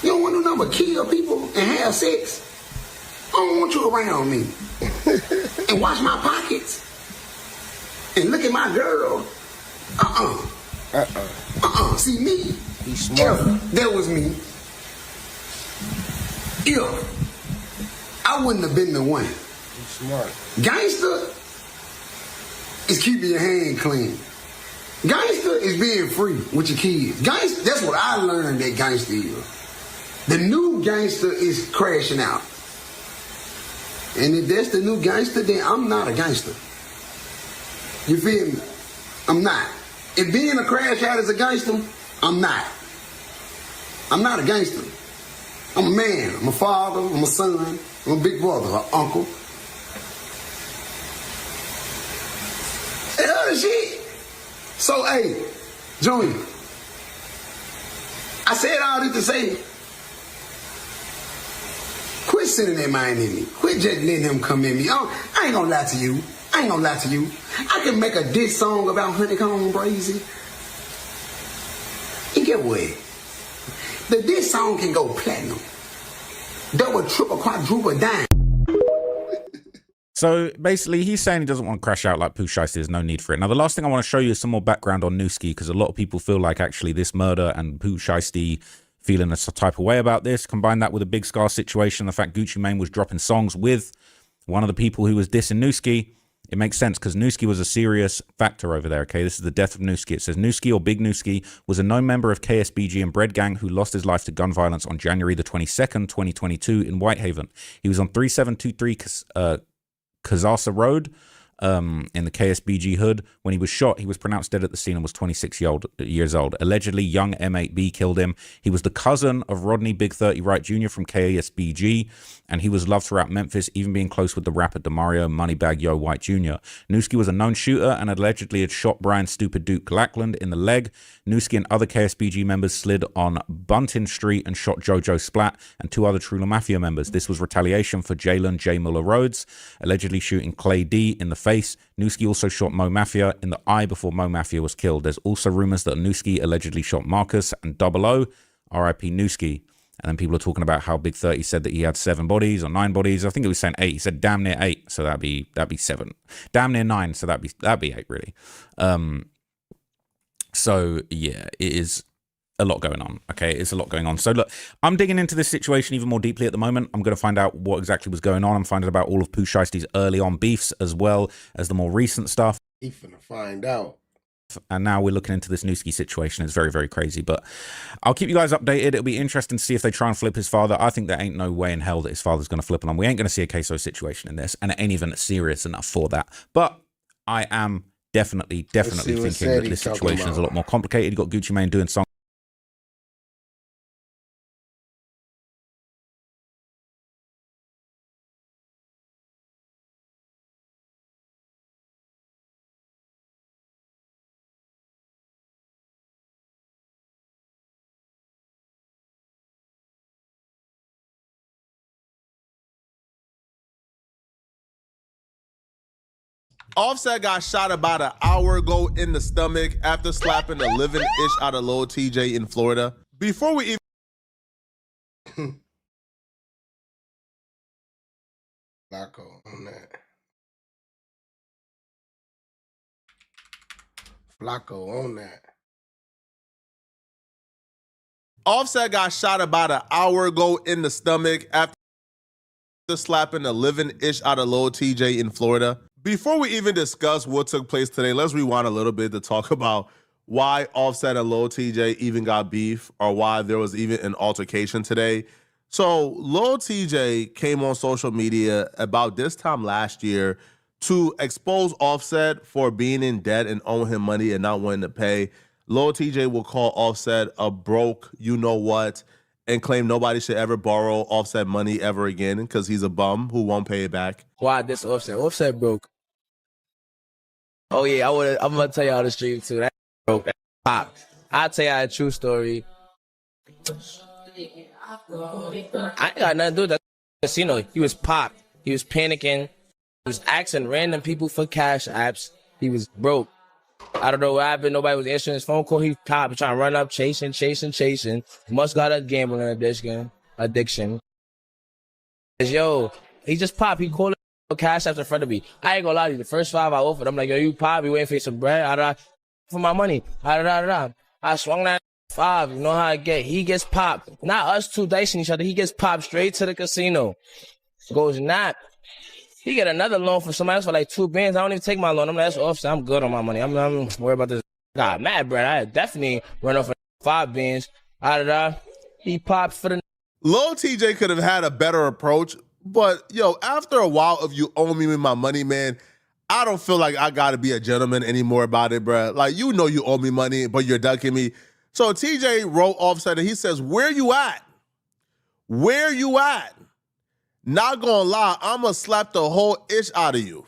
You don't want to do nothing but kill people and have sex. I don't want you around me. And watch my pockets. And look at my girl. See me? He's smart. If that was me, if I wouldn't have been the one. He's smart. Gangster is keeping your hand clean. Gangster is being free with your kids. Gangster, that's what I learned that gangster is. The new gangster is crashing out. And if that's the new gangster, then I'm not a gangster. You feel me? I'm not. If being a crash out is a gangster, I'm not. I'm not a gangster. I'm a man. I'm a father. I'm a son. I'm a big brother, an uncle. And other shit. So, hey, Junior, I said all this to say, quit sending that mind in me. Quit just letting him come in me. I ain't gonna lie to you. I can make a diss song about honeycomb brazy. And get what? The diss song can go platinum. Double, triple, quadruple, dime. So basically, he's saying he doesn't want to crash out like Pooh Shiesty. There's no need for it. Now, the last thing I want to show you is some more background on Nuski, because a lot of people feel like actually this murder and Pooh Shiesty feeling a type of way about this. Combine that with a Big Scar situation, the fact Gucci Mane was dropping songs with one of the people who was dissing Nuski. It makes sense because Nuski was a serious factor over there, okay? This is the death of Nuski. It says Nuski, or Big Nuski, was a known member of KSBG and Bread Gang who lost his life to gun violence on January the 22nd, 2022 in Whitehaven. He was on 3723 Kazasa Road in the KSBG hood. When he was shot, he was pronounced dead at the scene and was 26 years old. Allegedly, young M8B killed him. He was the cousin of Rodney Big 30 Wright Jr. from KSBG, and he was loved throughout Memphis, even being close with the rapper DeMario Moneybag Yo White Jr. Nuski was a known shooter and allegedly had shot Brian Stupid Duke Lackland in the leg. Nuski and other KSBG members slid on Buntin Street and shot Jojo Splat and 2 other True Mafia members. This was retaliation for Jalen J. Muller Rhodes, allegedly shooting Clay D in the face. Nuski also shot Mo Mafia in the eye before Mo Mafia was killed. There's also rumors that Nuski allegedly shot Marcus and Double O, RIP Nuski. And then people are talking about how Big 30 said that he had 7 bodies or 9 bodies. I think it was saying 8. He said damn near 8, so that'd be 7. Damn near 9, so that'd be 8 really. So yeah, it is a lot going on. Okay, it's a lot going on. So look, I'm digging into this situation even more deeply at the moment. I'm going to find out what exactly was going on. I'm finding about all of Pooh Shiesty's early on beefs as well as the more recent stuff. He finna find out. And now we're looking into this Nuski situation. It's very, very crazy. But I'll keep you guys updated. It'll be interesting to see if they try and flip his father. I think there ain't no way in hell that his father's going to flip him. We ain't going to see a queso situation in this. And it ain't even serious enough for that. But I am definitely thinking that this situation is a lot more complicated. You got Gucci Mane doing songs. Offset got shot about an hour ago in the stomach after slapping the living ish out of Lil Tjay in Florida. Before we even Flacco on that. Flacco on that. Offset got shot about an hour ago in the stomach after slapping the living ish out of Lil Tjay in Florida. Before we even discuss what took place today, let's rewind a little bit to talk about why Offset and Lil Tjay even got beef or why there was even an altercation today. So Lil Tjay came on social media about this time last year to expose Offset for being in debt and owing him money and not wanting to pay. Lil Tjay will call Offset a broke you-know-what and claim nobody should ever borrow Offset money ever again because he's a bum who won't pay it back. Why this Offset? Offset broke. Oh, yeah, I'm going to tell y'all the stream, too. That broke. That pop. I'll tell y'all a true story. I ain't got nothing to do with that casino. He was popped. He was panicking. He was asking random people for cash apps. He was broke. I don't know what happened. Nobody was answering his phone call. He popped, trying to run up, chasing. Must got a gambling addiction. Yo, he just popped. He called cash apps in front of me. I ain't gonna lie to you. The first 5 I offered, I'm like, yo, you pop, you waiting for some bread? For my money. I swung that 5. You know how I get. He gets popped. Not us two dicing each other. He gets popped straight to the casino. Goes not. He get another loan from somebody else for like 2 bands. I don't even take my loan. I'm like, that's Offset. I'm good on my money. I'm worried about this. Got mad, bread. I definitely run off for 5 bands. He popped for the. Lil Tjay could have had a better approach, but yo, after a while of you owe me my money, man, I don't feel like I gotta be a gentleman anymore about it, bro. Like, you know you owe me money, but you're ducking me. So TJ wrote Offset and he says, where you at? Where you at? Not gonna lie, I'ma slap the whole ish out of you.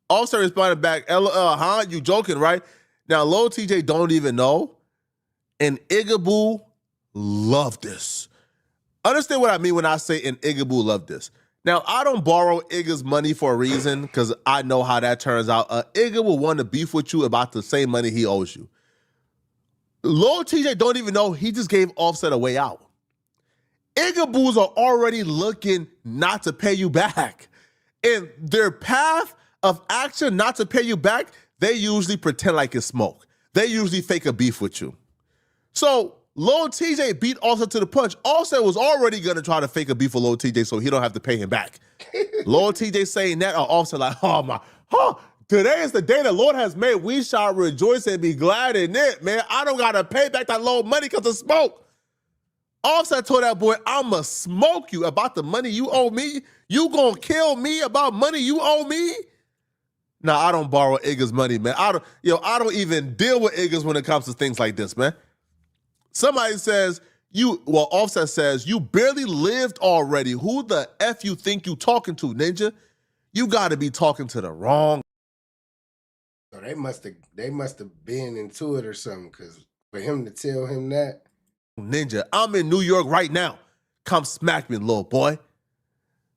Offset responded back, LOL, huh? You joking, right? Now, Lil Tjay don't even know, and Igaboo loved this. Understand what I mean when I say an Igaboo loved this. Now, I don't borrow Igga's money for a reason because I know how that turns out. Igga will want to beef with you about the same money he owes you. Lil Tjay don't even know he just gave Offset a way out. Igaboos are already looking not to pay you back. And their path of action not to pay you back, they usually pretend like it's smoke. They usually fake a beef with you. So Lil Tjay beat Offset to the punch. Offset was already going to try to fake a beef with Lil Tjay so he don't have to pay him back. Lil Tjay saying that, or Offset like, today is the day the Lord has made. We shall rejoice and be glad in it, man. I don't got to pay back that low money because of smoke. Offset told that boy, I'ma smoke you about the money you owe me. You gonna kill me about money you owe me? Nah, I don't borrow Igga's money, man. I don't even deal with Iggas when it comes to things like this, man. Somebody says, Offset says, you barely lived already. Who the F you think you talking to, Ninja? You gotta be talking to the wrong. So they must have been into it or something, because for him to tell him that. Ninja, I'm in New York right now. Come smack me, little boy.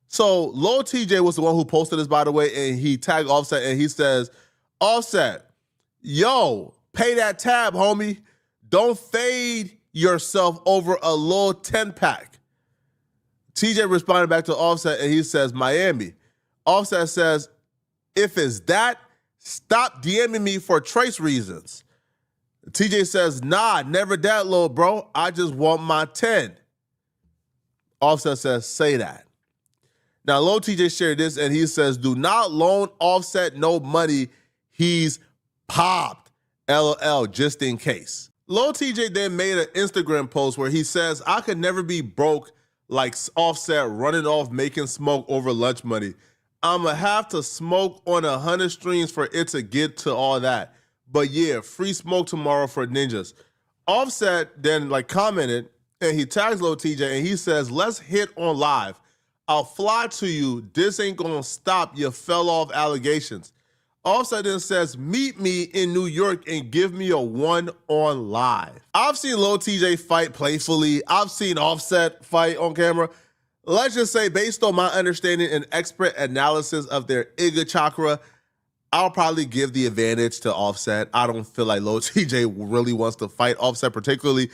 So Lil Tjay was the one who posted this, by the way, and he tagged Offset and he says, Offset, yo, pay that tab, homie. Don't fade yourself over a little 10-pack. TJ responded back to Offset and he says, Miami. Offset says, if it's that, stop DMing me for trace reasons. TJ says, nah, never that, little bro. I just want my 10. Offset says, say that. Now, Lil Tjay shared this, and he says, do not loan Offset no money. He's popped. LOL, just in case. Lil Tjay then made an Instagram post where he says, I could never be broke like Offset running off making smoke over lunch money. I'm going to have to smoke on 100 streams for it to get to all that. But yeah, free smoke tomorrow for ninjas. Offset then commented and he tags Lil Tjay and he says, let's hit on live. I'll fly to you. This ain't gonna stop your fell off allegations. Offset then says, meet me in New York and give me a 1 on live. I've seen Lil Tjay fight playfully. I've seen Offset fight on camera. Let's just say, based on my understanding and expert analysis of their Igga chakra, I'll probably give the advantage to Offset. I don't feel like Lil Tjay really wants to fight Offset particularly.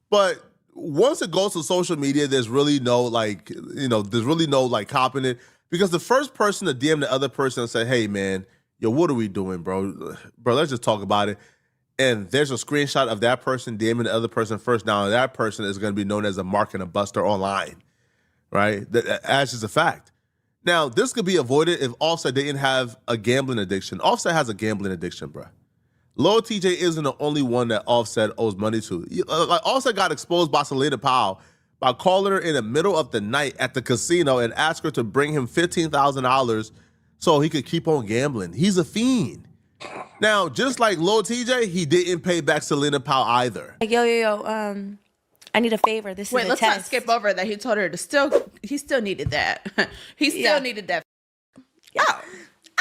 But once it goes to social media, there's really no like, there's really no like copping it. Because the first person to DM the other person and say, hey man, yo, what are we doing, bro? Bro, let's just talk about it. And there's a screenshot of that person DMing the other person first. Now that person is going to be known as a mark and a buster online, right? That's just a fact. Now, this could be avoided if Offset didn't have a gambling addiction. Offset has a gambling addiction, bro. Lil Tjay isn't the only one that Offset owes money to. Like Offset got exposed by Selena Powell by calling her in the middle of the night at the casino and asked her to bring him $15,000 so he could keep on gambling. He's a fiend. Now, just like Lil Tjay, he didn't pay back Selena Powell either. Like, yo, I need a favor. This is a let's test. not skip over that. He told her he still needed that. He still needed that. Yeah.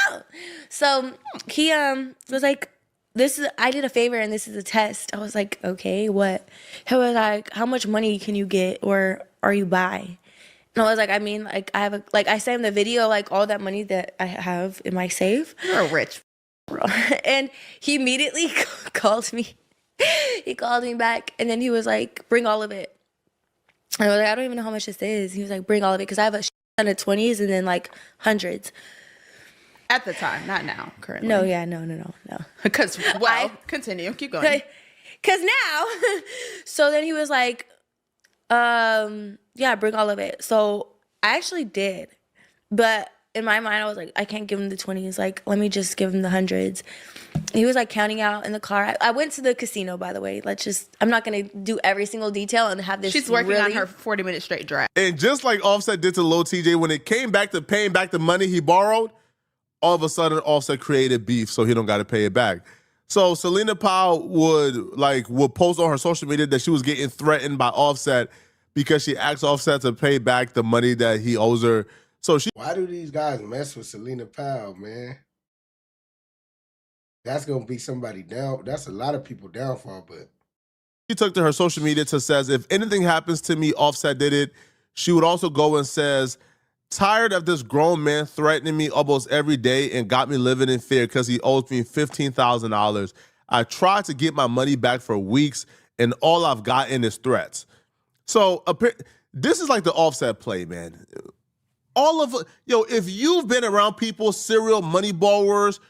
Oh. So he was like, I did a favor and this is a test. I was like, okay, what? He was like, how much money can you get or are you by? And I was like, I mean, like I have I sent him the video, like all that money that I have in my safe. You're a rich. And he immediately called me. He called me back and then he was like, bring all of it. And I was like, I don't even know how much this is. He was like, bring all of it because I have a ton of 20s and then like hundreds. At the time, not now, currently. No, yeah, no. Because, continue. Keep going. Because now, so then he was like, yeah, bring all of it. So I actually did. But in my mind, I was like, I can't give him the 20s. Like, let me just give him the hundreds. He was like counting out in the car. I went to the casino, by the way. I'm not going to do every single detail and have this. She's working on her 40-minute straight drive. And just like Offset did to Lil Tjay, when it came back to paying back the money he borrowed, all of a sudden Offset created beef so he don't got to pay it back. So Selena Powell would post on her social media that she was getting threatened by Offset because she asked Offset to pay back the money that he owes her. Why do these guys mess with Selena Powell, man? That's gonna be somebody down. That's a lot of people downfall, but she took to her social media to says, if anything happens to me, Offset did it. She would also go and says, tired of this grown man threatening me almost every day and got me living in fear because he owes me $15,000. I tried to get my money back for weeks and all I've gotten is threats. So this is like the Offset play, man. If you've been around people, serial money borrowers,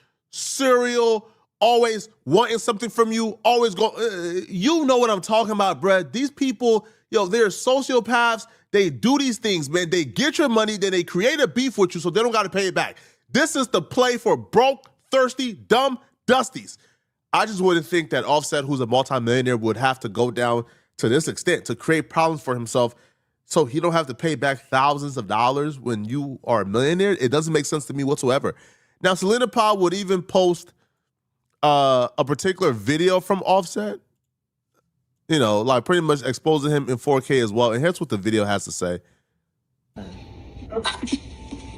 always wanting something from you, always go, you know what I'm talking about, bruh. These people, they're sociopaths. They do these things, man. They get your money, then they create a beef with you so they don't got to pay it back. This is the play for broke, thirsty, dumb dusties. I just wouldn't think that Offset, who's a multimillionaire, would have to go down to this extent to create problems for himself so he don't have to pay back thousands of dollars when you are a millionaire. It doesn't make sense to me whatsoever. Now, Selena Powell would even post a particular video from Offset, like pretty much exposing him in 4K as well. And here's what the video has to say.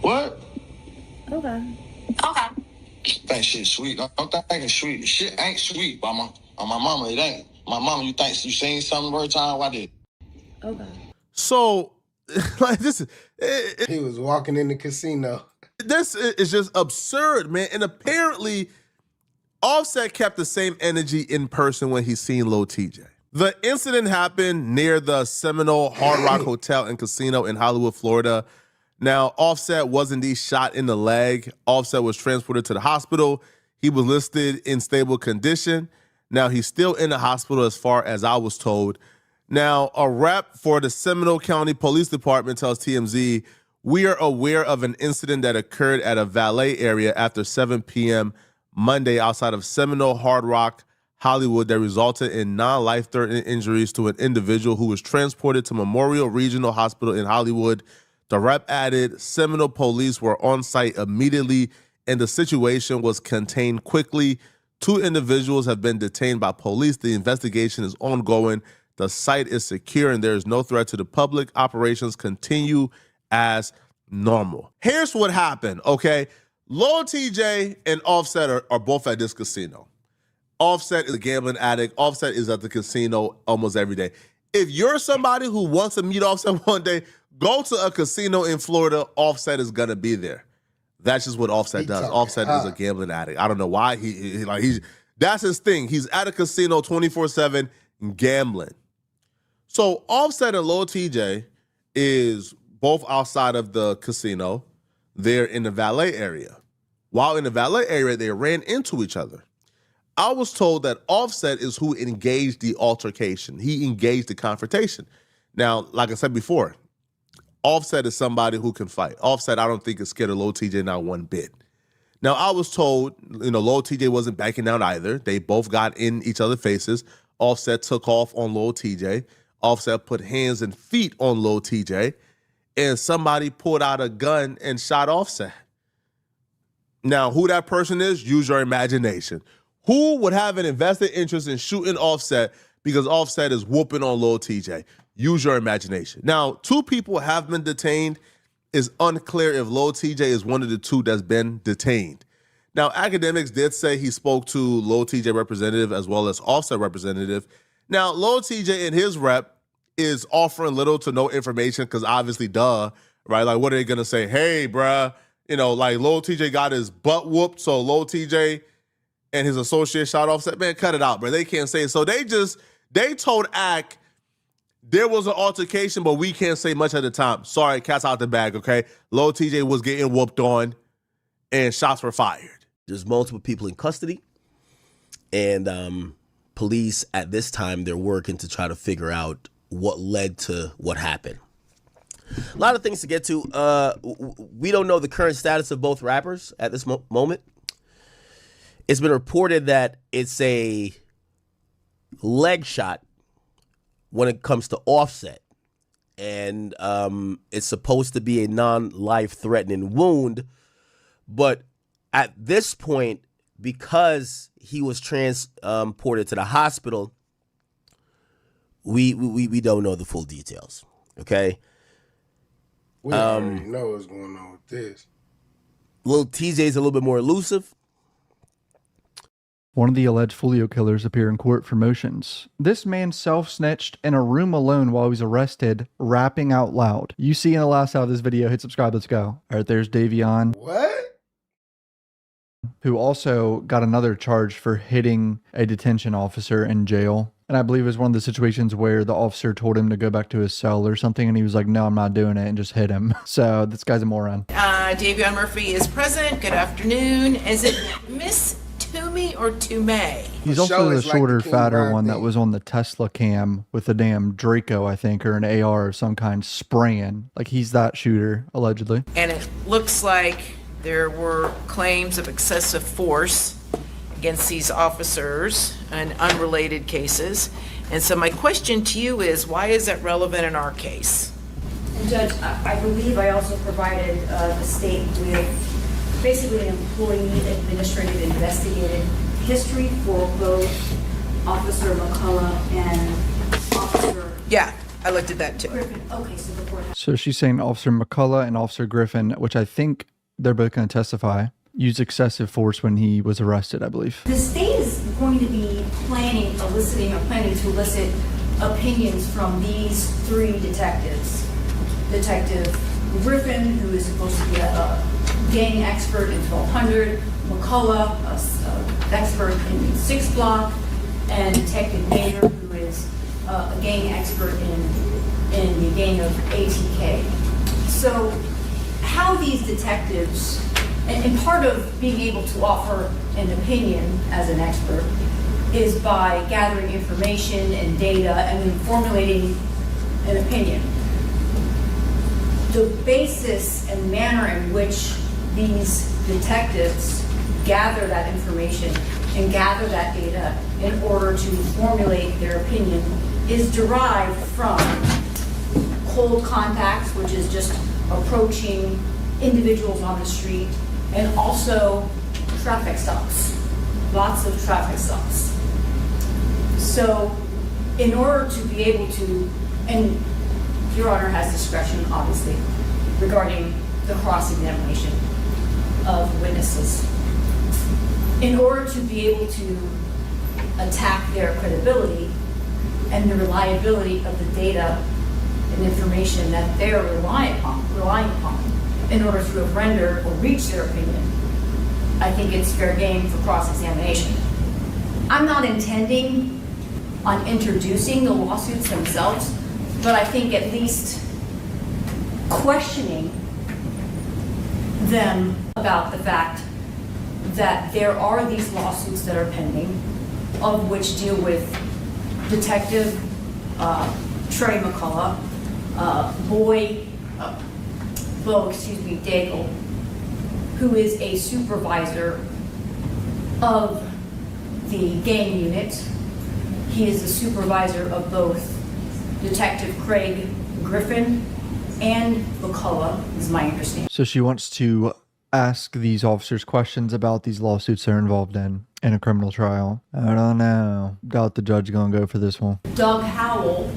What? Okay. Think shit sweet. Don't think it's sweet. Shit ain't sweet, mama. On my mama, it ain't. My mama, you think you seen something every time? Why did? Okay. So, this he was walking in the casino. This is just absurd, man. And apparently, Offset kept the same energy in person when he seen Lil Tjay. The incident happened near the Seminole Hard Rock Hotel and Casino in Hollywood, Florida. Now, Offset was indeed shot in the leg. Offset was transported to the hospital. He was listed in stable condition. Now, he's still in the hospital as far as I was told. Now, a rep for the Seminole County Police Department tells TMZ, we are aware of an incident that occurred at a valet area after 7 p.m. Monday outside of Seminole Hard Rock, Hollywood, that resulted in non-life-threatening injuries to an individual who was transported to Memorial Regional Hospital in Hollywood. The rep added Seminole police were on site immediately and the situation was contained quickly. 2 individuals have been detained by police. The investigation is ongoing. The site is secure and there is no threat to the public. Operations continue as normal. Here's what happened, okay? Lil Tjay and Offset are both at this casino. Offset is a gambling addict. Offset is at the casino almost every day. If you're somebody who wants to meet Offset one day, go to a casino in Florida. Offset is gonna be there. That's just what Offset does. talking Offset is a hard. gambling addict. I don't know why he's that's his thing. He's at a casino 24/7 gambling. So Offset and Lil Tjay is both outside of the casino. They're in the valet area. While in the valet area, they ran into each other. I was told that Offset is who engaged the altercation. He engaged the confrontation. Now, like I said before, Offset is somebody who can fight. Offset, I don't think, is scared of Lil Tjay not one bit. Now, I was told, Lil Tjay wasn't backing down either. They both got in each other's faces. Offset took off on Lil Tjay. Offset put hands and feet on Lil Tjay. And somebody pulled out a gun and shot Offset. Now, who that person is, use your imagination. Who would have an invested interest in shooting Offset because Offset is whooping on Lil Tjay? Use your imagination. Now, 2 people have been detained. It's unclear if Lil Tjay is one of the 2 that's been detained. Now, academics did say he spoke to Lil Tjay representative as well as Offset representative. Now, Lil Tjay and his rep is offering little to no information because obviously, duh, right? Like, what are they going to say? Hey, bruh, like Lil Tjay got his butt whooped, so Lil Tjay and his associate shot Offset. Man, cut it out, bro. They can't say it. So they told ACT, there was an altercation, but we can't say much at the time. Sorry, cat's out the bag, okay? Lil Tjay was getting whooped on, and shots were fired. There's multiple people in custody, and police at this time, they're working to try to figure out what led to what happened. A lot of things to get to. We don't know the current status of both rappers at this moment. It's been reported that it's a leg shot when it comes to Offset. And it's supposed to be a non-life-threatening wound. But at this point, because he was transported to the hospital, we don't know the full details, okay? We already know what's going on with this. Lil Tjay is a little bit more elusive. One of the alleged Folio killers appear in court for motions. This man self-snitched in a room alone while he was arrested, rapping out loud. You see in the last out of this video, hit subscribe, let's go. All right, there's Davion. What? Who also got another charge for hitting a detention officer in jail. And I believe it was one of the situations where the officer told him to go back to his cell or something, and he was like, no, I'm not doing it, and just hit him. So this guy's a moron. Davion Murphy is present. Good afternoon. Is it Miss Toomey or Toomey? He's also the shorter, fatter one that was on the Tesla cam with a damn Draco, I think, or an AR of some kind spraying. Like, he's that shooter, allegedly. And it looks like there were claims of excessive force against these officers in unrelated cases. And so my question to you is, why is that relevant in our case? And Judge, I believe I also provided the state with basically an employee administrative investigative history for both Officer McCullough and Officer... Yeah, I looked at that too. Griffin. Okay, so the court... So she's saying Officer McCullough and Officer Griffin, which I think they're both going to testify, used excessive force when he was arrested, I believe. The state is going to be planning to elicit opinions from these 3 detectives. Detective Griffin, who is supposed to be a gang expert in 1200, McCullough, an expert in 6 Block, and Detective Nader, who is a gang expert in the gang of ATK. So how these detectives, and part of being able to offer an opinion as an expert is by gathering information and data and then formulating an opinion. The basis and manner in which these detectives gather that information and gather that data in order to formulate their opinion is derived from cold contacts, which is just approaching individuals on the street, and also traffic stops, lots of traffic stops. So in order to be able to, and Your Honor has discretion, obviously, regarding the cross-examination of witnesses. In order to be able to attack their credibility and the reliability of the data and information that they're relying upon, in order to render or reach their opinion, I think it's fair game for cross-examination. I'm not intending on introducing the lawsuits themselves, but I think at least questioning them about the fact that there are these lawsuits that are pending, of which deal with Detective Trey McCullough, Bo Daigle, who is a supervisor of the gang unit. He is the supervisor of both Detective Craig Griffin and McCullough, is my understanding. So she wants to ask these officers questions about these lawsuits they're involved in a criminal trial. I don't know. Doubt the judge gonna go for this one. Doug Howell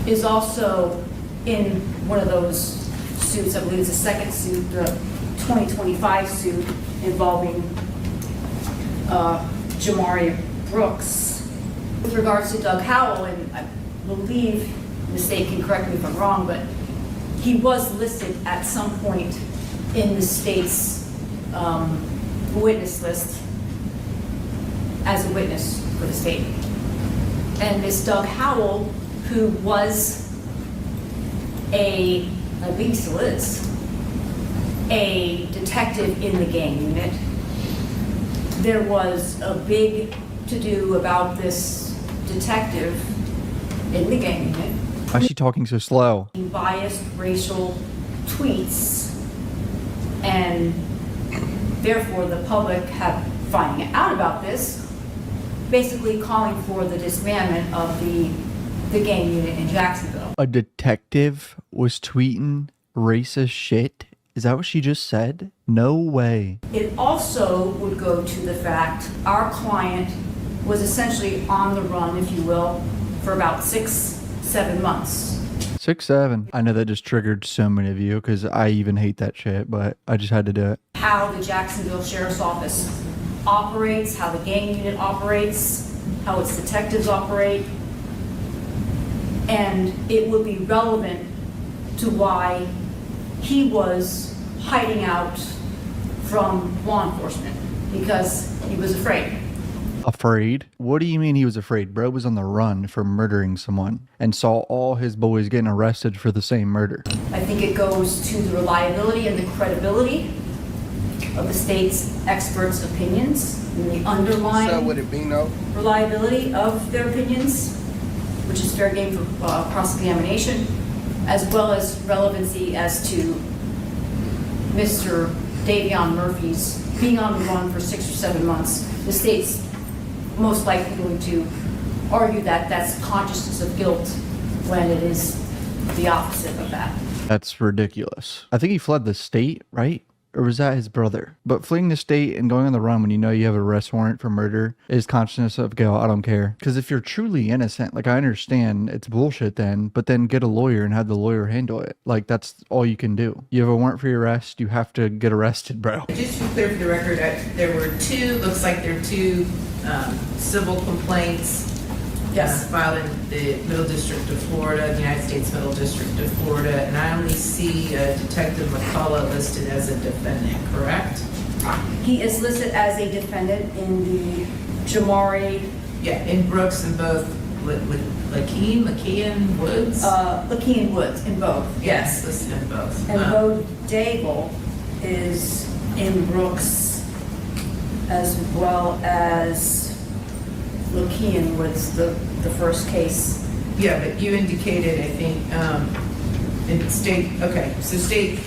is also in one of those suits. I believe it's the second suit, the 2025 suit involving Jamari Brooks. With regards to Doug Howell, and I believe the state can correct me if I'm wrong, but he was listed at some point in the state's witness list as a witness for the state. And this Doug Howell, who was I believe still is, a detective in the gang unit. There was a big to-do about this detective in the gang unit. Why is she talking so slow? Biased racial tweets, and therefore the public have finding out about this, basically calling for the disbandment of the gang unit in Jacksonville. A detective was tweeting racist shit? Is that what she just said? No way. It also would go to the fact our client was essentially on the run, if you will, for about 6-7 months. 6'7". I know that just triggered so many of you because I even hate that shit, but I just had to do it. How the Jacksonville Sheriff's Office operates, how the gang unit operates, how its detectives operate. And it would be relevant to why he was hiding out from law enforcement, because he was afraid. Afraid? What do you mean he was afraid? Bro was on the run for murdering someone and saw all his boys getting arrested for the same murder. I think it goes to the reliability and the credibility of the state's experts' opinions and the underlying reliability of their opinions, which is fair game for cross-examination, as well as relevancy as to Mr. Davion Murphy's being on the run for 6 or 7 months. The state's most likely going to argue that that's consciousness of guilt when it is the opposite of that. That's ridiculous. I think he fled the state, right? Or was that his brother? But fleeing the state and going on the run when you know you have an arrest warrant for murder is consciousness of guilt. I don't care. Because if you're truly innocent, like I understand it's bullshit then, but then get a lawyer and have the lawyer handle it. Like that's all you can do. You have a warrant for your arrest, you have to get arrested, bro. Just to be clear for the record, there were looks like there are two civil complaints filed in the Middle District of Florida, the United States Middle District of Florida, and I only see Detective McCullough listed as a defendant, correct? He is listed as a defendant in the Jamari. Yeah, in Brooks and both Lakeem Woods? Lakeem Woods in both. Yes, listed in both. And Bo Daigle is in Brooks as well as Lakeem Woods, the first case. Yeah, but you indicated, I think, in state, okay, so state,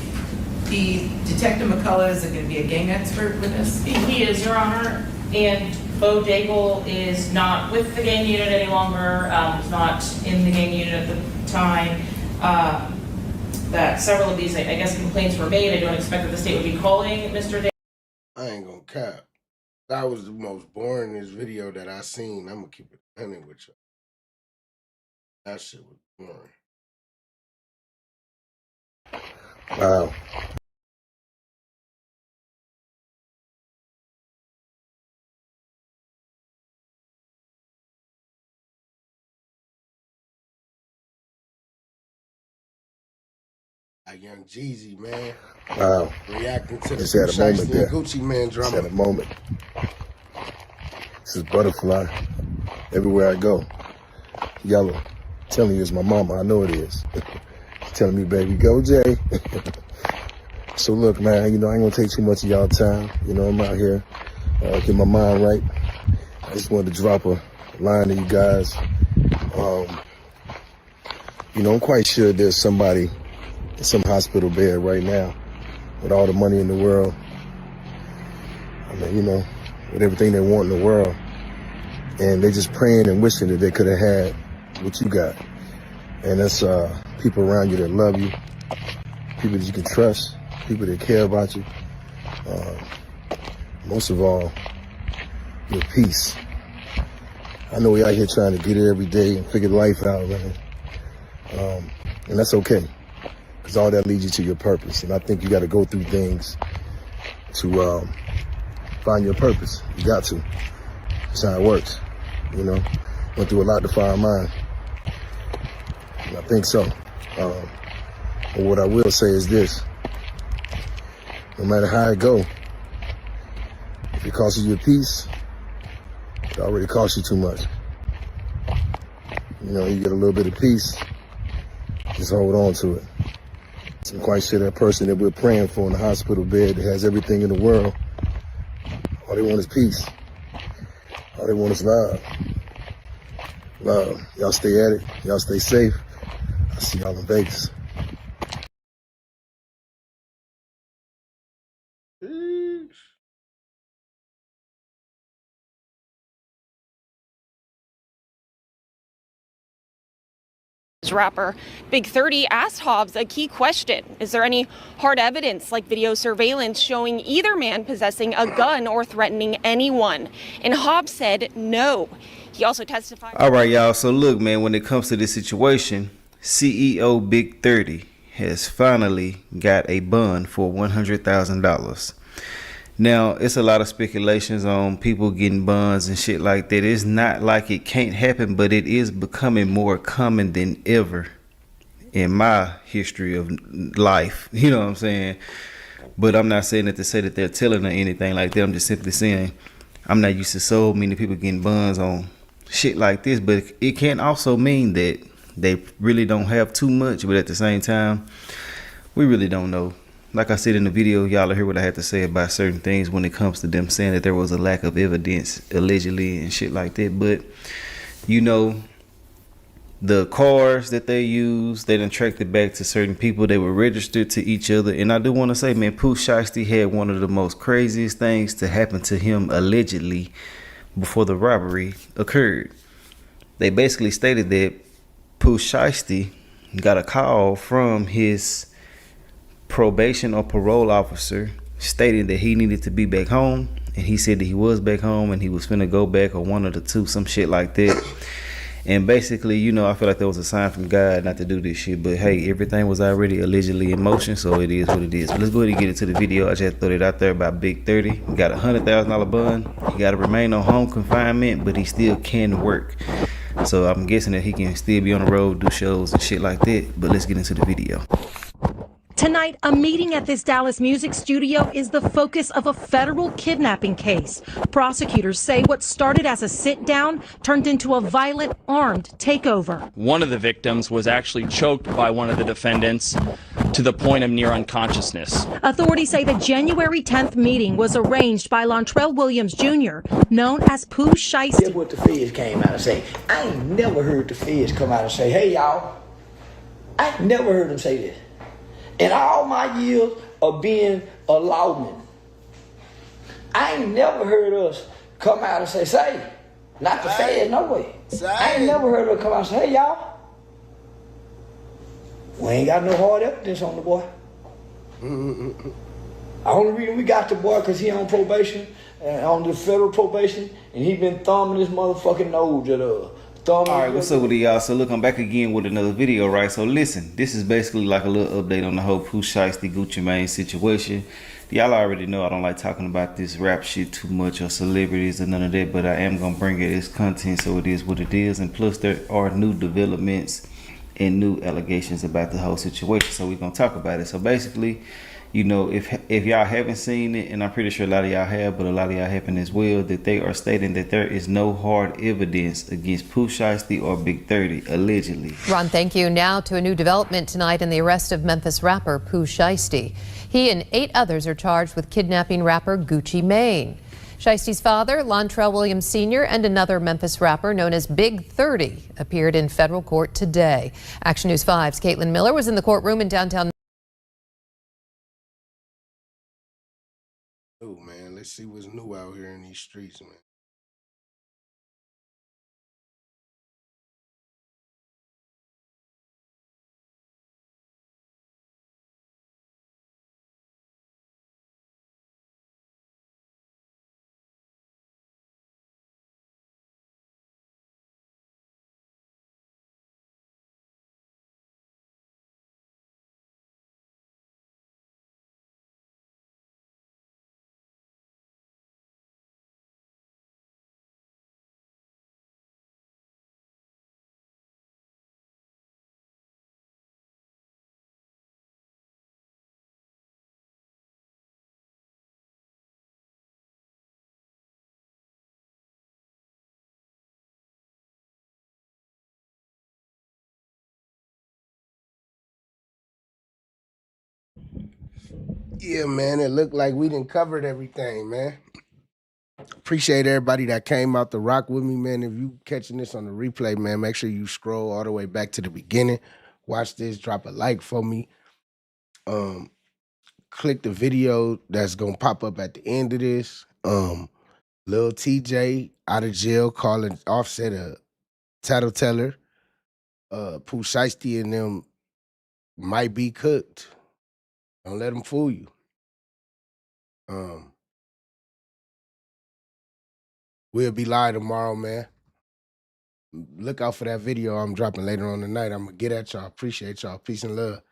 the Detective McCullough is going to be a gang expert witness? He is, Your Honor, and Bo Daigle is not with the gang unit any longer, was not in the gang unit at the time. That several of these, I guess, complaints were made. I don't expect that the state would be calling Mr. Daigle. I ain't gonna cap. That was the most boringest video that I seen. I'm gonna keep it 100 with you. That shit was boring. Wow. Young Jeezy, man. Wow. Reacting to the Just had a Pooh moment Shiesty there. and Gucci Mane Just drama. had a moment. This is Butterfly. Everywhere I go. Yellow. Telling you it's my mama. I know it is. She's telling me, baby, go, Jay. So look, man, you know, I ain't gonna take too much of y'all time. You know, I'm out here, get my mind right. I just wanted to drop a line to you guys. You know, I'm quite sure there's somebody in some hospital bed right now with all the money in the world. I mean, you know, with everything they want in the world. And they just praying and wishing that they could have had what you got. And that's people around you that love you, people that you can trust, people that care about you. Most of all, your peace. I know we out here trying to get it every day and figure life out, man. And that's okay, because all that leads you to your purpose. And I think you got to go through things to find your purpose. You got to. That's how it works, you know. Went through a lot to find mine. And I think so. But what I will say is this. No matter how it go, if it costs you your peace, it already cost you too much. You know, you get a little bit of peace, just hold on to it. So I'm quite sure that person that we're praying for in the hospital bed that has everything in the world, all they want is peace. All they want is love. Love. Y'all stay at it. Y'all stay safe. I'll see y'all in Vegas. Rapper Big 30 asked Hobbs a key question. Is there any hard evidence like video surveillance showing either man possessing a gun or threatening anyone? And Hobbs said no. He also testified. All right, y'all. So look, man, when it comes to this situation, CEO Big 30 has finally got a bond for $100,000. Now, it's a lot of speculations on people getting bonds and shit like that. It's not like it can't happen, but it is becoming more common than ever in my history of life. You know what I'm saying? But I'm not saying that to say that they're telling or anything like that. I'm just simply saying I'm not used to so many people getting bonds on shit like this. But it can also mean that they really don't have too much, but at the same time, we really don't know. Like I said in the video, y'all hear what I had to say about certain things when it comes to them saying that there was a lack of evidence, allegedly, and shit like that. But, you know, the cars that they used, they done tracked it back to certain people. They were registered to each other. And I do want to say, man, Pooh Shiesty had one of the most craziest things to happen to him, allegedly, before the robbery occurred. They basically stated that Pooh Shiesty got a call from his probation or parole officer stating that he needed to be back home, and he said that he was back home and he was finna go back, or one of the two, some shit like that. And basically, you know, I feel like there was a sign from God not to do this shit, but hey, everything was already allegedly in motion, so it is what it is. But let's go ahead and get into the video. I just had to throw it out there about Big 30. He got a $100,000 bond. He got to remain on home confinement, but he still can work. So I'm guessing that he can still be on the road, do shows and shit like that. But let's get into the video. Tonight, a meeting at this Dallas music studio is the focus of a federal kidnapping case. Prosecutors say what started as a sit-down turned into a violent, armed takeover. One of the victims was actually choked by one of the defendants to the point of near unconsciousness. Authorities say the January 10th meeting was arranged by Lontrell Williams Jr., known as Poo Shiesty. Here's what the feds came out and say. I ain't never heard the feds come out and say, hey, y'all. I ain't never heard them say this. In all my years of being a lawman, I ain't never heard us come out and say, not the feds, no way. I ain't never heard us come out and say, hey, y'all, we ain't got no hard evidence on the boy. The only reason we got the boy because he on probation, on the federal probation, and he been thumbing his motherfucking nose at us. All right, what's up with y'all? So look, I'm back again with another video, right? So listen, this is basically like a little update on the whole Poo Shiesty Gucci Mane situation. Y'all already know I don't like talking about this rap shit too much or celebrities or none of that, but I am gonna bring it as content, so it is what it is. And plus there are new developments and new allegations about the whole situation. So we're gonna talk about it. So basically, you know, if y'all haven't seen it, and I'm pretty sure a lot of y'all have, but a lot of y'all haven't as well, that they are stating that there is no hard evidence against Pooh Shiesty or Big 30, allegedly. Ron, thank you. Now to a new development tonight in the arrest of Memphis rapper Poo Shiesty. He and 8 others are charged with kidnapping rapper Gucci Mane. Shiesty's father, Lontrell Williams Sr., and another Memphis rapper known as Big 30 appeared in federal court today. Action News 5's Caitlin Miller was in the courtroom in downtown. Oh man, let's see what's new out here in these streets, man. Yeah, man, it looked like we done covered everything, man. Appreciate everybody that came out to rock with me, man. If you catching this on the replay, man, make sure you scroll all the way back to the beginning. Watch this, drop a like for me. Click the video that's gonna pop up at the end of this. Lil Tjay out of jail calling Offset a tattleteller. Pooh Shiesty and them might be cooked. Don't let them fool you. We'll be live tomorrow, man. Look out for that video I'm dropping later on tonight. I'm gonna get at y'all. Appreciate y'all. Peace and love.